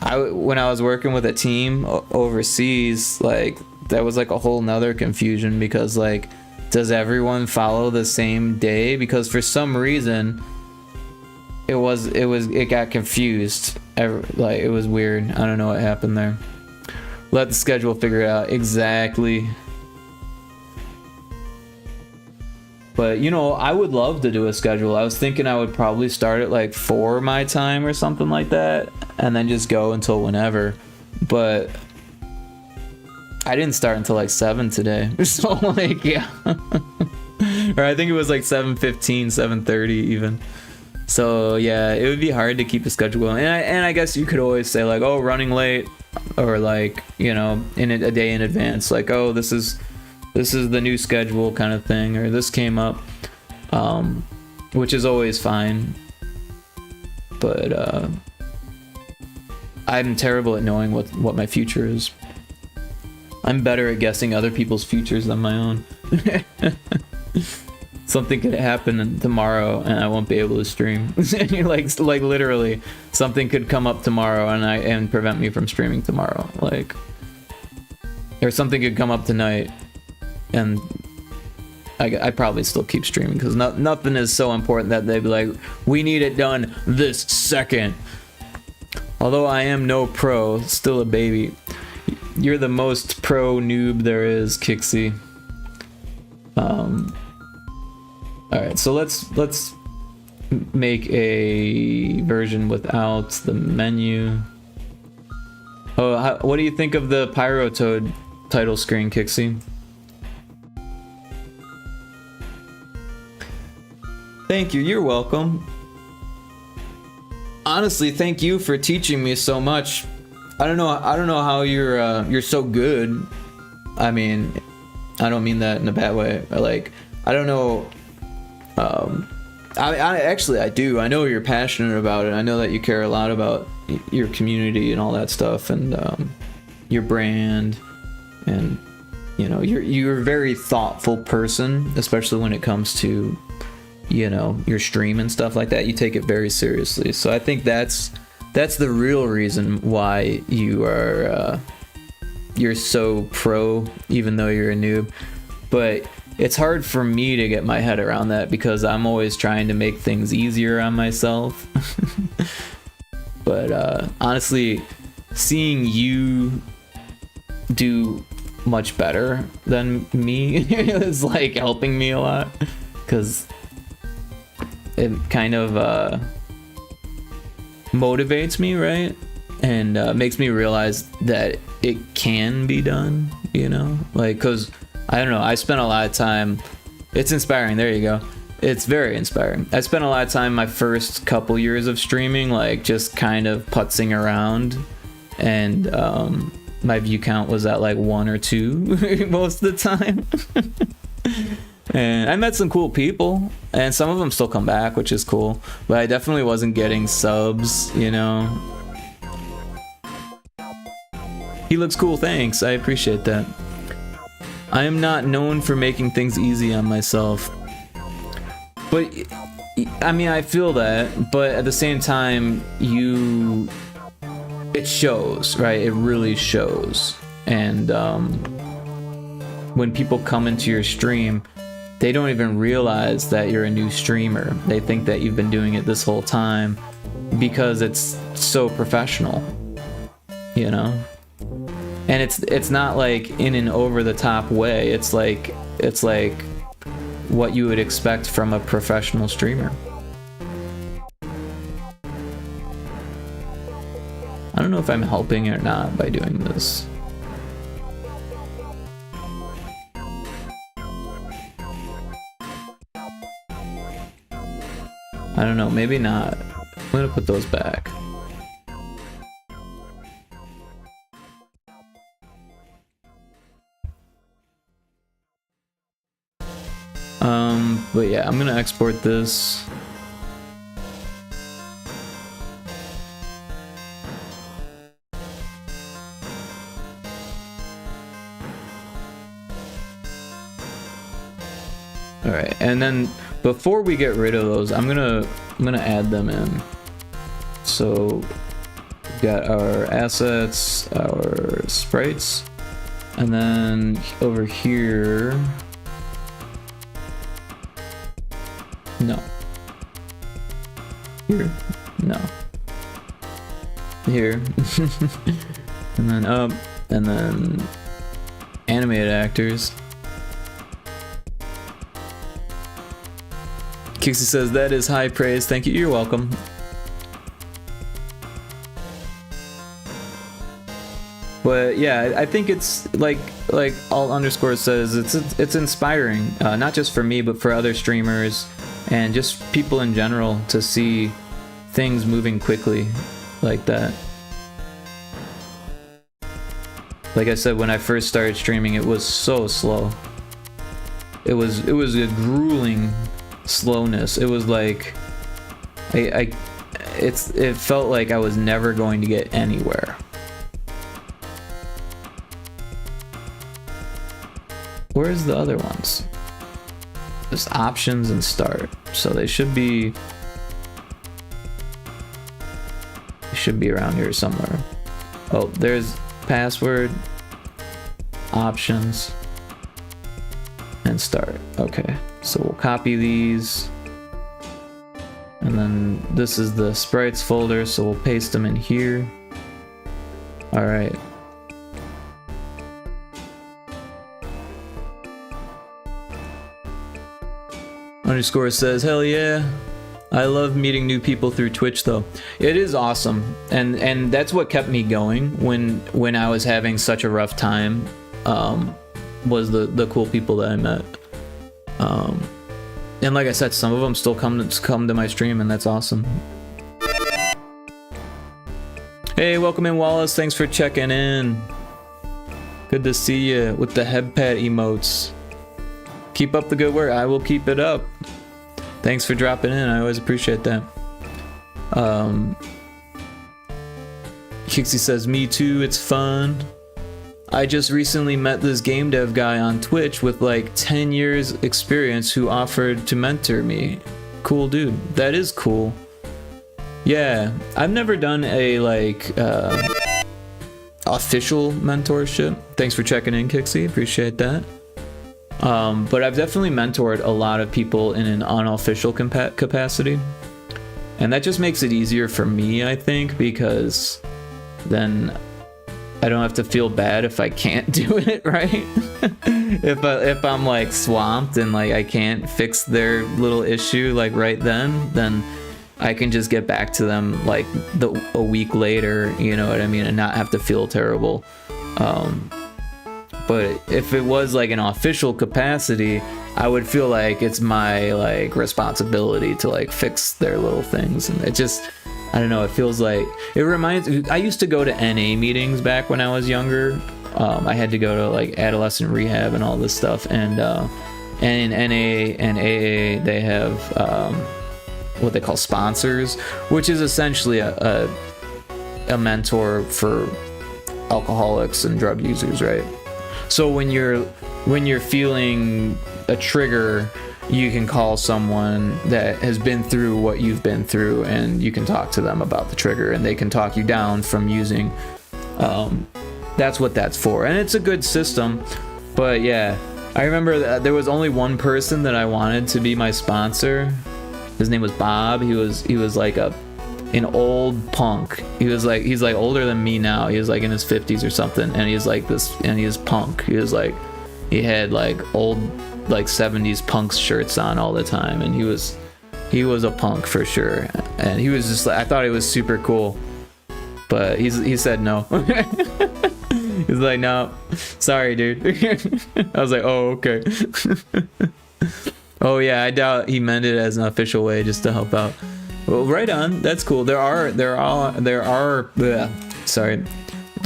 when I was working with a team overseas, like that was like a whole nother confusion, because like, does everyone follow the same day? Because for some reason it got confused. Like, it was weird. I don't know what happened there. Let the schedule figure it out. Exactly. But you know, I would love to do a schedule. I was thinking I would probably start at like 4 my time or something like that, and then just go until whenever. But I didn't start until like 7 today. So like, yeah. Or I think it was like 7:15, 7:30 even. So yeah, it would be hard to keep a schedule going. And I guess you could always say like, oh, running late, or like, you know, in a day in advance, like, oh, this is the new schedule kind of thing, or this came up, which is always fine. But I'm terrible at knowing what my future is. I'm better at guessing other people's futures than my own. Something could happen tomorrow and I won't be able to stream. like literally, something could come up tomorrow and prevent me from streaming tomorrow. Like, or something could come up tonight and I probably still keep streaming because nothing is so important that they'd be like, we need it done this second. Although I am no pro, still a baby. You're the most pro noob there is, Kixie. Alright, so let's make a version without the menu. Oh, what do you think of the Pyrotoad title screen, Kixie? Thank you, you're welcome. Honestly, thank you for teaching me so much. I don't know how you're so good. I mean, I don't mean that in a bad way. Like, I don't know. I actually I do. I know you're passionate about it. I know that you care a lot about your community and all that stuff, and your brand, and you know, you're a very thoughtful person, especially when it comes to, you know, your stream and stuff like that. You take it very seriously. So I think that's the real reason why you're so pro, even though you're a noob. But it's hard for me to get my head around that because I'm always trying to make things easier on myself. But honestly, seeing you do much better than me is like helping me a lot, because it kind of motivates me, right? And makes me realize that it can be done, you know? Like, because I don't know, I spent a lot of time. It's inspiring. There you go. It's very inspiring. I spent a lot of time my first couple years of streaming, like just kind of putzing around, and my view count was at like 1 or 2 most of the time. And I met some cool people, and some of them still come back, which is cool. But I definitely wasn't getting subs, you know. He looks cool, thanks. I appreciate that. I am not known for making things easy on myself. But, I mean, I feel that, but at the same time, it shows, right? It really shows. And when people come into your stream, they don't even realize that you're a new streamer. They think that you've been doing it this whole time because it's so professional, you know? And it's not like in an over-the-top way. It's like what you would expect from a professional streamer. I don't know if I'm helping or not by doing this. I don't know, maybe not. I'm gonna put those back. But yeah, I'm gonna export this. Alright, and then before we get rid of those, I'm gonna add them in. So we've got our assets, our sprites, and then over here, no. Here, no. Here, and then up, and then animated actors. Kixie says, that is high praise. Thank you. You're welcome. But yeah, I think it's like Alt underscore says, it's inspiring, not just for me, but for other streamers and just people in general to see things moving quickly like that. Like I said, when I first started streaming, it was so slow. It was a grueling slowness. It was like it felt like I was never going to get anywhere. Where's the other ones? Just options and start. So they should be around here somewhere. Oh, there's password, options, and start. Okay, so we'll copy these. And then this is the sprites folder, so we'll paste them in here. All right. Underscore says, hell yeah. I love meeting new people through Twitch though. It is awesome. And that's what kept me going when I was having such a rough time, was the cool people that I met. And like I said, some of them still come to my stream, and that's awesome. Hey, welcome in, Wallace. Thanks for checking in. Good to see you with the head pat emotes. Keep up the good work. I will keep it up. Thanks for dropping in. I always appreciate that. Kixie says, me too. It's fun. I just recently met this game dev guy on Twitch with like 10 years experience who offered to mentor me. Cool dude. That is cool. Yeah, I've never done a like official mentorship. Thanks for checking in, Kixie. Appreciate that. But I've definitely mentored a lot of people in an unofficial capacity. And that just makes it easier for me, I think, because then I don't have to feel bad if I can't do it, right? if I'm like swamped and like I can't fix their little issue like right then I can just get back to them like a week later, you know what I mean, and not have to feel terrible. But if it was like an official capacity, I would feel like it's my like responsibility to like fix their little things, and it just, I don't know, it feels like, it reminds, I used to go to NA meetings back when I was younger. I had to go to like adolescent rehab and all this stuff, and in NA and AA they have what they call sponsors, which is essentially a mentor for alcoholics and drug users, right? So when you're feeling a trigger, you can call someone that has been through what you've been through, and you can talk to them about the trigger, and they can talk you down from using. That's what that's for, and it's a good system. But yeah, I remember that there was only one person that I wanted to be my sponsor. His name was Bob. He was like an old punk. He's like older than me now. He was like in his 50s or something, and he's like this, and he was punk. He had like old like 70s punk shirts on all the time, and he was a punk for sure. And he was just like, I thought he was super cool, but he said no. He's like, no, sorry dude. I was like, oh, okay. Oh yeah, I doubt he meant it as an official way, just to help out. Well, right on. That's cool. There are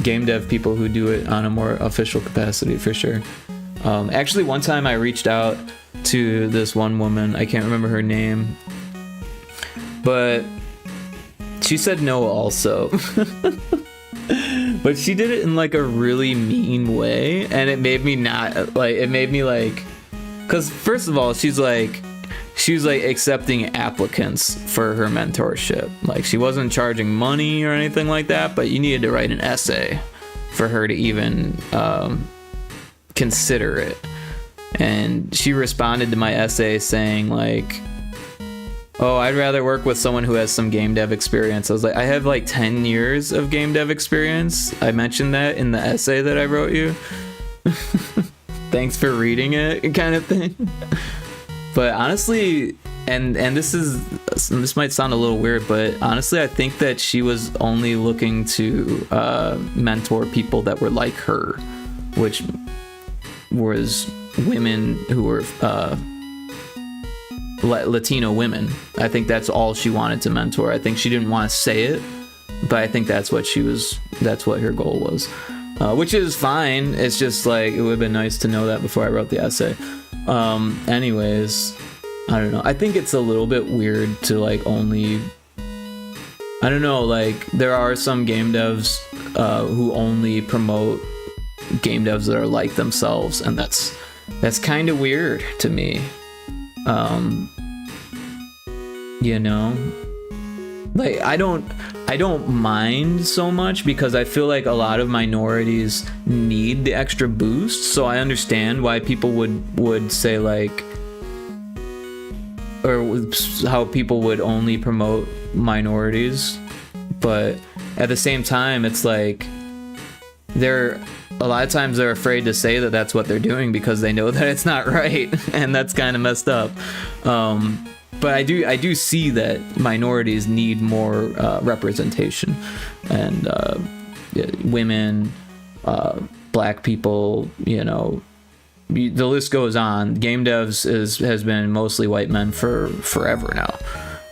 game dev people who do it on a more official capacity for sure. Actually, one time I reached out to this one woman. I can't remember her name, but she said no also. But she did it in like a really mean way, and it made me not like. It made me like, because first of all, she was like accepting applicants for her mentorship. Like, she wasn't charging money or anything like that, but you needed to write an essay for her to even consider it. And she responded to my essay saying like, oh, I'd rather work with someone who has some game dev experience. I was like, I have like 10 years of game dev experience. I mentioned that in the essay that I wrote you. Thanks for reading it, kind of thing. But honestly, and this might sound a little weird, but honestly, I think that she was only looking to mentor people that were like her, which was women who were Latino women. I think that's all she wanted to mentor. I think she didn't want to say it, but I think that's what her goal was, which is fine. It's just like, it would have been nice to know that before I wrote the essay. Anyways, I don't know. I think it's a little bit weird to like only I don't know, like there are some game devs who only promote game devs that are like themselves, and that's kind of weird to me. You know, like I don't mind so much because I feel like a lot of minorities need the extra boost, so I understand why people would say like, or how people would only promote minorities, but at the same time it's like a lot of times they're afraid to say that that's what they're doing because they know that it's not right, and that's kind of messed up. But I do see that minorities need more representation, and women, black people, you know, the list goes on. Game devs has been mostly white men for forever now,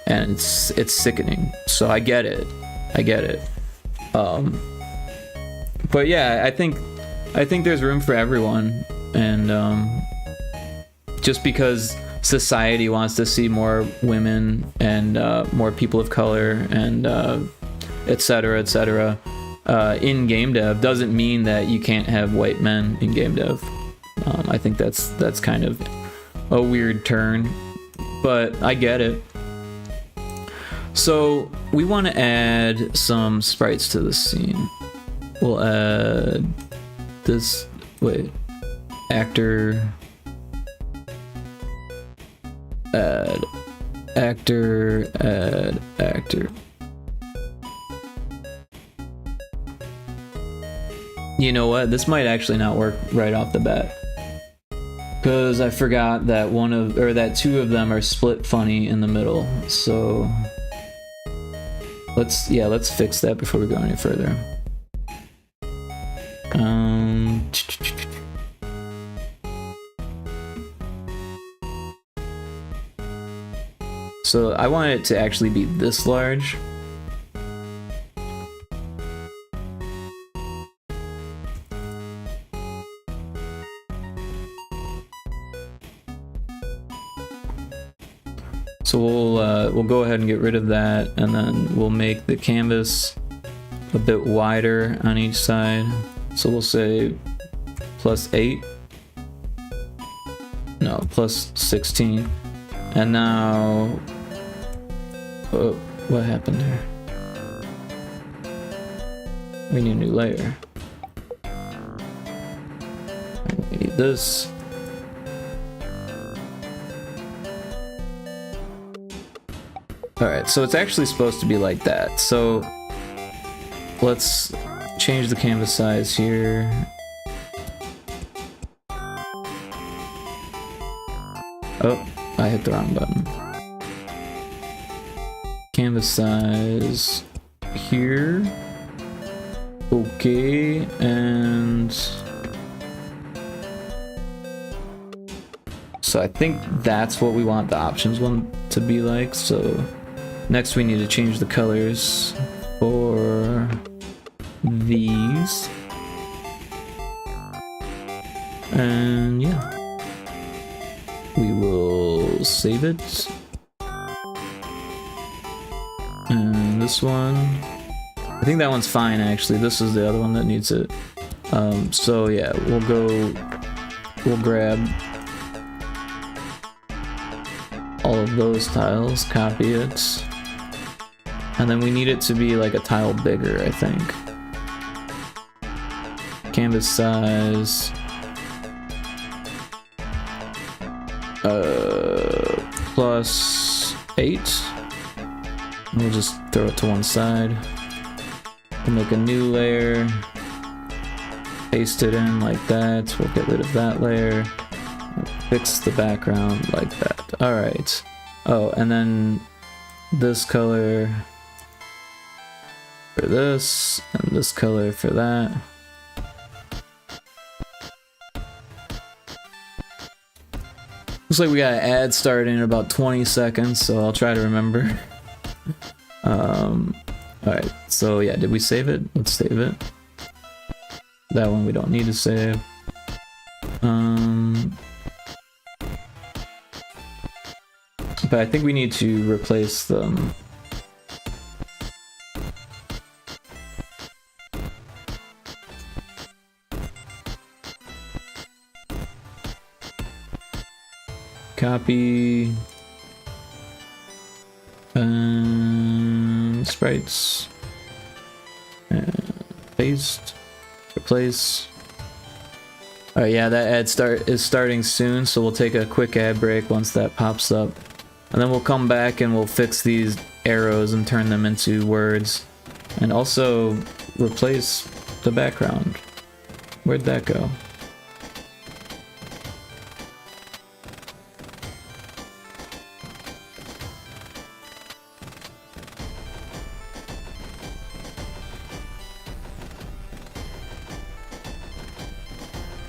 and it's sickening. So I get it. But yeah, I think there's room for everyone, and just because society wants to see more women and more people of color and etc. In game dev doesn't mean that you can't have white men in game dev. I think that's kind of a weird turn, but I get it. So we want to add some sprites to the scene. We'll add this, actor, add actor, add actor. You know what? This might actually not work right off the bat, because I forgot that that two of them are split funny in the middle. So let's fix that before we go any further. So I want it to actually be this large. So we'll go ahead and get rid of that, and then we'll make the canvas a bit wider on each side. So we'll say +8. No, +16. And now, oh, what happened here? We need a new layer. We need this. Alright, so it's actually supposed to be like that. So let's change the canvas size here. Oh, I hit the wrong button. Canvas size here. Okay, and so I think that's what we want the options one to be like. So next we need to change the colors for these. And yeah. We will save it. And this one, I think that one's fine actually. This is the other one that needs it. So yeah, we'll grab all of those tiles, copy it, and then we need it to be like a tile bigger, I think. Canvas size. +8. We'll just throw it to one side. We'll make a new layer, paste it in like that. We'll get rid of that layer, fix the background like that. All right. Oh, and then this color for this, and this color for that. Looks like we got an ad starting in about 20 seconds, so I'll try to remember. Alright, so yeah, did we save it? Let's save it. That one we don't need to save. But I think we need to replace them. Copy. Sprites. Paste. Replace. Alright, yeah, that ad is starting soon, so we'll take a quick ad break once that pops up. And then we'll come back and we'll fix these arrows and turn them into words. And also replace the background. Where'd that go?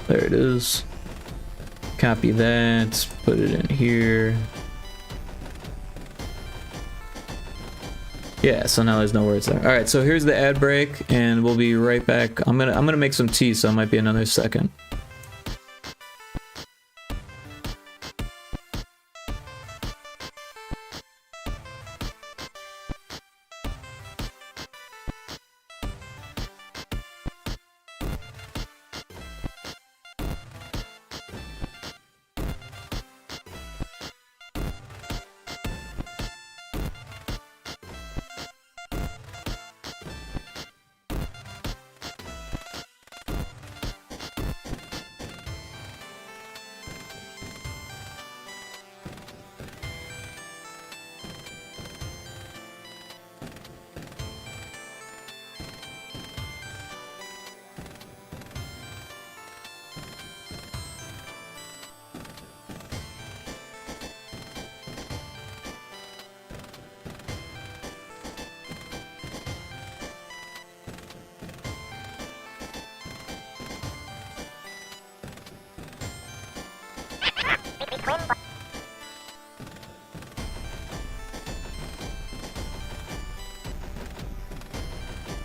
There it is. Copy that, put it in here. Yeah, so now there's no words there. Alright, so here's the ad break and we'll be right back. I'm gonna make some tea, so it might be another second.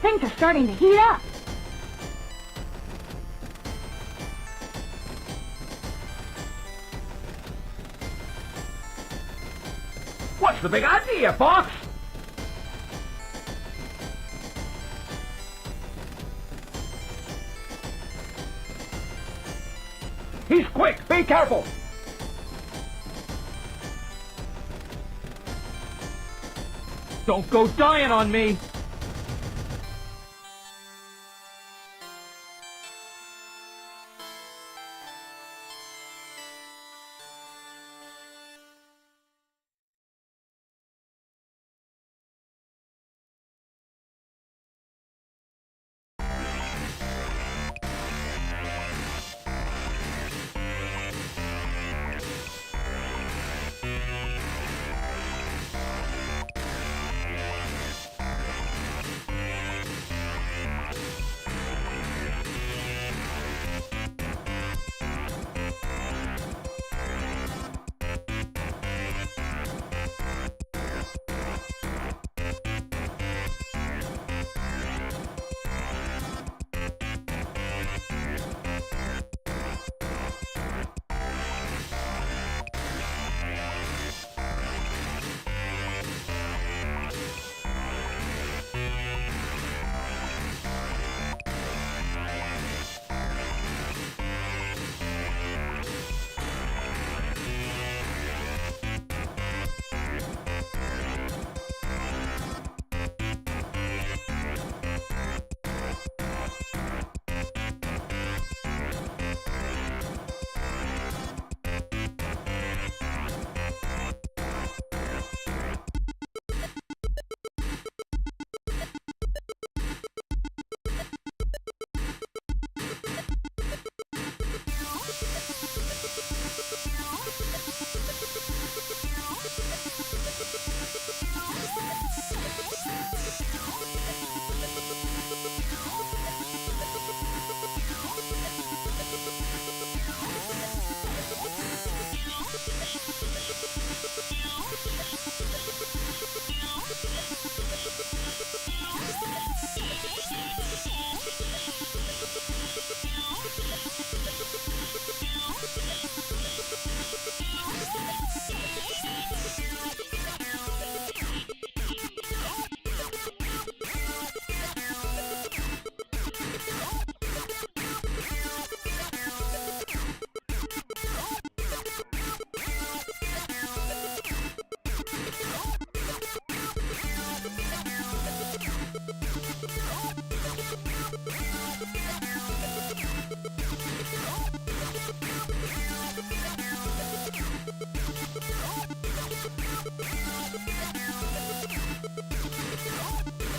Things are starting to heat up.
What's the big idea, Fox? He's quick. Be careful. Don't go dying on me.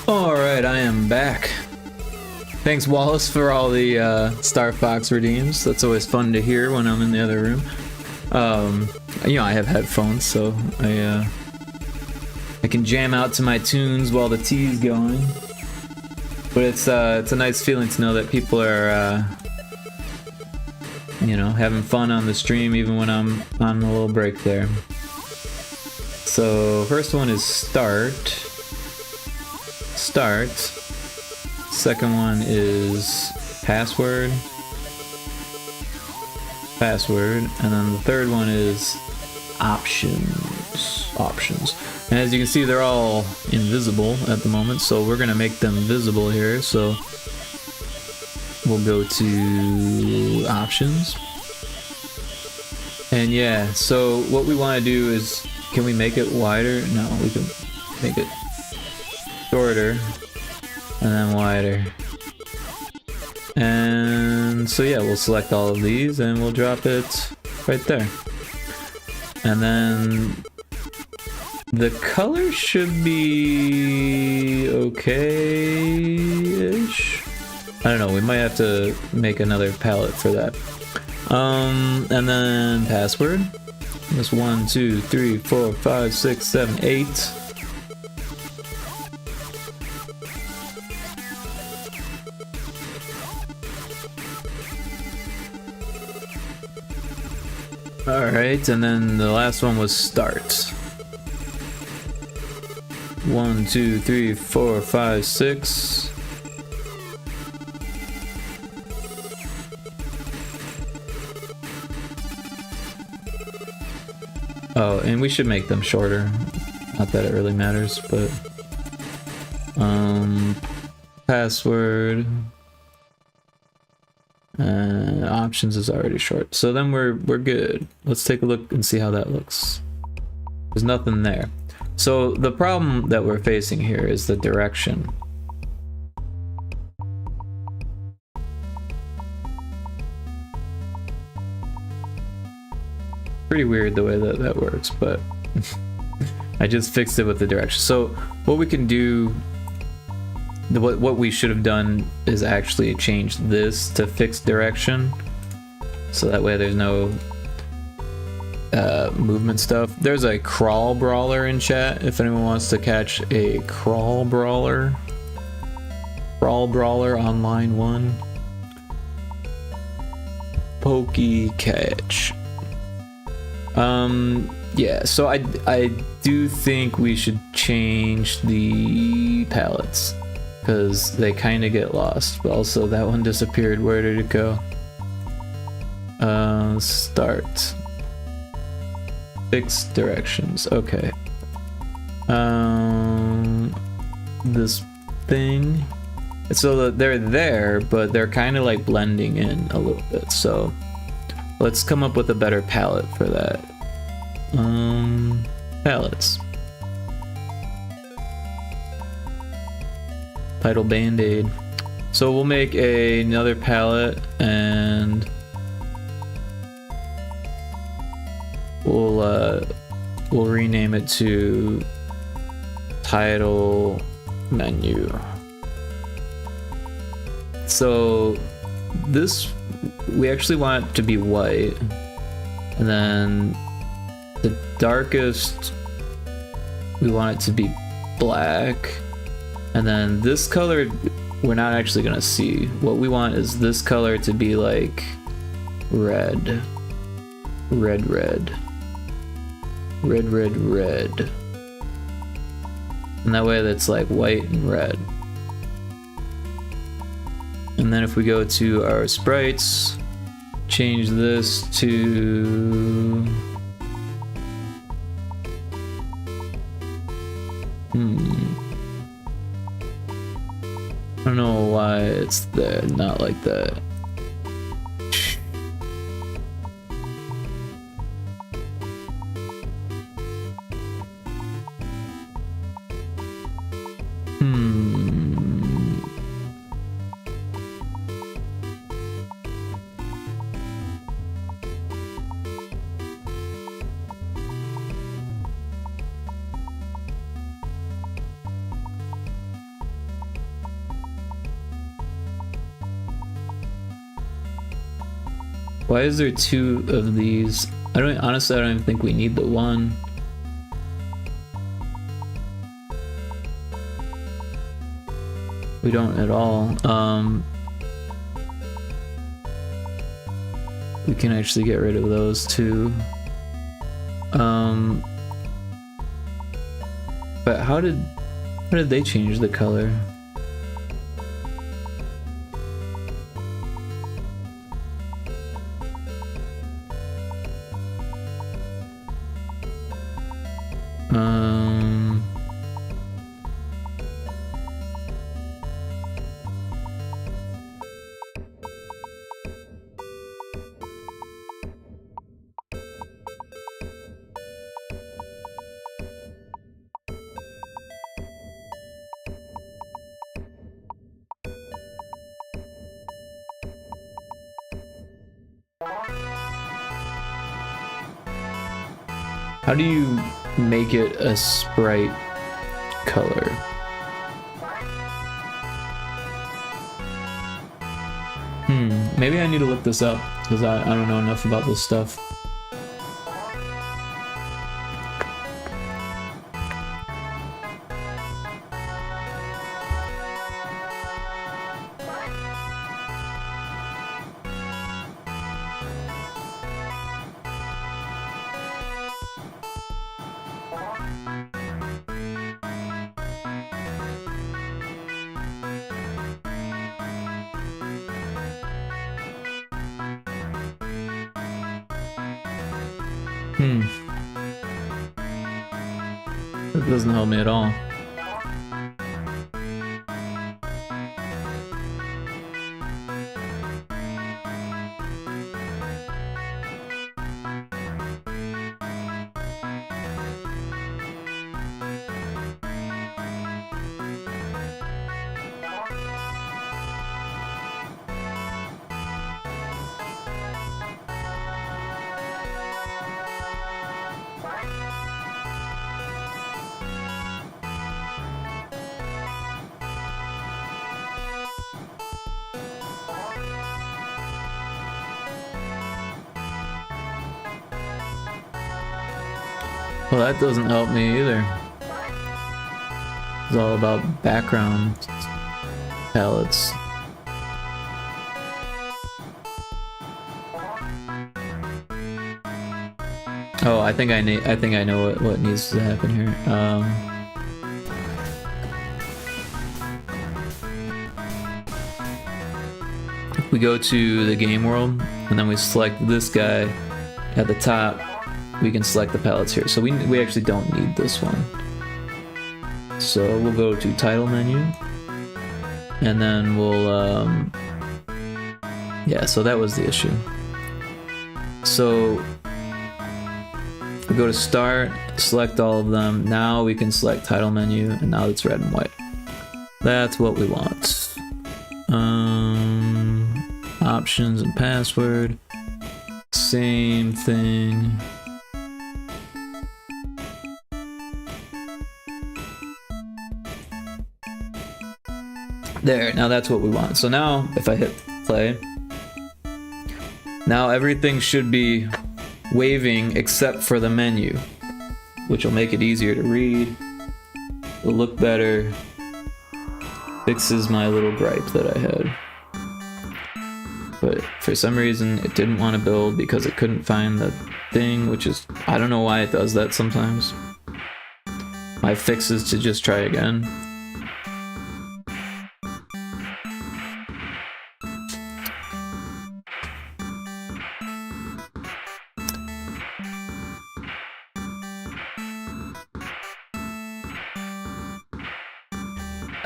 Alright, I am back. Thanks, Wallace, for all the Star Fox redeems. That's always fun to hear when I'm in the other room. You know, I have headphones, so I can jam out to my tunes while the tea's going. But it's a nice feeling to know that people are, you know, having fun on the stream even when I'm on a little break there. So, first one is start. Second one is password, and then the third one is options. And as you can see, they're all invisible at the moment, so we're gonna make them visible here. So we'll go to options, and yeah, so what we want to do is, can we make it wider? No, we can make it shorter and then wider. And so yeah, we'll select all of these and we'll drop it right there. And then the color should be okay-ish. I don't know, we might have to make another palette for that. And then password. That's 1, 2, 3, 4, 5, 6, 7, 8. Alright, and then the last one was start. 1, 2, 3, 4, 5, 6. Oh, and we should make them shorter. Not that it really matters, but password. Options is already short, so then we're good. Let's take a look and see how that looks. There's nothing there. So the problem that we're facing here is the direction. Pretty weird the way that that works, but I just fixed it with the direction. So what we can do, what we should have done is actually change this to fixed direction, so that way there's no movement stuff. There's a crawl brawler in chat if anyone wants to catch a crawl brawler on line 1. Pokey catch. Yeah, so I do think we should change the palettes, because they kind of get lost. But also that one disappeared. Where did it go? Start. Fixed directions. Okay. This thing. So that they're there, but they're kind of like blending in a little bit. So let's come up with a better palette for that. Palettes. Title Band-Aid. So we'll make another palette and we'll rename it to Title Menu. So this, we actually want it to be white, and then the darkest we want it to be black, and then this color we're not actually gonna see. What we want is this color to be like red, red, red, red, red, red, and that way that's like white and red. And then if we go to our sprites, change this to I don't know why it's there, not like that. Why is there 2 of these? Honestly, I don't even think we need the 1. We don't at all. We can actually get rid of those 2. But how did they change the color? How do you make it a sprite color? Maybe I need to look this up because I don't know enough about this stuff. That doesn't help me at all. Well, that doesn't help me either. It's all about background palettes. Oh, I think I know what needs to happen here. We go to the game world, and then we select this guy at the top. We can select the palettes here. So we actually don't need this one. So we'll go to title menu, and then we'll yeah, so that was the issue. So we go to start, select all of them. Now we can select title menu, and now it's red and white. That's what we want. Options and password, same thing. There, now that's what we want. So now, if I hit play, now everything should be waving except for the menu, which will make it easier to read. It'll look better. Fixes my little gripe that I had. But for some reason, it didn't want to build because it couldn't find the thing, which is, I don't know why it does that sometimes. My fix is to just try again.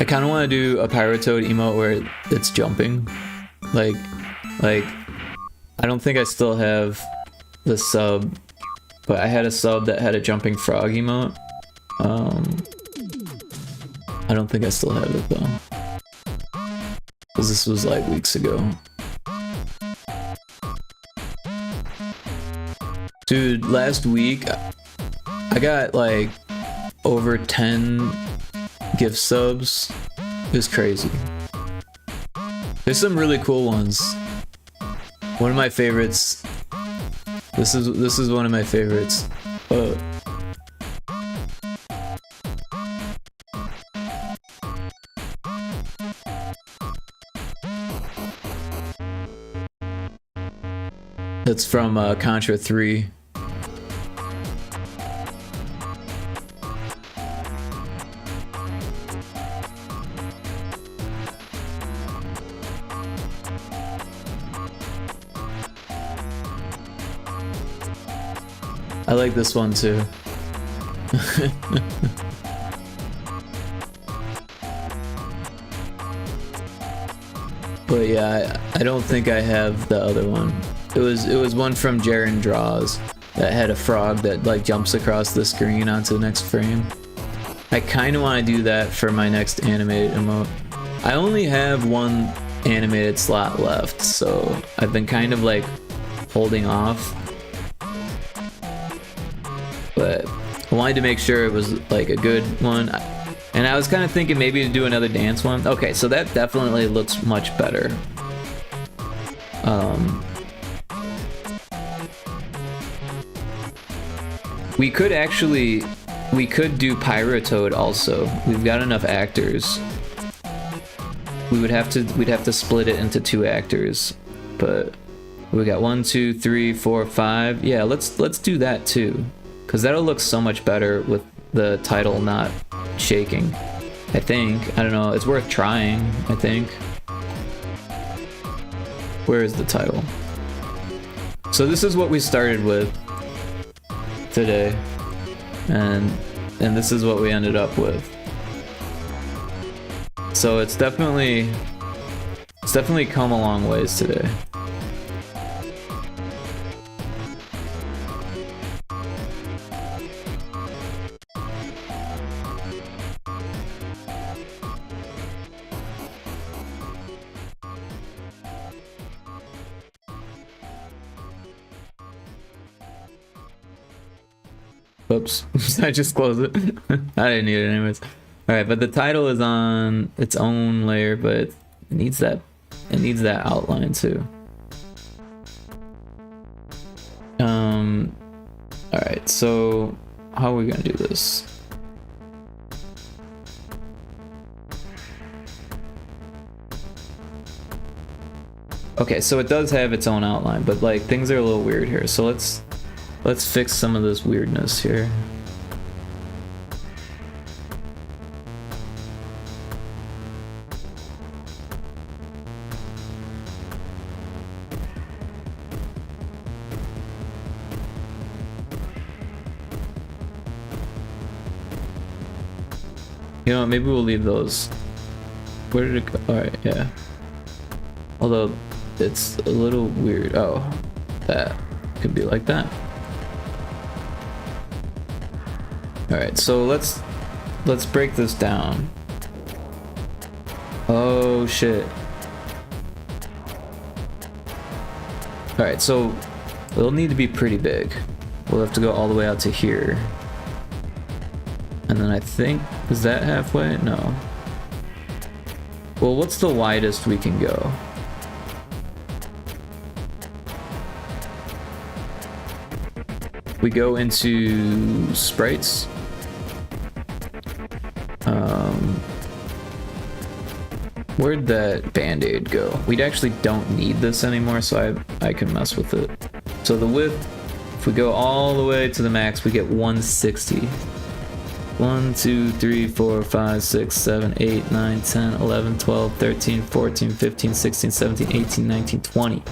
I kind of want to do a Pyrotoad emote where it's jumping. Like, I don't think I still have the sub, but I had a sub that had a jumping frog emote. I don't think I still have it though, because this was like weeks ago. Dude, last week I got like over 10 gift subs. It was crazy. There's some really cool ones. One of my favorites. This is one of my favorites. That's from Contra 3. I like this one too. But yeah, I don't think I have the other one. It was one from Jaren Draws that had a frog that like jumps across the screen onto the next frame. I kind of want to do that for my next animated emote. I only have one animated slot left, so I've been kind of like holding off. But I wanted to make sure it was like a good one. And I was kind of thinking maybe to do another dance one. Okay, so that definitely looks much better. We could do Pyrotoad also. We've got enough actors. We'd have to split it into 2 actors. But we got 1, 2, 3, 4, 5. Yeah, let's do that too. Cause that'll look so much better with the title not shaking. I think. I don't know. It's worth trying, I think. Where is the title? So this is what we started with today. And this is what we ended up with. So it's definitely come a long ways today. Oops, I just closed it. I didn't need it anyways. Alright, but the title is on its own layer, but it needs that outline too. Alright, so how are we gonna do this? Okay, so it does have its own outline, but like things are a little weird here. So let's fix some of this weirdness here. You know what, maybe we'll leave those. Where did it go? Alright, yeah. Although it's a little weird. Oh, that could be like that. Alright, so let's break this down. Oh shit. Alright, so it'll need to be pretty big. We'll have to go all the way out to here. And then I think, is that halfway? No. Well, what's the widest we can go? We go into sprites. Where'd that band-aid go? We actually don't need this anymore, so I can mess with it. So the width, if we go all the way to the max, we get 160. 1, 2, 3, 4, 5, 6, 7, 8, 9, 10, 11, 12, 13, 14, 15, 16, 17, 18, 19, 20.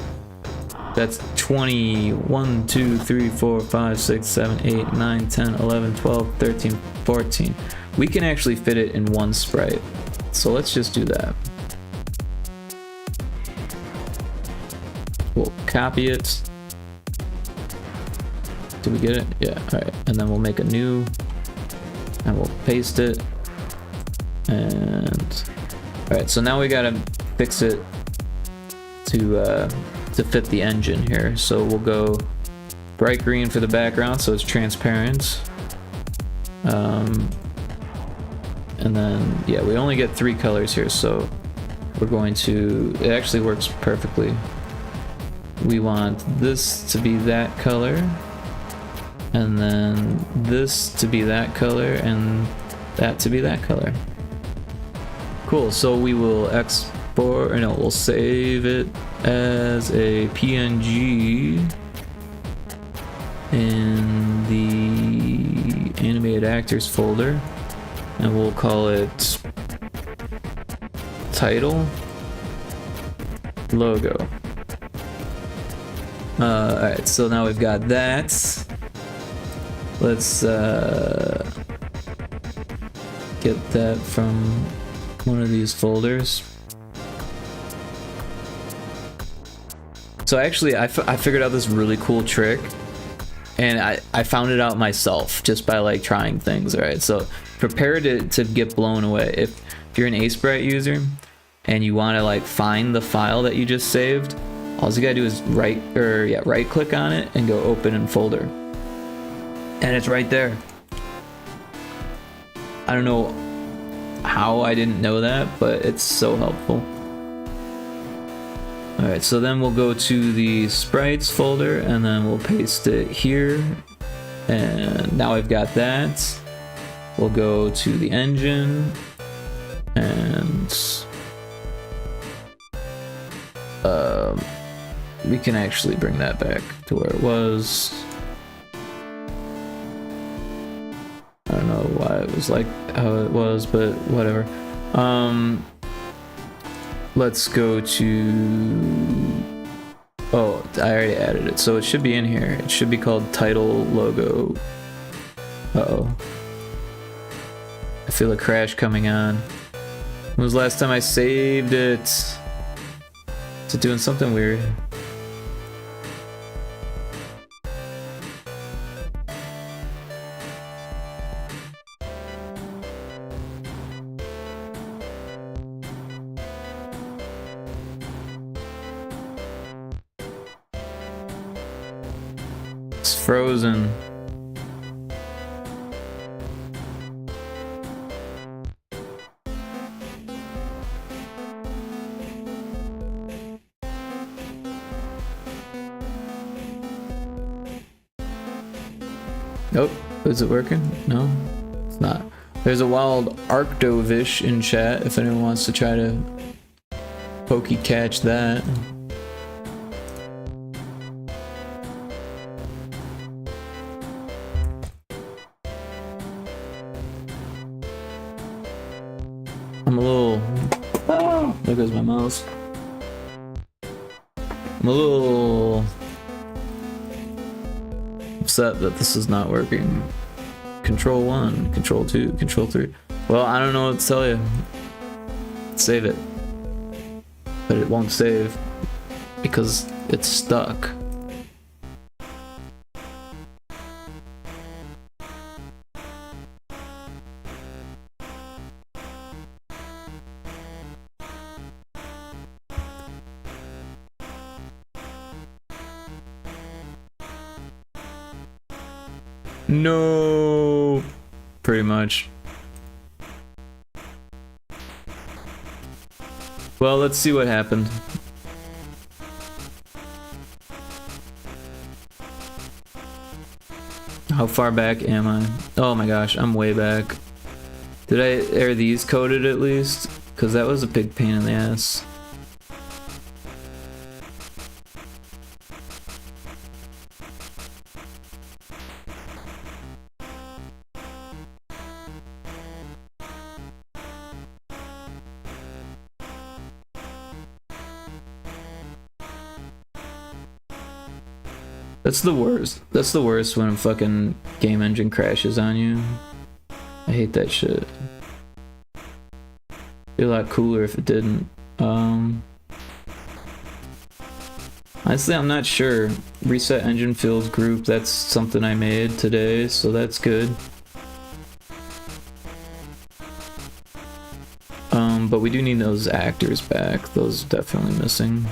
That's 20. 1, 2, 3, 4, 5, 6, 7, 8, 9, 10, 11, 12, 13, 14. We can actually fit it in one sprite. So let's just do that. We'll copy it. Did we get it? Yeah, alright. And then we'll make a new, and we'll paste it. And alright, so now we gotta fix it to fit the engine here. So we'll go bright green for the background so it's transparent. And then, yeah, we only get 3 colors here, so we're going to, it actually works perfectly. we want this to be that color, and then this to be that color, and that to be that color. Cool, so we will export, or no, we'll save it as a PNG in the animated actors folder, and we'll call it title logo. Alright, so now we've got that. Let's get that from one of these folders. So actually I figured out this really cool trick, and I found it out myself just by like trying things. Alright, so prepare to get blown away. If you're an Aseprite user and you want to like find the file that you just saved, all you gotta do is right click on it and go open in folder, and it's right there. I don't know how I didn't know that, but it's so helpful. Alright, so then we'll go to the sprites folder and then we'll paste it here, and now I've got that. We'll go to the engine and we can actually bring that back to where it was. I don't know why it was like how it was, but whatever. Let's go to, oh, I already added it, so it should be in here. It should be called title logo. Uh-oh. I feel a crash coming on. When was the last time I saved it? Is it doing something weird? It's frozen. Nope. Is it working? No, it's not. There's a wild Arctovish in chat if anyone wants to try to pokey catch that. I'm a little... Oh, there goes my mouse. I'm a little upset that this is not working. Control 1, Control 2, Control 3. Well, I don't know what to tell you. Save it. But it won't save because it's stuck. No, pretty much. Well, let's see what happened. How far back am I? Oh my gosh, I'm way back. Are these coded at least? Because that was a big pain in the ass. That's the worst. That's the worst when a fucking game engine crashes on you. I hate that shit. It'd be a lot cooler if it didn't. Honestly, I'm not sure. Reset engine fields group, that's something I made today, so that's good. But we do need those actors back. Those are definitely missing.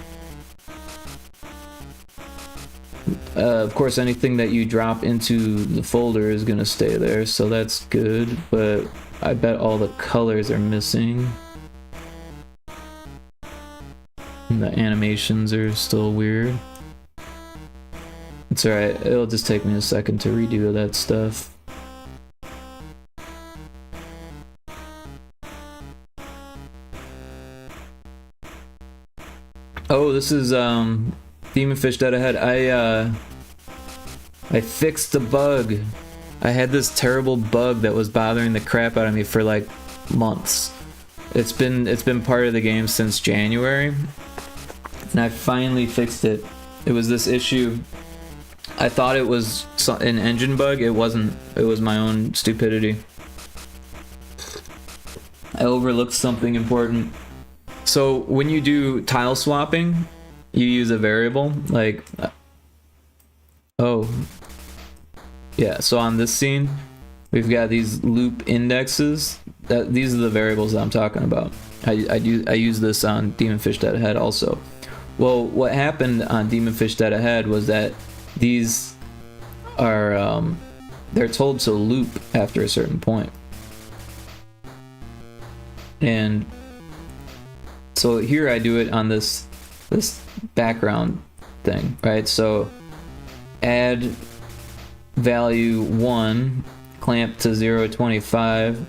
Of course, anything that you drop into the folder is gonna stay there, so that's good, but I bet all the colors are missing. And the animations are still weird. It's alright, it'll just take me a second to redo that stuff. Oh, this is Demon Fish Dead Ahead. I fixed the bug. I had this terrible bug that was bothering the crap out of me for like months. It's been part of the game since January, and I finally fixed it. It was this issue. I thought it was an engine bug. It wasn't. It was my own stupidity. I overlooked something important. So when you do tile swapping, you use a variable like, oh, yeah. So on this scene, we've got these loop indexes. These are the variables that I'm talking about. I use this on Demon Fish Dead Ahead also. Well, what happened on Demon Fish Dead Ahead was that these are they're told to loop after a certain point, and so here I do it on this background thing, right? So add value 1, clamp to 0.25,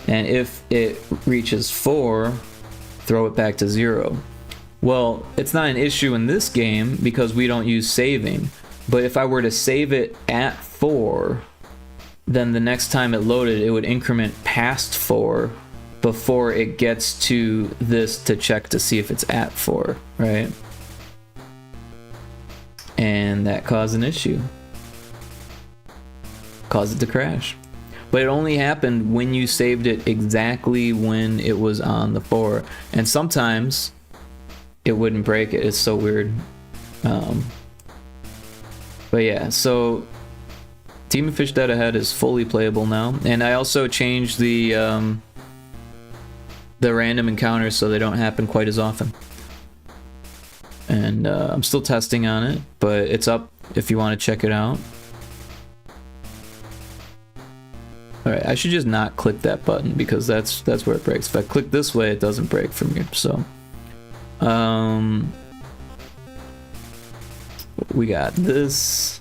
and if it reaches 4, throw it back to 0. Well, it's not an issue in this game because we don't use saving, but if I were to save it at 4, then the next time it loaded, it would increment past 4 before it gets to this to check to see if it's at 4, right? And that caused an issue. Caused it to crash. But it only happened when you saved it exactly when it was on the 4. And sometimes it wouldn't break it. It's so weird. But yeah, so Demon Fish Dead Ahead is fully playable now. And I also changed the random encounters so they don't happen quite as often. And I'm still testing on it, but it's up if you want to check it out. Alright, I should just not click that button because that's where it breaks. If I click this way, it doesn't break from here. So we got this.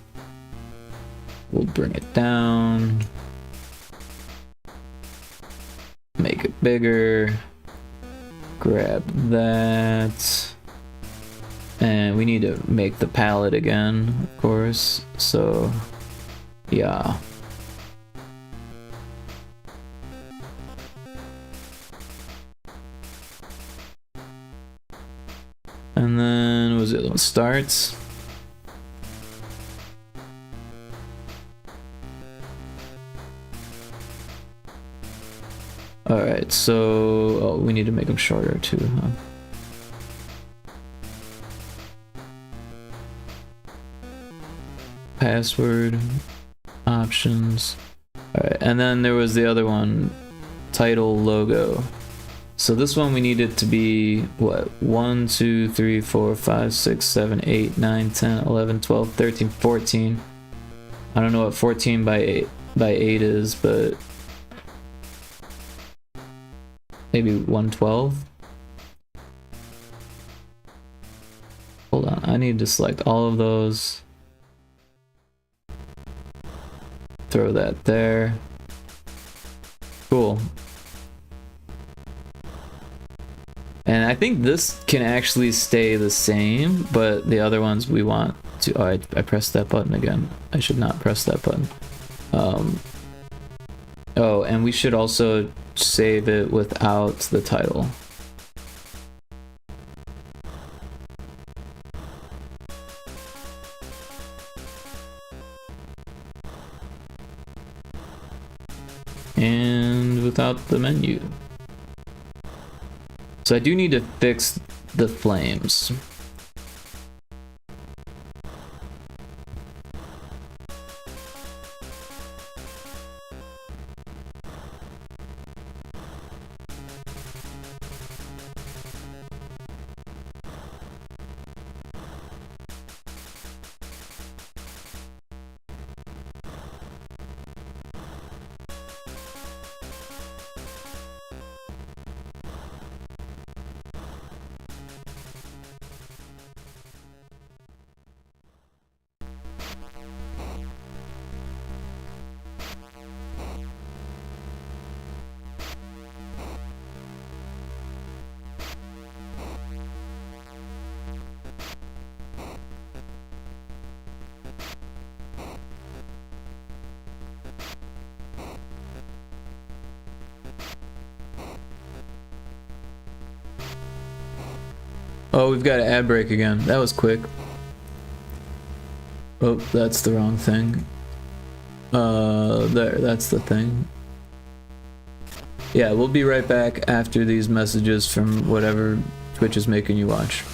We'll bring it down. Make it bigger. Grab that. And we need to make the palette again, of course. So, yeah. And then, was it starts? Alright, so oh, we need to make them shorter too, huh? Password, options. Alright, and then there was the other one, title, logo. So this one we need it to be what? 1, 2, 3, 4, 5, 6, 7, 8, 9, 10, 11, 12, 13, 14. I don't know what 14 by 8 is, but maybe 112. Hold on, I need to select all of those. Throw that there. Cool. And I think this can actually stay the same, but the other ones we want to... Oh, I pressed that button again. I should not press that button. Oh, and we should also save it without the title. And without the menu. So I do need to fix the flames. Oh, we've got an ad break again. That was quick. Oh, that's the wrong thing. There, that's the thing. Yeah, we'll be right back after these messages from whatever Twitch is making you watch.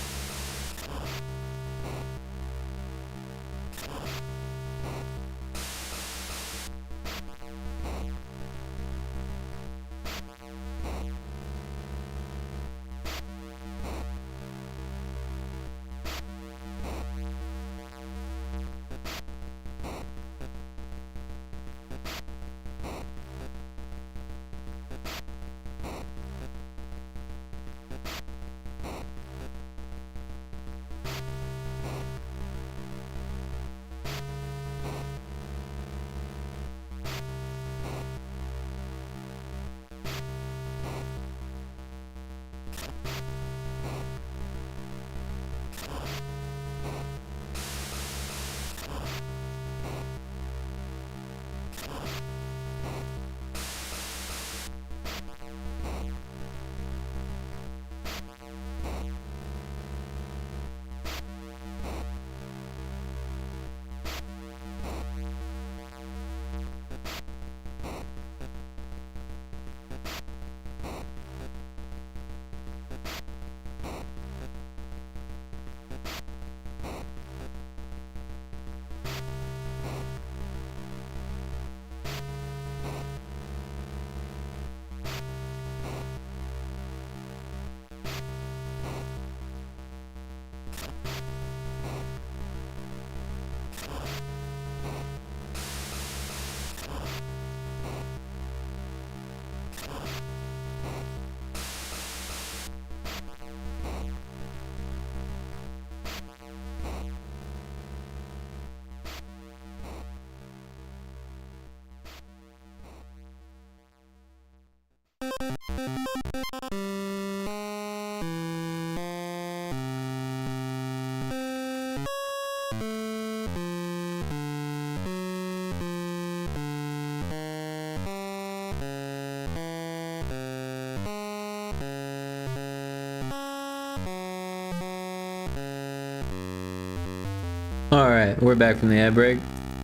Alright, we're back from the ad break.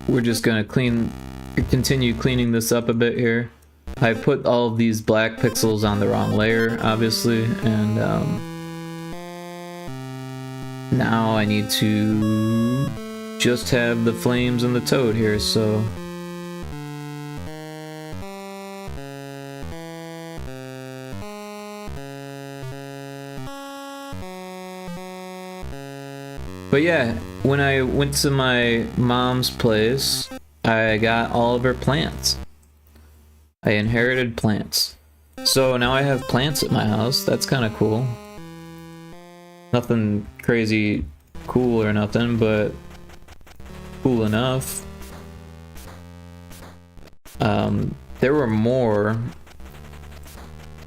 We're just gonna continue cleaning this up a bit here. I put all of these black pixels on the wrong layer, obviously, and now I need to just have the flames and the toad here, so... But yeah, when I went to my mom's place, I got all of her plants. I inherited plants. So now I have plants at my house. That's kind of cool. Nothing crazy cool or nothing, but cool enough. There were more,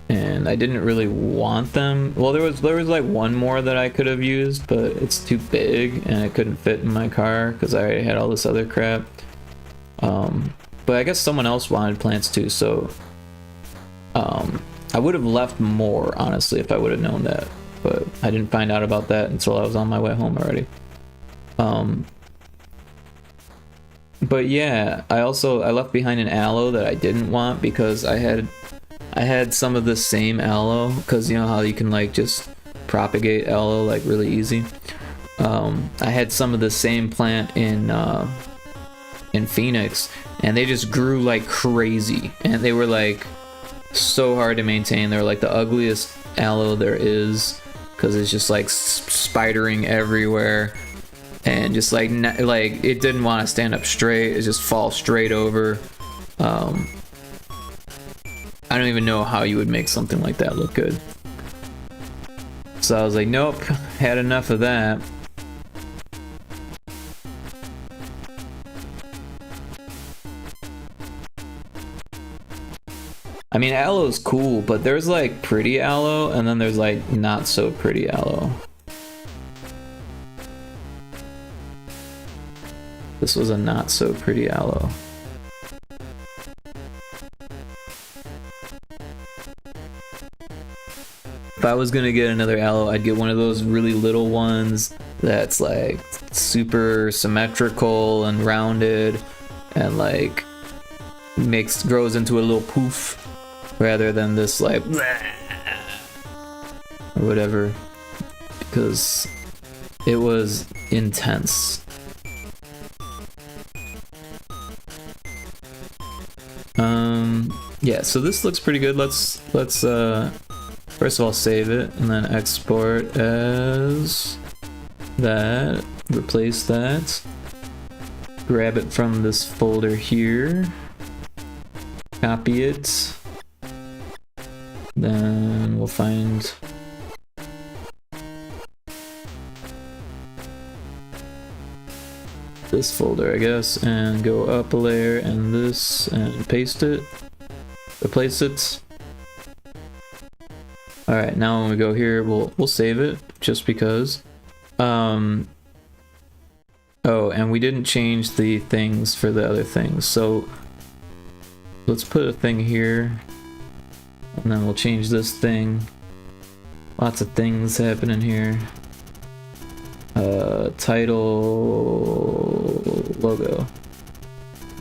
and I didn't really want them. Well, there was like one more that I could have used, but it's too big and it couldn't fit in my car because I already had all this other crap. But I guess someone else wanted plants too, so I would have left more, honestly, if I would have known that, but I didn't find out about that until I was on my way home already. But yeah, I left behind an aloe that I didn't want because I had some of the same aloe, because you know how you can like just propagate aloe like really easy. I had some of the same plant in Phoenix, and they just grew like crazy, and they were like so hard to maintain. They're like the ugliest aloe there is, because it's just like spidering everywhere, and just like it didn't want to stand up straight. It just fall straight over. I don't even know how you would make something like that look good. So I was like, nope, had enough of that. I mean, aloe's cool, but there's like pretty aloe, and then there's like not so pretty aloe. This was a not so pretty aloe. If I was gonna get another aloe, I'd get one of those really little ones that's like super symmetrical and rounded and like grows into a little poof rather than this like or whatever, because it was intense. Yeah, so this looks pretty good. Let's first of all save it and then export as that, replace that, grab it from this folder here, copy it, then we'll find this folder, I guess, and go up a layer and this and paste it, replace it. Alright, now when we go here, we'll save it just because. Oh, and we didn't change the things for the other things, so let's put a thing here and then we'll change this thing. Lots of things happening here. Title, logo,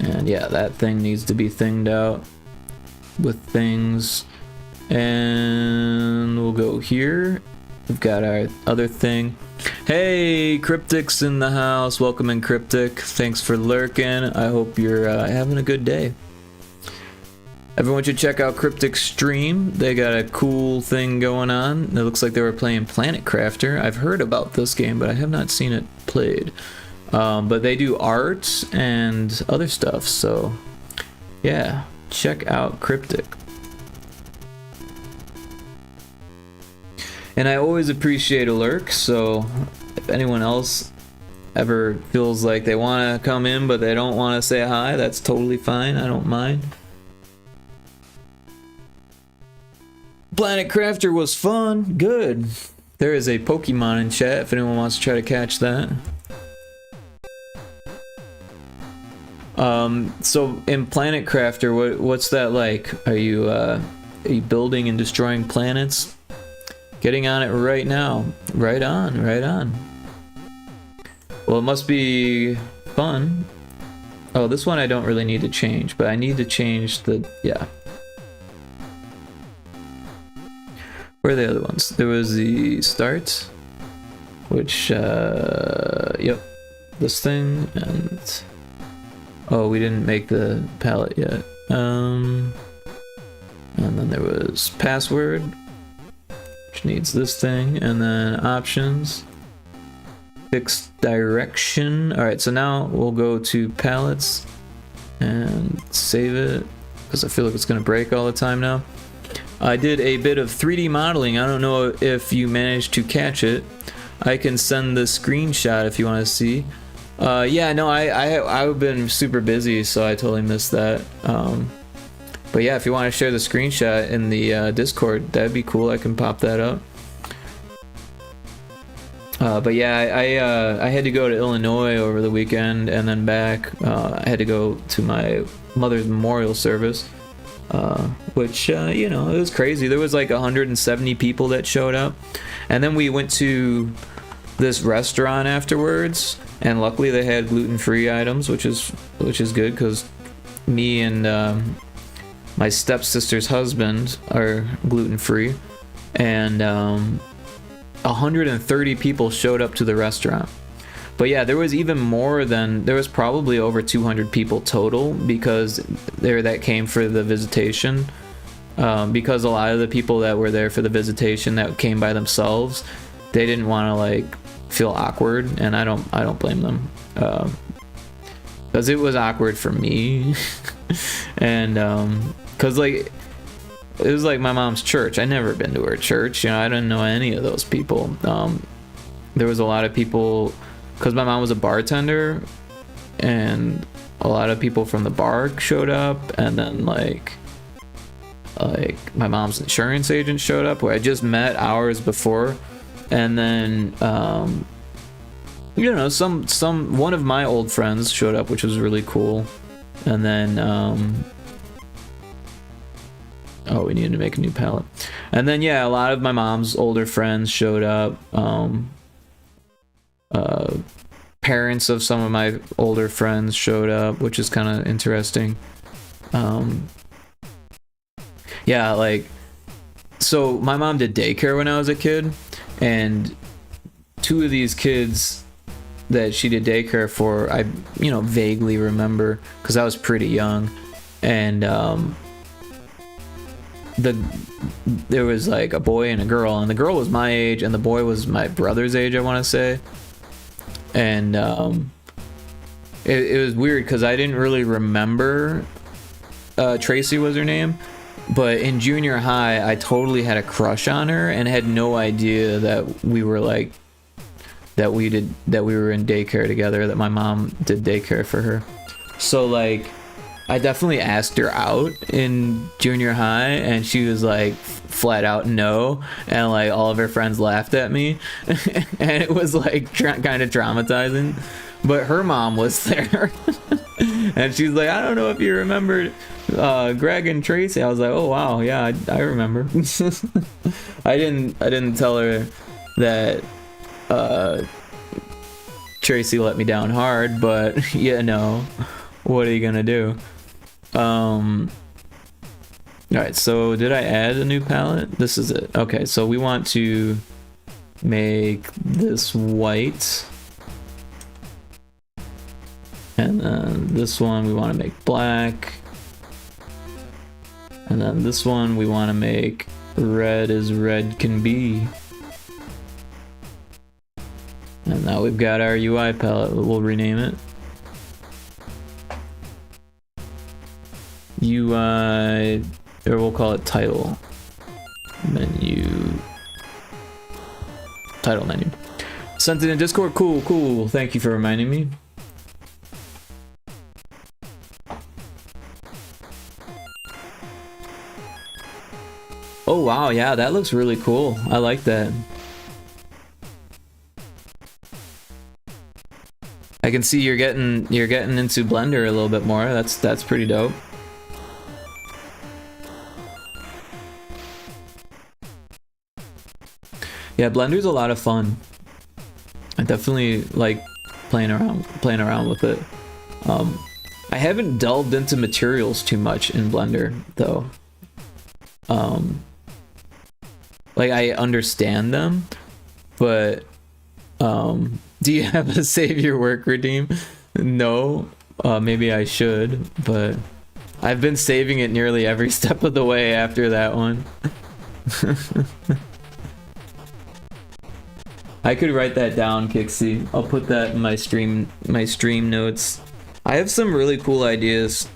and yeah, that thing needs to be thinged out with things, and we'll go here. We've got our other thing. Hey, Cryptic's in the house. Welcome in, Cryptic. Thanks for lurking. I hope you're having a good day. Everyone should check out Cryptic's stream. They got a cool thing going on. It looks like they were playing Planet Crafter. I've heard about this game, but I have not seen it played. But they do art and other stuff, so yeah, check out Cryptic. And I always appreciate a lurk, so if anyone else ever feels like they want to come in but they don't want to say hi, that's totally fine. I don't mind. Planet Crafter was fun. Good. There is a Pokemon in chat if anyone wants to try to catch that. So in Planet Crafter, what's that like? Are you building and destroying planets? Getting on it right now. Right on, right on. Well, it must be fun. Oh, this one I don't really need to change, but I need to change the, yeah. Where are the other ones? There was the start, which, yep, this thing, and, oh, we didn't make the palette yet. And then there was password, which needs this thing, and then options, fixed direction. All right, so now we'll go to palettes and save it, because I feel like it's gonna break all the time now. I did a bit of 3D modeling. I don't know if you managed to catch it. I can send the screenshot if you want to see. Yeah, no, I've been super busy, so I totally missed that. But yeah, if you want to share the screenshot in the Discord, that'd be cool. I can pop that up. But yeah, I had to go to Illinois over the weekend and then back. I had to go to my mother's memorial service. Which, you know, it was crazy. There was like 170 people that showed up. And then we went to this restaurant afterwards, and luckily they had gluten-free items, which is good, because me and my stepsister's husband are gluten-free, and 130 people showed up to the restaurant. But yeah, there was even more than, there was probably over 200 people total, because that came for the visitation. Because a lot of the people that were there for the visitation that came by themselves, they didn't want to like feel awkward, and I don't blame them. Because it was awkward for me, and because like it was like my mom's church. I never been to her church, you know. I didn't know any of those people. There was a lot of people. Because my mom was a bartender, and a lot of people from the bar showed up, and then like my mom's insurance agent showed up, who I just met hours before, and then you know, one of my old friends showed up, which was really cool, and then oh, we needed to make a new palette. And then yeah, a lot of my mom's older friends showed up. Parents of some of my older friends showed up, which is kind of interesting. Yeah, like, so my mom did daycare when I was a kid, and two of these kids that she did daycare for, I, you know, vaguely remember because I was pretty young. And there was like a boy and a girl, and the girl was my age and the boy was my brother's age, I want to say. And it was weird because I didn't really remember Tracy was her name, but in junior high I totally had a crush on her and had no idea that we were like that we were in daycare together, that my mom did daycare for her. So like I definitely asked her out in junior high and she was like flat out no, and like all of her friends laughed at me and it was like kind of traumatizing. But her mom was there and she's like, I don't know if you remembered Greg and Tracy. I was like, oh wow, yeah, I remember. I didn't tell her that Tracy let me down hard, but yeah, no, what are you gonna do? Alright, so did I add a new palette? This is it. Okay, so we want to make this white, and then this one we want to make black, and then this one we want to make red as red can be. And now we've got our UI palette. We'll rename it UI, or we'll call it title menu. Title menu. Sent it in Discord. Cool. Thank you for reminding me. Oh wow, yeah, that looks really cool. I like that. I can see you're getting into Blender a little bit more. That's pretty dope. Yeah, Blender's a lot of fun. I definitely like playing around with it. I haven't delved into materials too much in Blender though. Like I understand them, but do you have a save your work redeem? No. Maybe I should, but I've been saving it nearly every step of the way after that one. I could write that down, Kixie. I'll put that in my stream notes. I have some really cool ideas.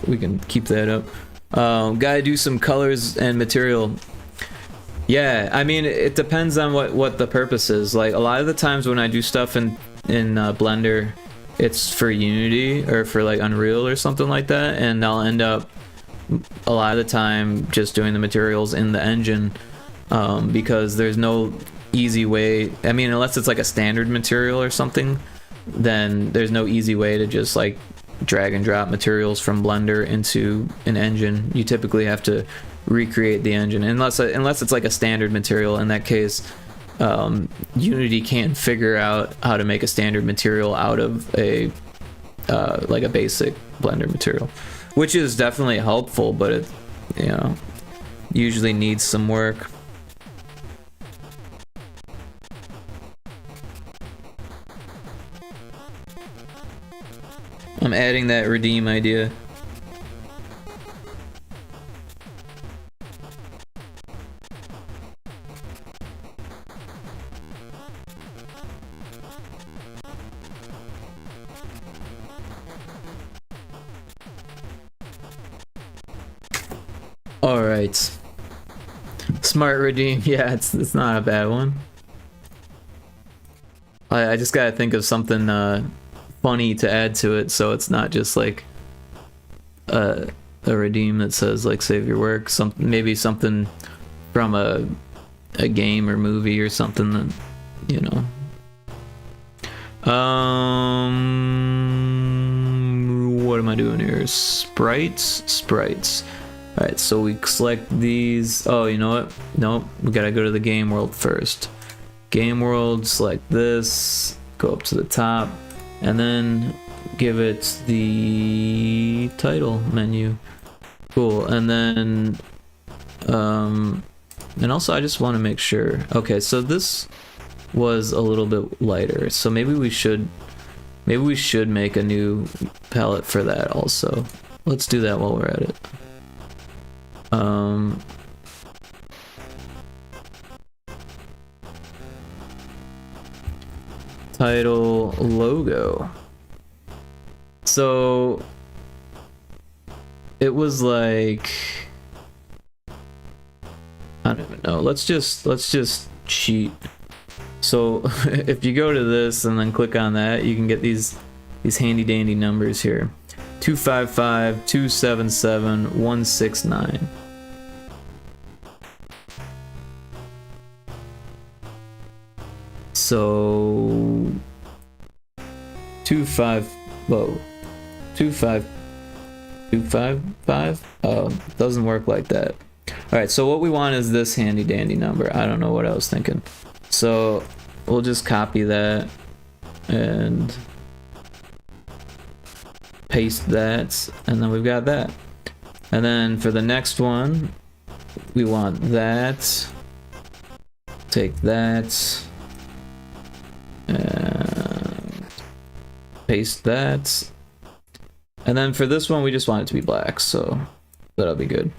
We can keep that up. Gotta do some colors and material. Yeah, I mean, it depends on what the purpose is. Like a lot of the times when I do stuff in Blender, it's for Unity or for like Unreal or something like that, and I'll end up a lot of the time just doing the materials in the engine, because there's no easy way. I mean, unless it's like a standard material or something, then there's no easy way to just like drag and drop materials from Blender into an engine. You typically have to recreate the engine, unless it's like a standard material. In that case, Unity can't figure out how to make a standard material out of a like a basic Blender material, which is definitely helpful, but it, you know, usually needs some work. I'm adding that redeem idea. All right. Smart redeem. Yeah, it's not a bad one. I just gotta think of something funny to add to it, so it's not just like a redeem that says like save your work. Maybe something from a game or movie or something that, you know. I doing here? Sprites. Alright, so we select these. Oh, you know what? Nope, we gotta go to the game world first. Game world, select this, go up to the top, and then give it the title menu. Cool, and then, and also I just want to make sure. Okay, so this was a little bit lighter, so maybe we should make a new palette for that also. Let's do that while we're at it. Title logo. So it was like, I don't even know. Let's just cheat. So if you go to this and then click on that, you can get these handy dandy numbers here. 255 277 169. So 255. Oh, doesn't work like that. All right, so what we want is this handy dandy number. I don't know what I was thinking. So we'll just copy that and paste that, and then we've got that. And then for the next one, we want that. Take that and paste that. And then for this one, we just want it to be black, so that'll be good.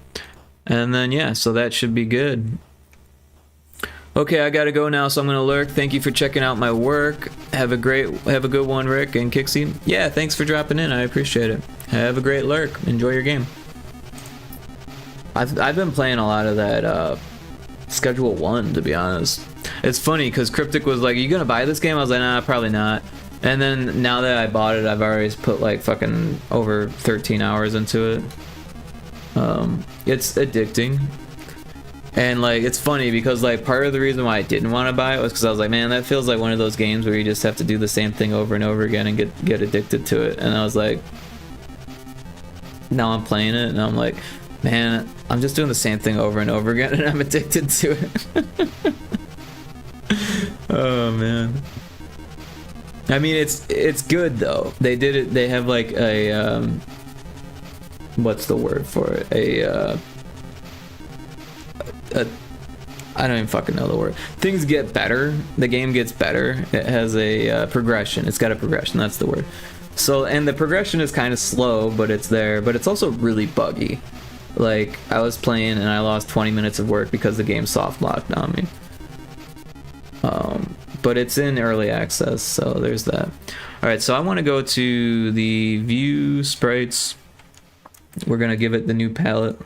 And then yeah, so that should be good. Okay, I gotta go now, so I'm gonna lurk. Thank you for checking out my work. Have a good one, Rick and Kixie. Yeah, thanks for dropping in. I appreciate it. Have a great lurk. Enjoy your game. I've been playing a lot of that Schedule 1, to be honest. It's funny because Cryptic was like, "Are you gonna buy this game?" I was like, "Nah, probably not." And then now that I bought it, I've already put like fucking over 13 hours into it. It's addicting. And like, it's funny because like part of the reason why I didn't want to buy it was because I was like, man, that feels like one of those games where you just have to do the same thing over and over again and get addicted to it. And I was like, now I'm playing it and I'm like, man, I'm just doing the same thing over and over again and I'm addicted to it. Oh man. I mean, it's good though. They did it. They have like a what's the word for it? I don't even fucking know the word. Things get better. The game gets better. It has a progression. It's got a progression. That's the word. So, and the progression is kind of slow, but it's there. But it's also really buggy. Like, I was playing and I lost 20 minutes of work because the game soft locked on me. But it's in early access, so there's that. Alright, so I want to go to the view sprites. We're going to give it the new palette.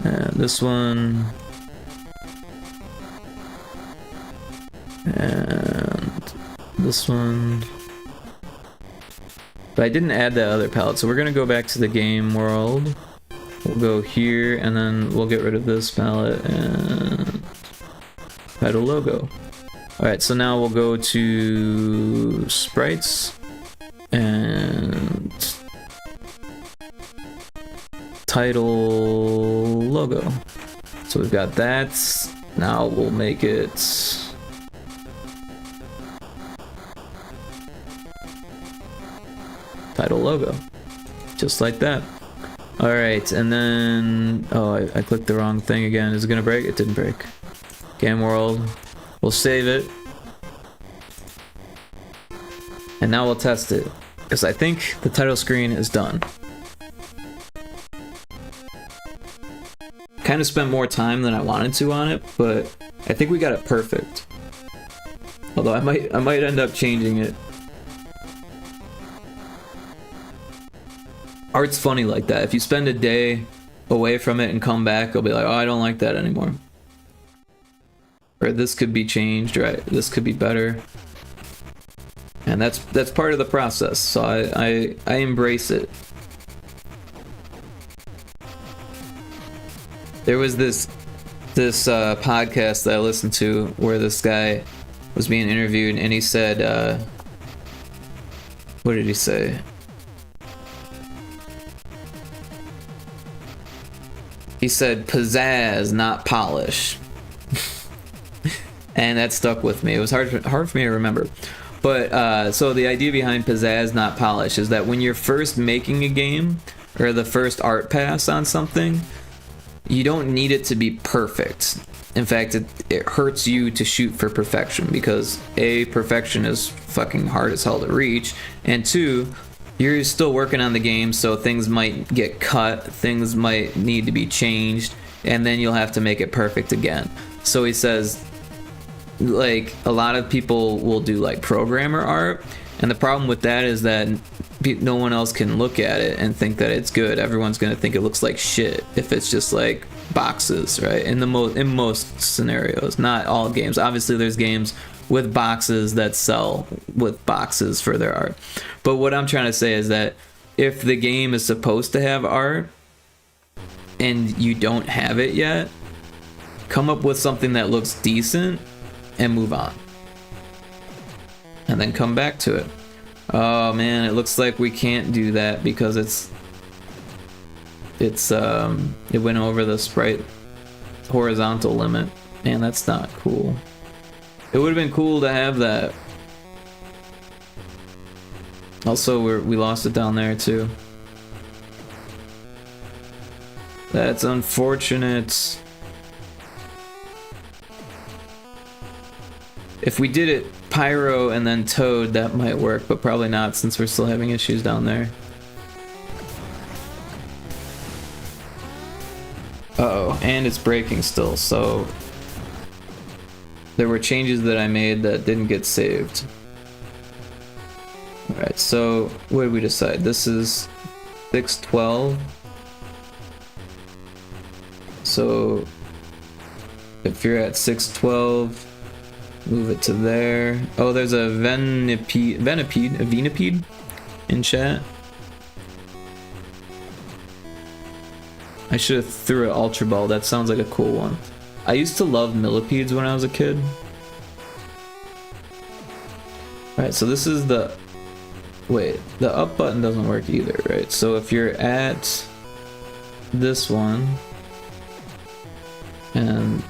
And this one. And this one. But I didn't add that other palette, so we're going to go back to the game world. We'll go here, and then we'll get rid of this palette and title logo. Alright, so now we'll go to sprites and title logo. So we've got that. Now we'll make it title logo. Just like that. Alright, and then... oh, I clicked the wrong thing again. Is it gonna break? It didn't break. Game world. We'll save it. And now we'll test it. Because I think the title screen is done. Kind of spent more time than I wanted to on it, but I think we got it perfect. Although I might end up changing it. Art's funny like that. If you spend a day away from it and come back, you'll be like, oh, I don't like that anymore. Or this could be changed, right? This could be better. And that's part of the process. So I embrace it. There was this podcast that I listened to where this guy was being interviewed and he said What did he say? He said pizzazz, not polish. And that stuck with me. It was hard for me to remember. But so the idea behind pizzazz, not polish, is that when you're first making a game or the first art pass on something, you don't need it to be perfect. In fact, it hurts you to shoot for perfection because A, perfection is fucking hard as hell to reach, and two, you're still working on the game, so things might get cut, things might need to be changed, and then you'll have to make it perfect again. So he says, like, a lot of people will do like programmer art, and the problem with that is that no one else can look at it and think that it's good. Everyone's gonna think it looks like shit if it's just like boxes, right? In most scenarios, not all games. Obviously, there's games with boxes that sell with boxes for their art. But what I'm trying to say is that if the game is supposed to have art and you don't have it yet, come up with something that looks decent and move on. And then come back to it. Oh man, it looks like we can't do that because it went over the sprite horizontal limit. Man, that's not cool. It would have been cool to have that. Also, we lost it down there too. That's unfortunate. If we did it Pyro and then Toad, that might work, but probably not since we're still having issues down there. Uh-oh, and it's breaking still, so there were changes that I made that didn't get saved. Alright, so what did we decide? This is 612. So if you're at 612, move it to there. Oh, there's a venipede in chat. I should have threw an Ultra Ball. That sounds like a cool one. I used to love millipedes when I was a kid. Alright, so this is the... Wait, the up button doesn't work either, right? So if you're at this one, and...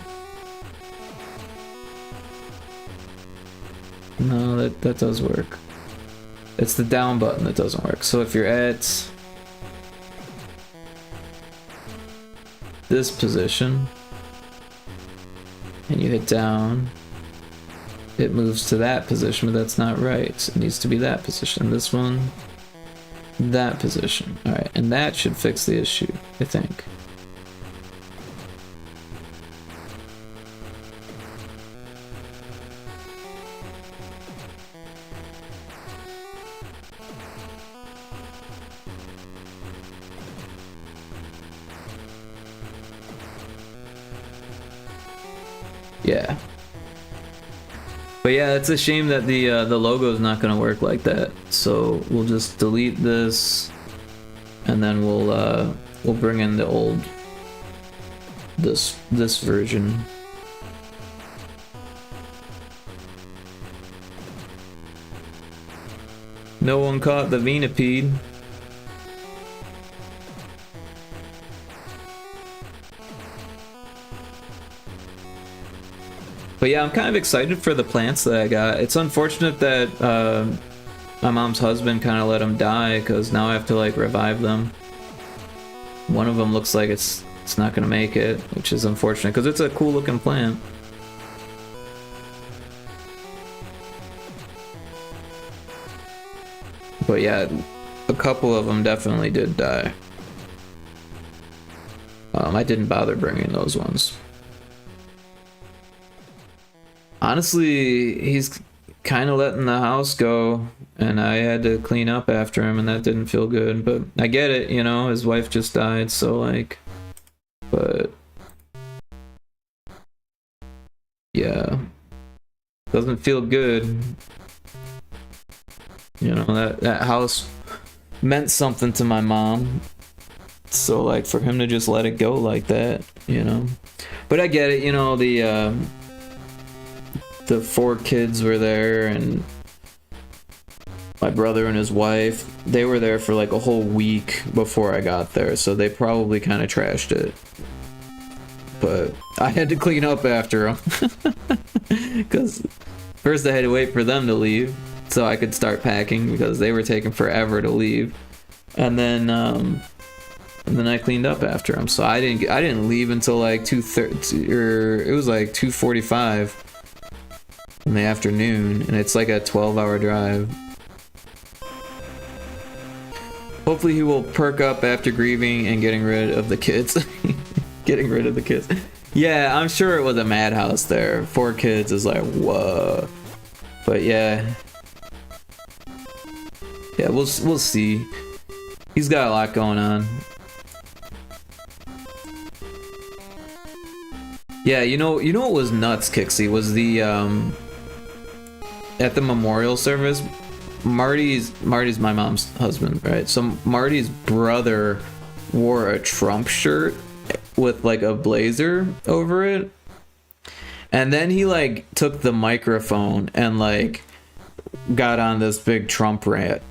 No, that does work. It's the down button that doesn't work. So if you're at this position, and you hit down, it moves to that position, but that's not right. It needs to be that position. This one, that position. Alright, and that should fix the issue, I think. Yeah. But yeah, it's a shame that the logo is not gonna work like that. So we'll just delete this, and then we'll bring in the old this version. No one caught the venipede. But yeah, I'm kind of excited for the plants that I got. It's unfortunate that my mom's husband kind of let them die, because now I have to like revive them. One of them looks like it's not gonna make it, which is unfortunate because it's a cool looking plant. But yeah, a couple of them definitely did die. I didn't bother bringing those ones. Honestly, he's kind of letting the house go, and I had to clean up after him, and that didn't feel good. But I get it, you know, his wife just died, so like, but yeah, doesn't feel good. You know, that house meant something to my mom, so like for him to just let it go like that, you know. But I get it, you know, the 4 kids were there, and my brother and his wife, they were there for like a whole week before I got there, so they probably kind of trashed it. But I had to clean up after them. Because first I had to wait for them to leave so I could start packing because they were taking forever to leave. And then I cleaned up after them. So I didn't leave until like 2:30, or it was like 2:45 in the afternoon, and it's like a 12-hour drive. Hopefully he will perk up after grieving and getting rid of the kids. Getting rid of the kids. Yeah, I'm sure it was a madhouse there. 4 kids is like, whoa. But yeah. Yeah, we'll see. He's got a lot going on. Yeah, you know what was nuts, Kixie, was the at the memorial service, Marty's my mom's husband, right? So Marty's brother wore a Trump shirt with like a blazer over it, and then he like took the microphone and like got on this big Trump rant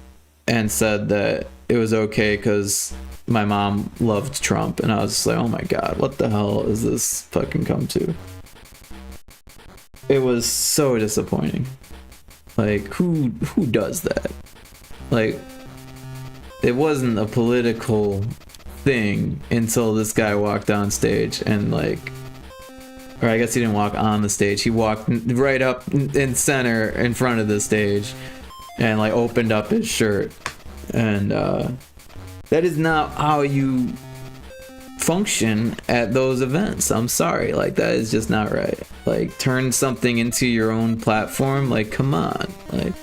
and said that it was okay because my mom loved Trump, and I was just like, oh my god, what the hell is this fucking come to? It was so disappointing. Like, who does that? Like, it wasn't a political thing until this guy walked on stage and like, or I guess he didn't walk on the stage, he walked right up in center in front of the stage and like opened up his shirt, and that is not how you function at those events. I'm sorry, like that is just not right. Like, turn something into your own platform, like come on. Like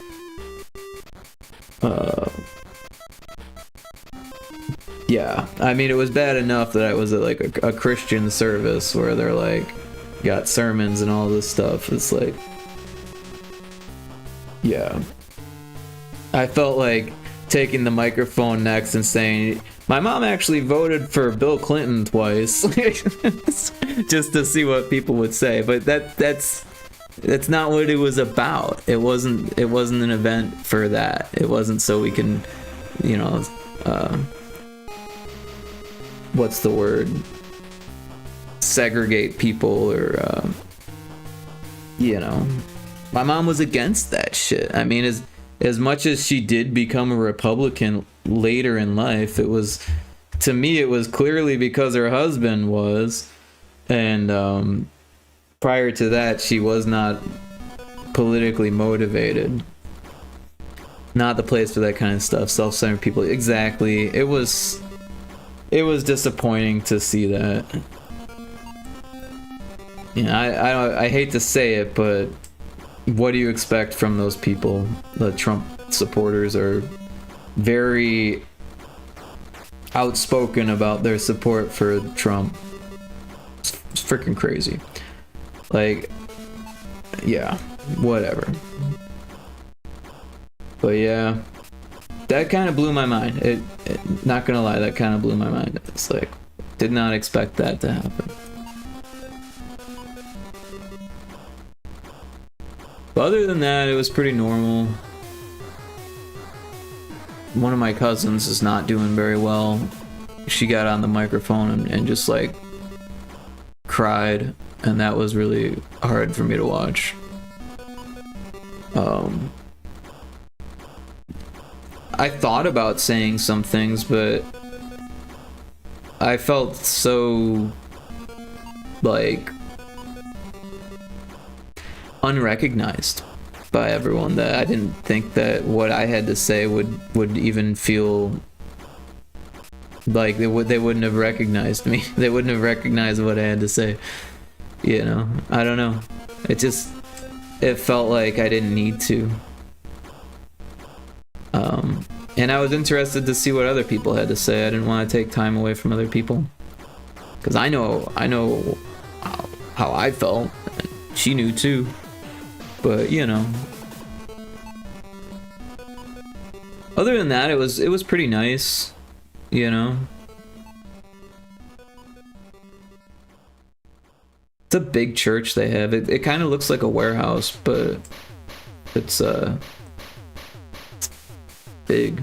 yeah, I mean, it was bad enough that I was at like a Christian service where they're like got sermons and all this stuff. It's like, yeah, I felt like taking the microphone next and saying, my mom actually voted for Bill Clinton twice, just to see what people would say. But that's not what it was about. It wasn't an event for that. It wasn't so we can, you know, what's the word? Segregate people, or you know, my mom was against that shit. I mean, as much as she did become a Republican later in life, it was, to me, it was clearly because her husband was, and prior to that, she was not politically motivated. Not the place for that kind of stuff. Self-centered people. Exactly. It was disappointing to see that. You know, I hate to say it, but what do you expect from those people? The Trump supporters are very outspoken about their support for Trump. It's freaking crazy. Like, yeah, whatever. But yeah, that kind of blew my mind. Not gonna lie, that kind of blew my mind. It's like, did not expect that to happen. But other than that, it was pretty normal. One of my cousins is not doing very well. She got on the microphone and just like cried, and that was really hard for me to watch. I thought about saying some things, but I felt so like unrecognized by everyone that I didn't think that what I had to say would even feel like they wouldn't have recognized me. They wouldn't have recognized what I had to say. You know, I don't know. It felt like I didn't need to. And I was interested to see what other people had to say. I didn't want to take time away from other people, because I know how I felt. She knew too. But you know, other than that, it was pretty nice, you know. It's a big church they have. It kind of looks like a warehouse, but it's big.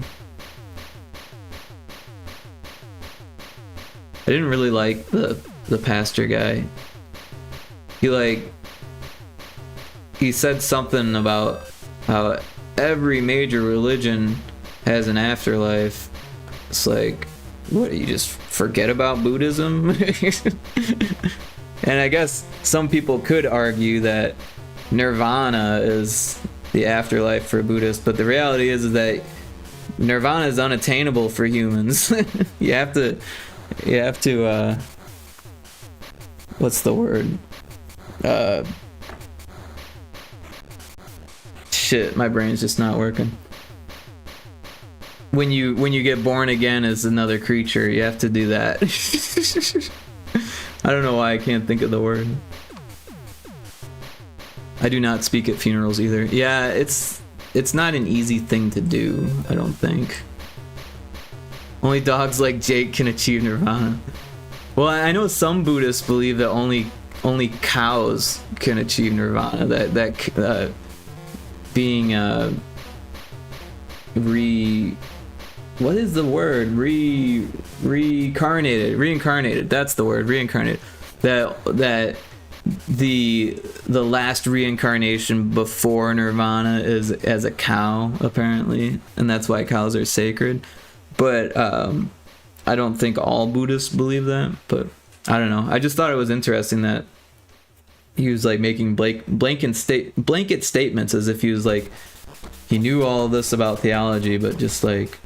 I didn't really like the pastor guy. He said something about how every major religion has an afterlife. It's like, what, you just forget about Buddhism? And I guess some people could argue that nirvana is the afterlife for Buddhists, but the reality is that nirvana is unattainable for humans. you have to what's the word? Shit, my brain's just not working. When you get born again as another creature, you have to do that. I don't know why I can't think of the word. I do not speak at funerals either. Yeah, it's not an easy thing to do, I don't think. Only dogs like Jake can achieve nirvana. Well, I know some Buddhists believe that only cows can achieve nirvana. That being what is the word? Reincarnated. That's the word. Reincarnated. That the last reincarnation before nirvana is as a cow, apparently, and that's why cows are sacred. But I don't think all Buddhists believe that. But I don't know. I just thought it was interesting that he was like making blanket statements as if he was like he knew all of this about theology, but just like,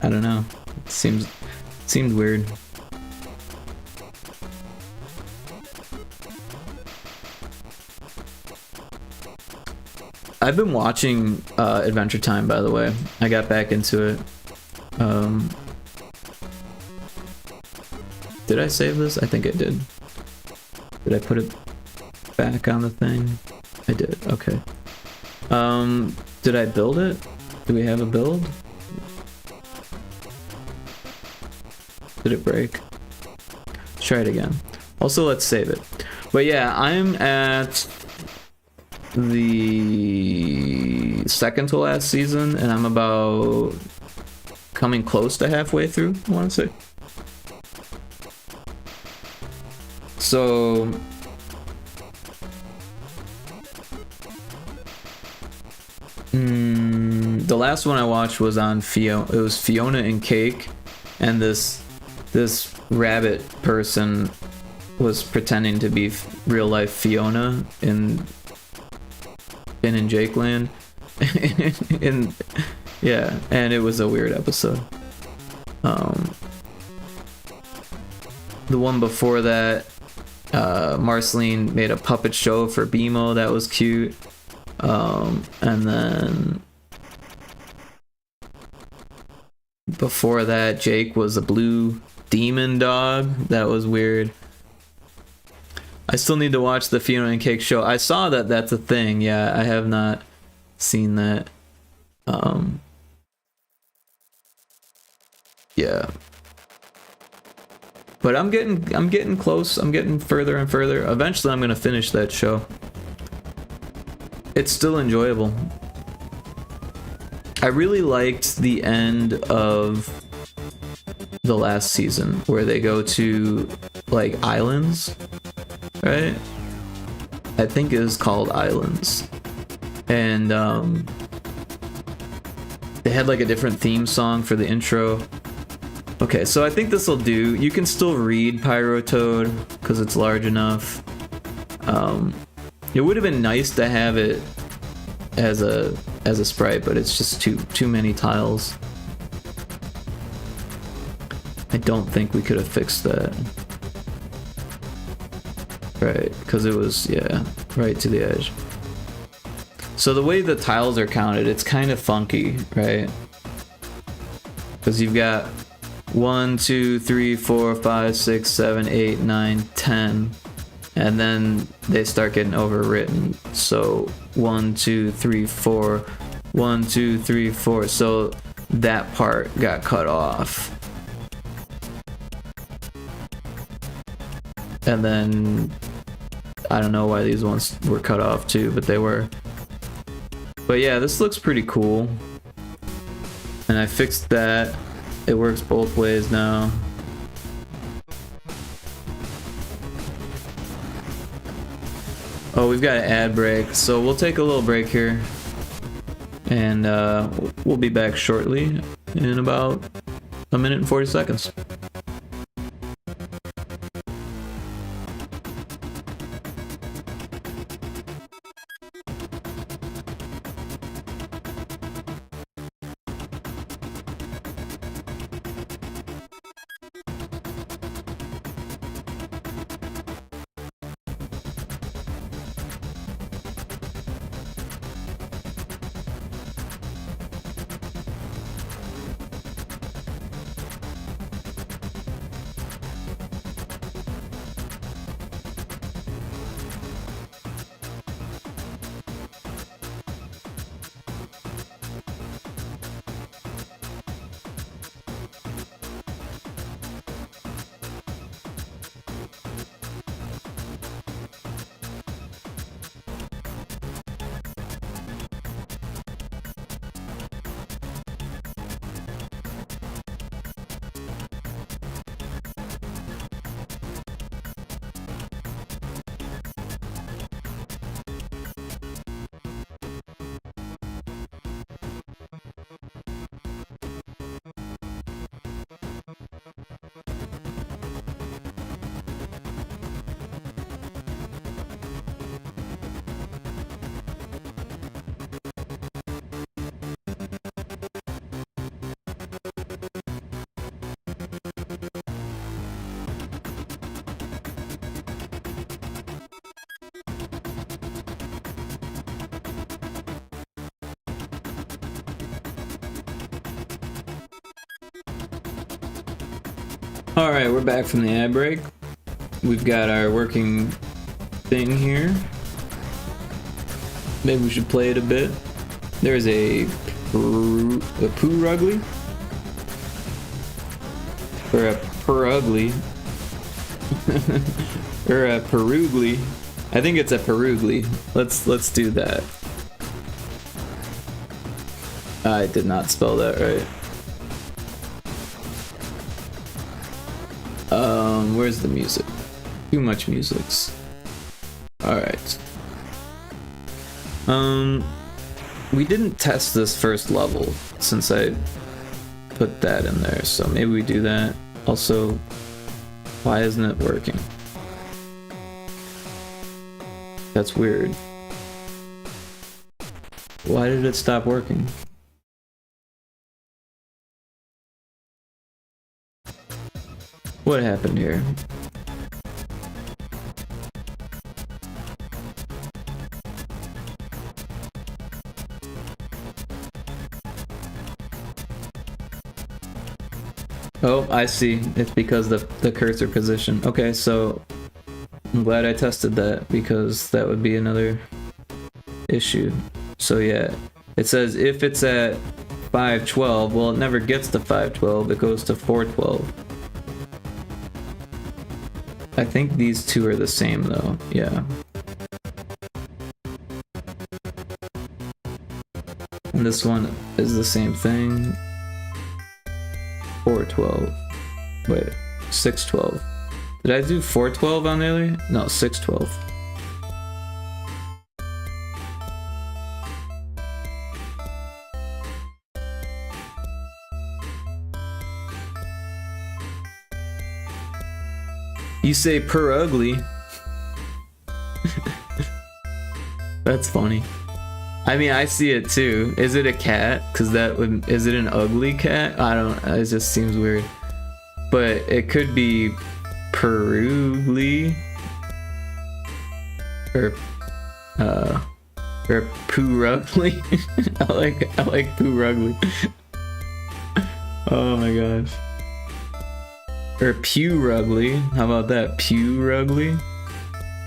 I don't know. It seemed weird. I've been watching Adventure Time, by the way. I got back into it. Did I save this? I think I did. Did I put it back on the thing? I did. Okay. Did I build it? Do we have a build? Did it break? Let's try it again. Also, let's save it. But yeah, I'm at the second to last season, and I'm about coming close to halfway through, I want to say. So the last one I watched was on Fiona. It was Fiona and Cake, and this rabbit person was pretending to be real life Fiona in Jake Land. And yeah, and it was a weird episode. The one before that, Marceline made a puppet show for BMO that was cute. And then before that, Jake was a blue demon dog. That was weird. I still need to watch the Fiona and Cake show. I saw that that's a thing. Yeah, I have not seen that. Yeah. But I'm getting close. I'm getting further and further. Eventually I'm going to finish that show. It's still enjoyable. I really liked the end of the last season where they go to like islands, right? I think it is called Islands. And they had like a different theme song for the intro. Okay, so I think this will do. You can still read Pyrotoad because it's large enough. It would have been nice to have it as a sprite, but it's just too many tiles. I don't think we could have fixed that. Right, because it was, yeah, right to the edge. So the way the tiles are counted, it's kind of funky, right? Because you've got 1, 2, 3, 4, 5, 6, 7, 8, 9, 10, and then they start getting overwritten. So 1, 2, 3, 4, 1, 2, 3, 4. So that part got cut off. And then I don't know why these ones were cut off too, but they were. But yeah, this looks pretty cool. I fixed that. It works both ways now. Oh, we've got an ad break, so we'll take a little break here. And we'll be back shortly in about a minute and 40 seconds. Alright, we're back from the ad break. We've got our working thing here. Maybe we should play it a bit. There's a Poo-Rugly? Or a Purugly. Or a Perugly. I think it's a Perugly. Let's do that. I did not spell that right. Where's the music? Too much musics. Alright. We didn't test this first level since I put that in there, so maybe we do that. Also, why isn't it working? That's weird. Why did it stop working? What happened here? Oh, I see. It's because the cursor position. Okay, so I'm glad I tested that because that would be another issue. So yeah, it says if it's at 512, well, it never gets to 512, it goes to 412. I think these two are the same though, yeah. And this one is the same thing. 412. Wait, 612. Did I do 412 on the other? No, 612. You say per ugly. That's funny. I mean, I see it too. Is it a cat? Cause that would, is it an ugly cat? I don't, it just seems weird. But it could be perugly. Or poo-rugly. I like poo-rugly. Oh my gosh. Or pew-rugly. How about that? Pew-rugly?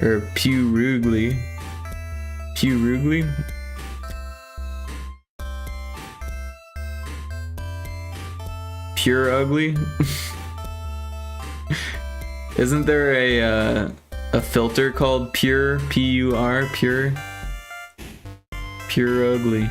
Or pew-rugly. Pew-rugly? Pure ugly? Isn't there a filter called pure? P-U-R? Pure? Pure ugly.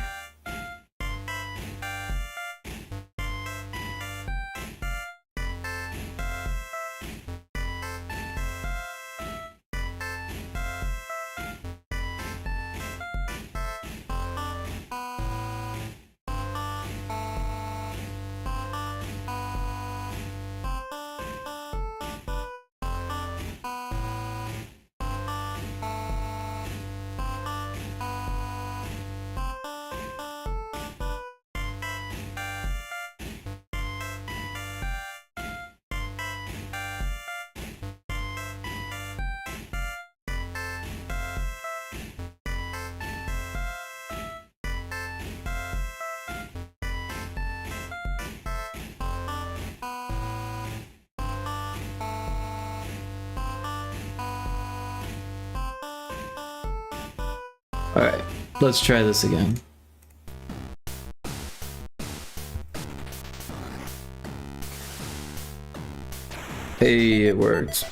Alright, let's try this again. Hey, it worked.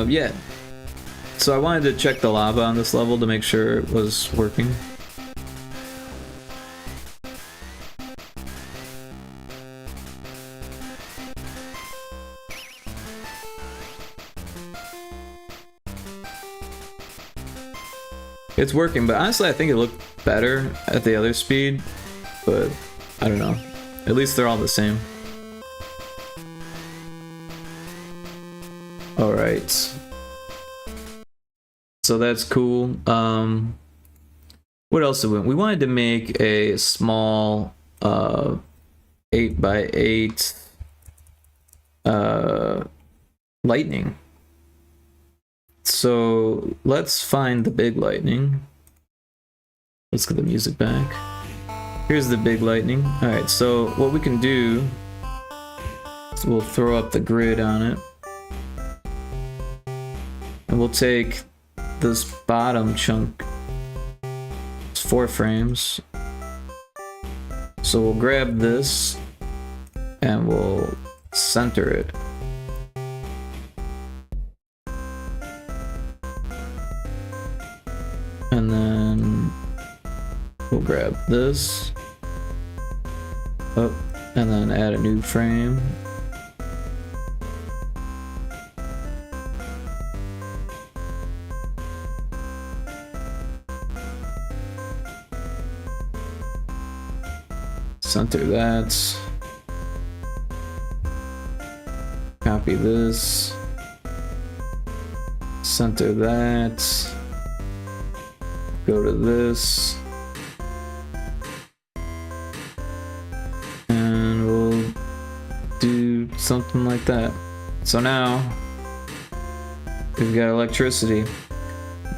Yeah. So I wanted to check the lava on this level to make sure it was working. It's working, but honestly I think it looked better at the other speed, but I don't know. At least they're all the same. Alright. So that's cool. What else did we want? We wanted to make a small 8x8 lightning. So let's find the big lightning. Let's get the music back. Here's the big lightning. Alright, so what we can do is we'll throw up the grid on it. And we'll take this bottom chunk. It's 4 frames. So we'll grab this and we'll center it. And then we'll grab this up and then add a new frame. Center that. Copy this. Center that. Go to this. And we'll do something like that. So now we've got electricity,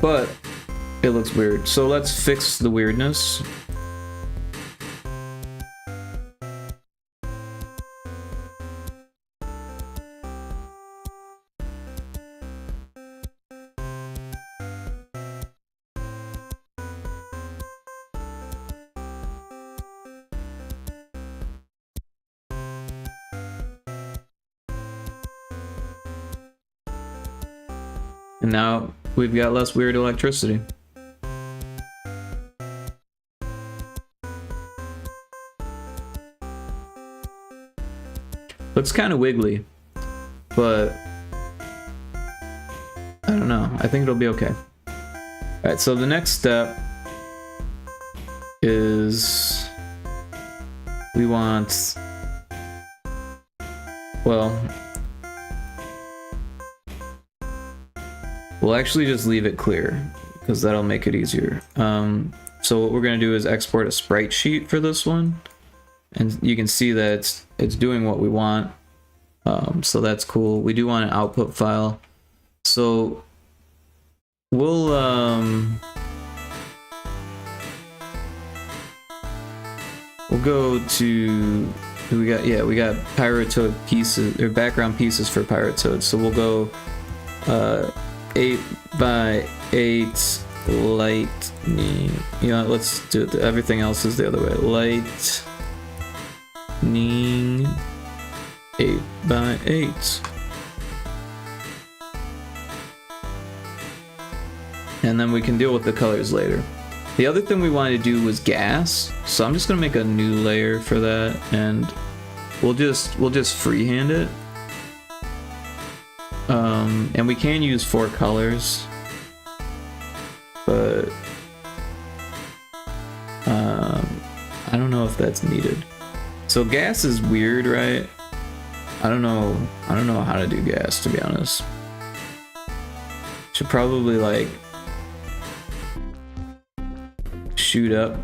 but it looks weird. So let's fix the weirdness. And now we've got less weird electricity. Looks kind of wiggly, but I don't know. I think it'll be okay. Alright, so the next step is we want, well, we'll actually just leave it clear because that'll make it easier. So what we're gonna do is export a sprite sheet for this one, and you can see that it's doing what we want. So that's cool. We do want an output file, so we'll go to, we got Pyrotoad pieces or background pieces for Pyrotoad. So we'll go 8x8 lightning. You know, let's do it. Everything else is the other way. Lightning 8x8. And then we can deal with the colors later. The other thing we wanted to do was gas, so I'm just gonna make a new layer for that, and we'll just freehand it. And we can use 4 colors, but I don't know if that's needed. So gas is weird, right? I don't know how to do gas, to be honest. Should probably like shoot up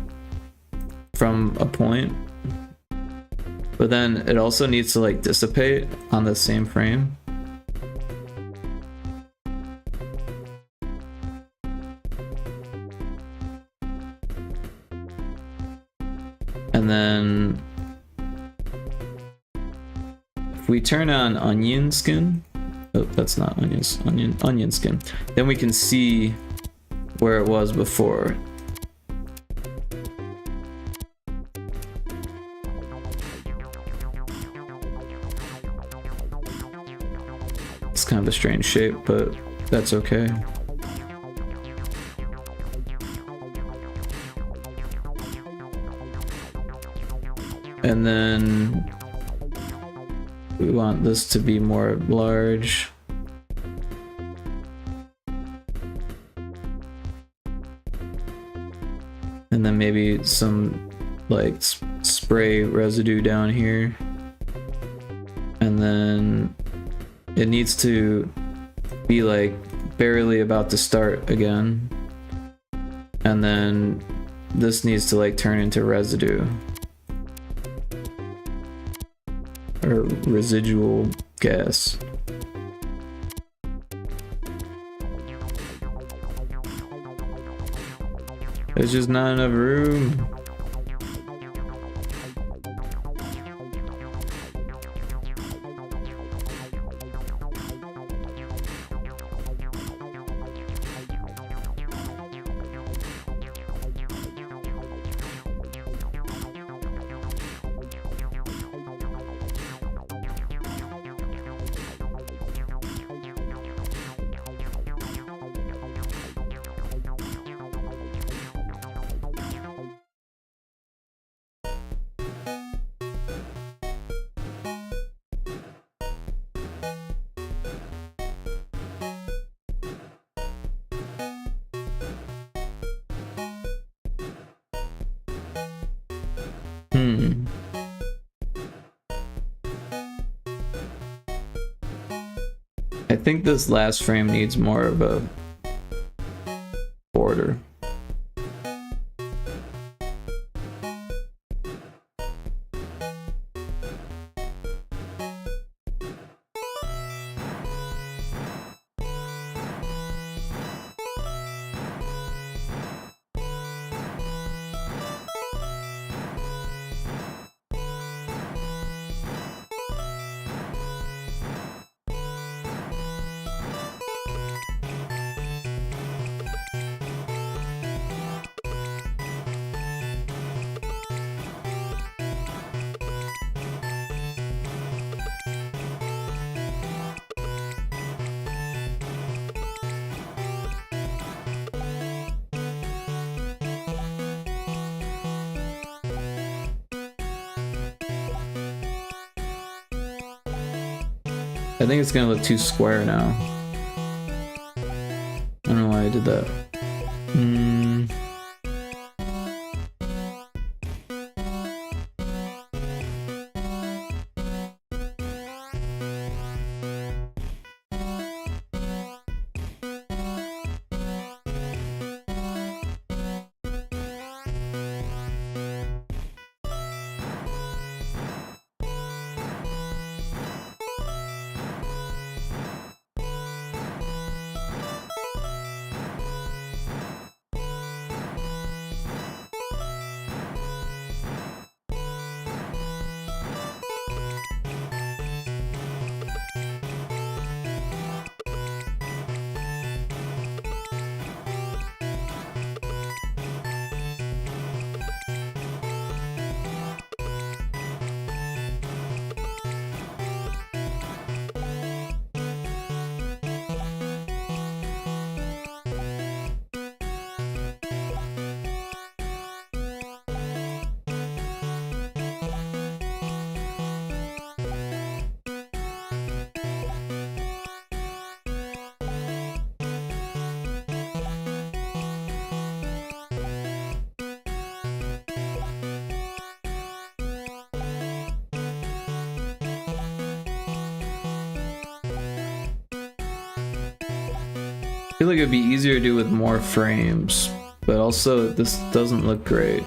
from a point, but then it also needs to like dissipate on the same frame. And then if we turn on onion skin, oh, that's not onions, onion skin, then we can see where it was before. It's kind of a strange shape, but that's okay. And then we want this to be more large. And then maybe some like spray residue down here. And then it needs to be like barely about to start again. And then this needs to like turn into residue. Or residual gas. There's just not enough room. I think this last frame needs more of a border. I think it's gonna look too square now. I don't know why I did that. I feel like it'd be easier to do with more frames, but also this doesn't look great.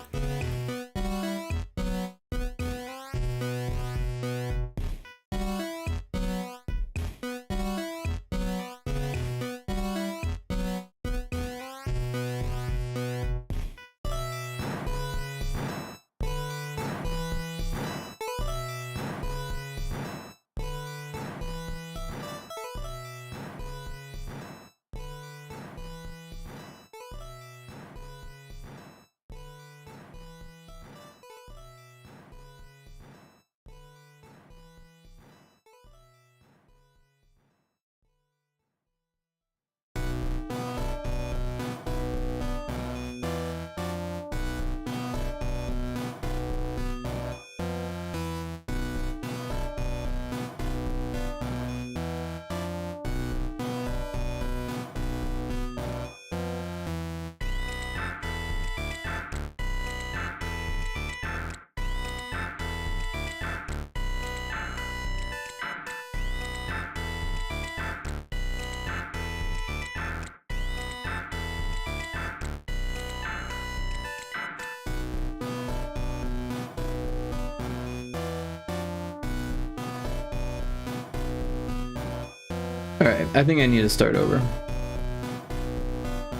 Alright, I think I need to start over.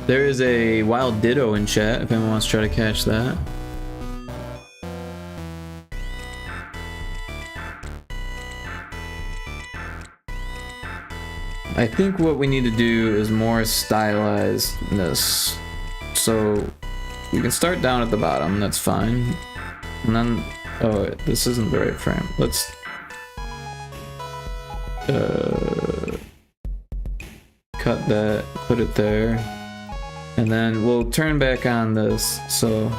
There is a wild ditto in chat if anyone wants to try to catch that. I think what we need to do is more stylizedness. So we can start down at the bottom, that's fine. And then, oh, this isn't the right frame. Let's cut that, put it there, and then we'll turn back on this. So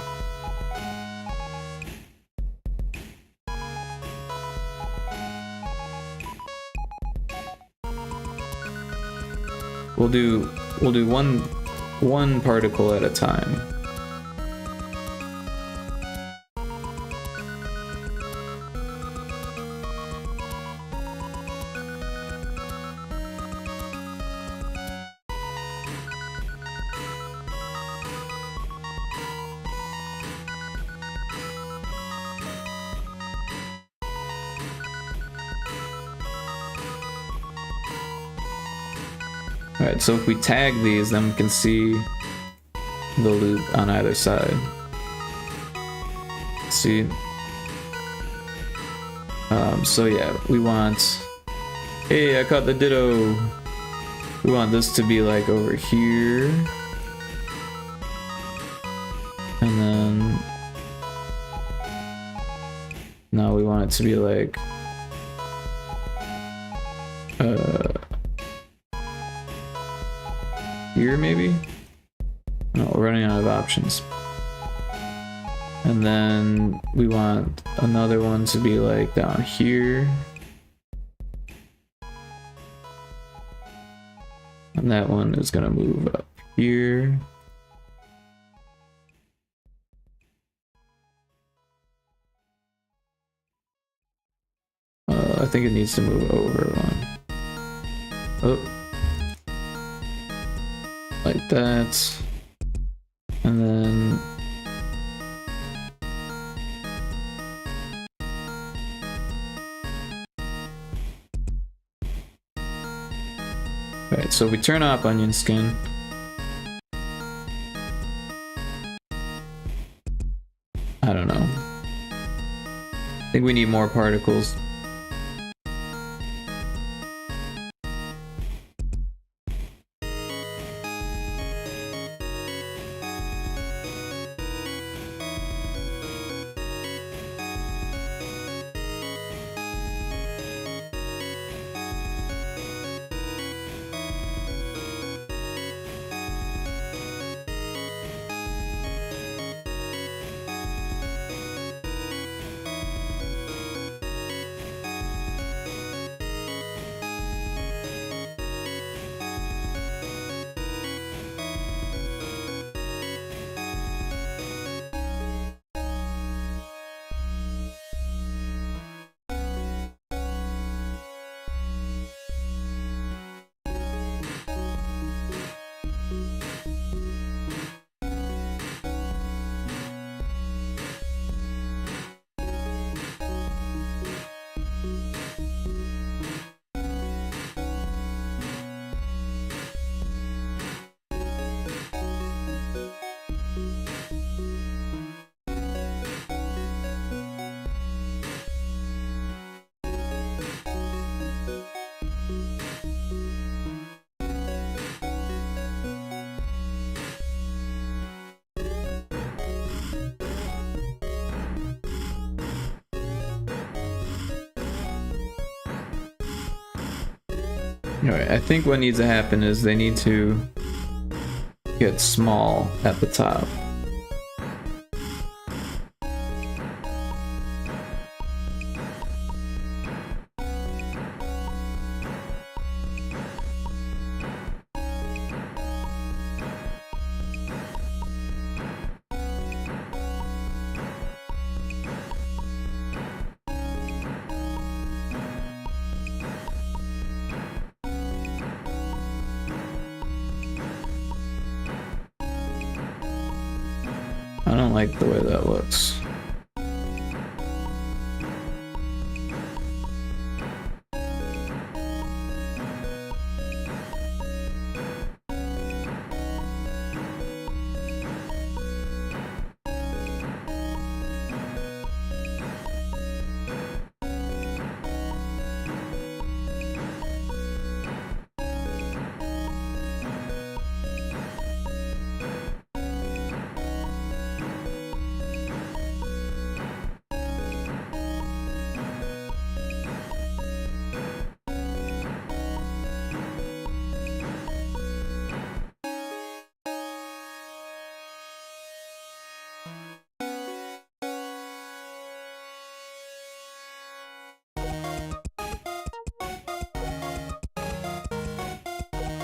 we'll do one particle at a time. Alright, so if we tag these, then we can see the loop on either side. See? So yeah, we want... Hey, I caught the ditto! We want this to be like over here. And then... Now we want it to be like... Here maybe? No, we're running out of options. And then we want another one to be like down here. And that one is gonna move up here. I think it needs to move over one. Oh. Like that. And then... Alright, so we turn off onion skin. I don't know. I think we need more particles. Alright, I think what needs to happen is they need to get small at the top. I don't like the way that looks.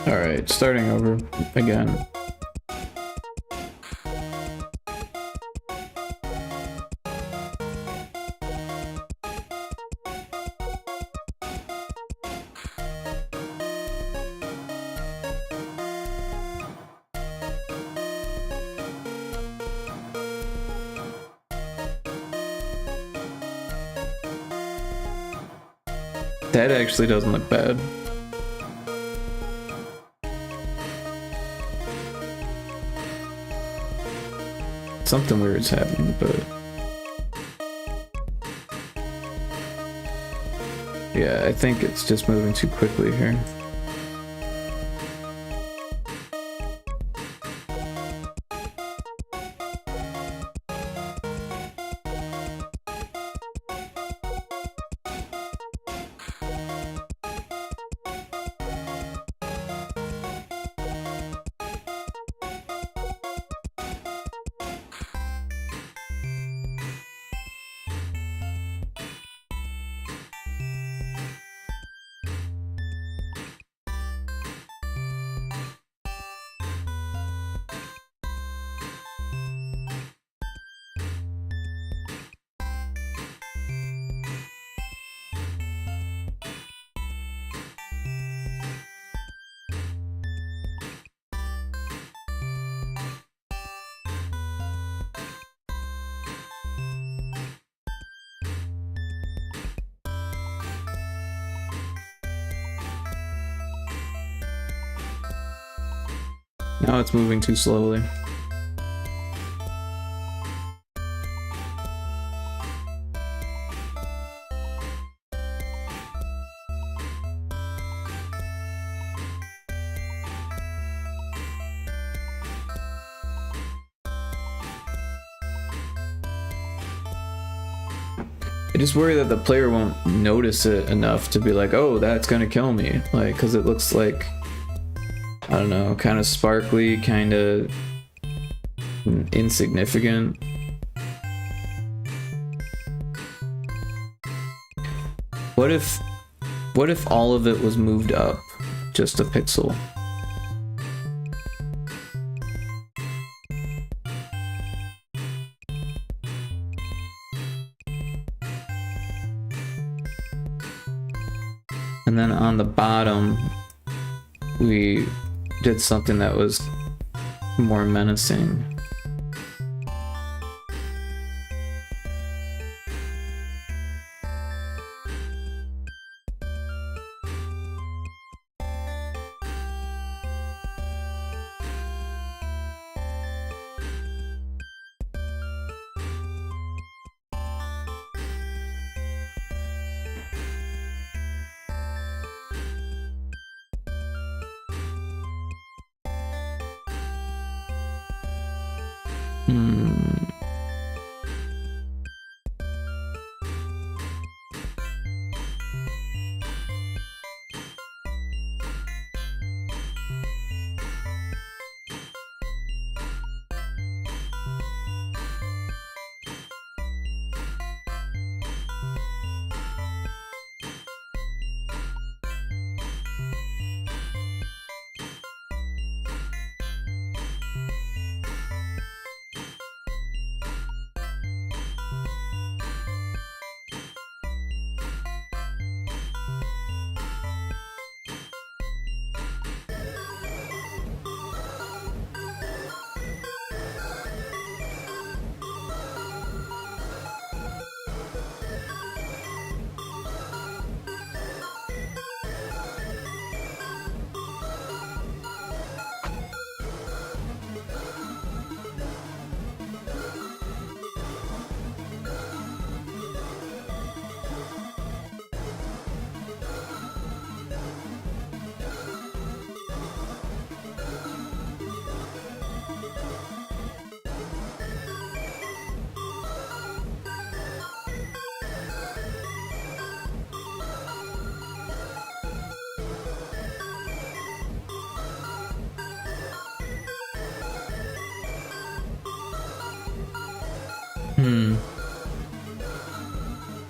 Alright, starting over again. That actually doesn't look bad. Something weird's happening, but yeah, I think it's just moving too quickly here. Now it's moving too slowly. I just worry that the player won't notice it enough to be like, oh, that's gonna kill me. Like, because it looks like, I don't know, kind of sparkly, kind of insignificant. What if all of it was moved up just a pixel? And then on the bottom, we did something that was more menacing.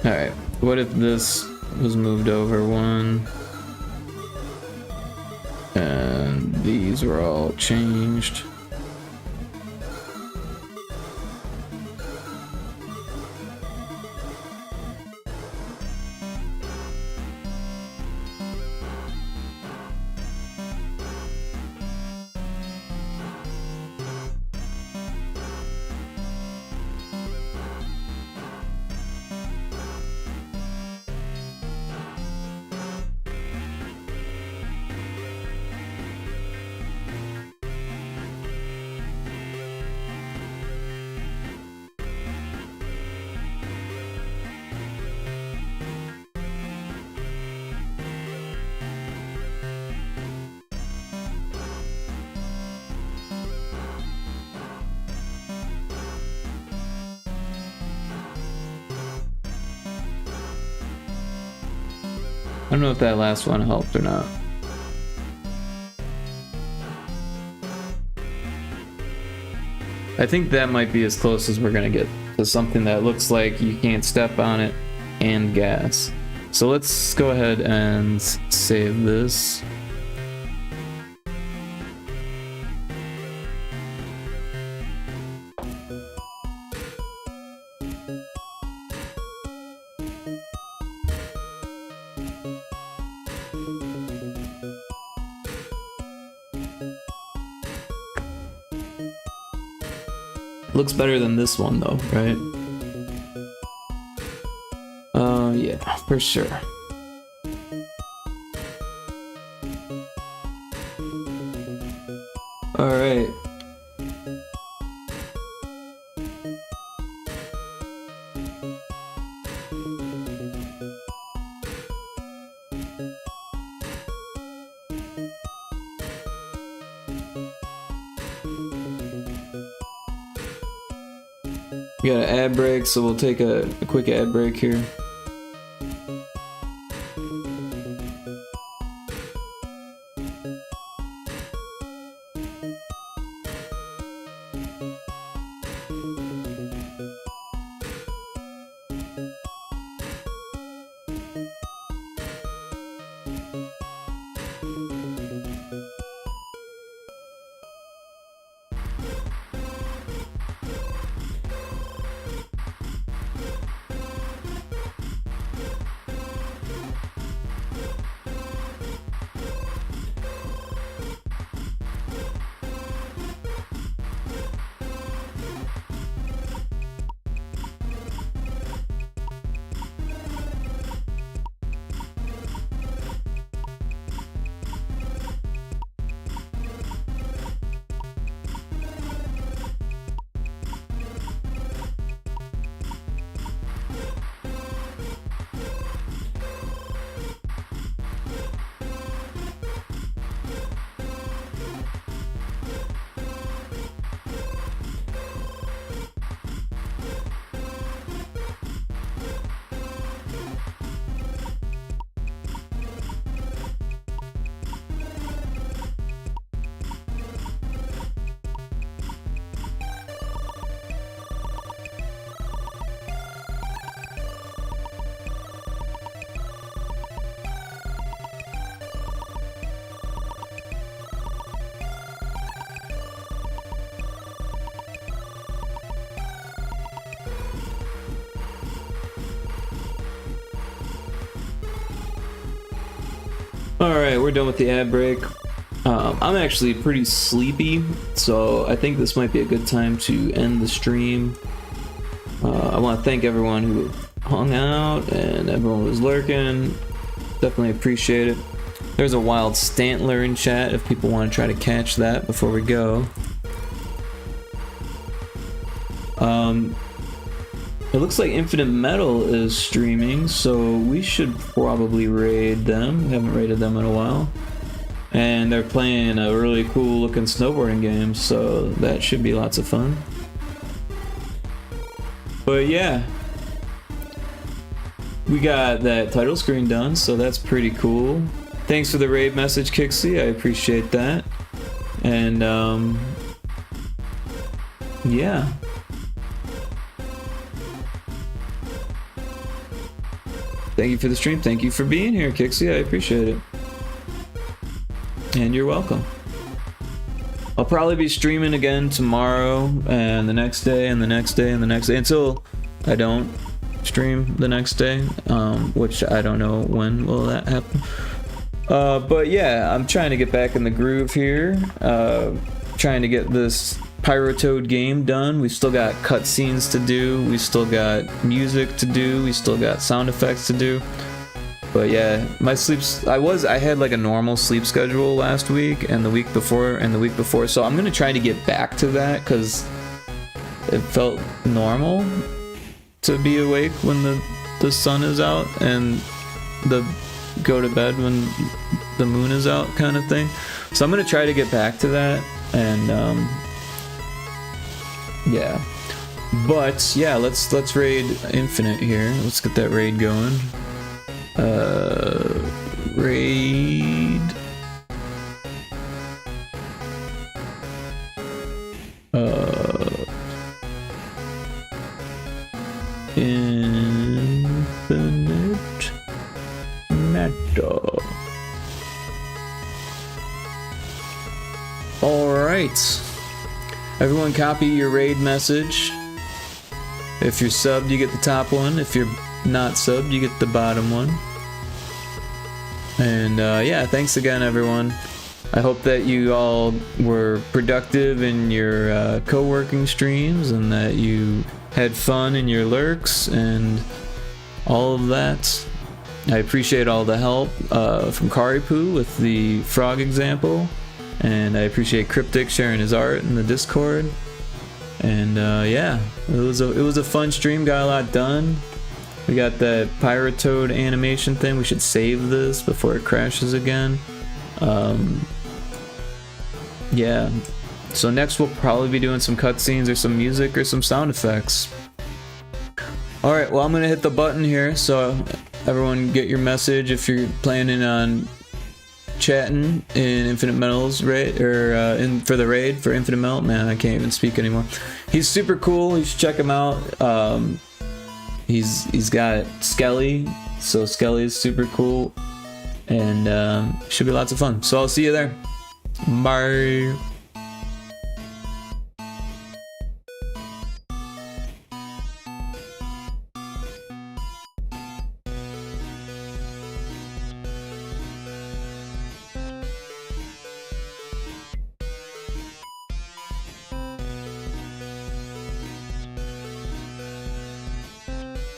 Alright, what if this was moved over one? And these were all changed. I don't know if that last one helped or not. I think that might be as close as we're gonna get to something that looks like you can't step on it and gas. So let's go ahead and save this. Looks better than this one though, right? Yeah, for sure. All right. We got an ad break, so we'll take a quick ad break here. Alright, we're done with the ad break. I'm actually pretty sleepy, so I think this might be a good time to end the stream. I want to thank everyone who hung out and everyone who was lurking. Definitely appreciate it. There's a wild Stantler in chat if people want to try to catch that before we go. It looks like Infinite Metal is streaming, so we should probably raid them. We haven't raided them in a while. And they're playing a really cool looking snowboarding game, so that should be lots of fun. But yeah, we got that title screen done, so that's pretty cool. Thanks for the raid message, Kixie, I appreciate that. And yeah. Thank you for the stream. Thank you for being here, Kixie. I appreciate it. And you're welcome. I'll probably be streaming again tomorrow and the next day and the next day and the next day until I don't stream the next day, which I don't know when will that happen. But yeah, I'm trying to get back in the groove here. Trying to get this Pyrotoad game done. We still got cutscenes to do. We still got music to do. We still got sound effects to do. But yeah, my sleeps. I had like a normal sleep schedule last week and the week before and the week before. So I'm gonna try to get back to that because it felt normal to be awake when the sun is out and go to bed when the moon is out kind of thing. So I'm gonna try to get back to that and yeah. But yeah, let's raid Infinite here. Let's get that raid going. Raid. Infinite Metal. Alright. Everyone copy your raid message. If you're subbed, you get the top one. If you're not subbed, you get the bottom one. And yeah, thanks again, everyone. I hope that you all were productive in your co-working streams and that you had fun in your lurks and all of that. I appreciate all the help from Karipu with the frog example, and I appreciate Cryptic sharing his art in the Discord. And yeah, it was a fun stream. Got a lot done. We got that Pyrotoad animation thing. We should save this before it crashes again. Yeah. So next we'll probably be doing some cutscenes or some music or some sound effects. Alright, well I'm gonna hit the button here, so everyone get your message if you're planning on chatting in Infinite Metal's raid, or for the raid for Infinite Metal. Man, I can't even speak anymore. He's super cool, you should check him out. He's got Skelly, so Skelly is super cool, and should be lots of fun. So I'll see you there. Bye.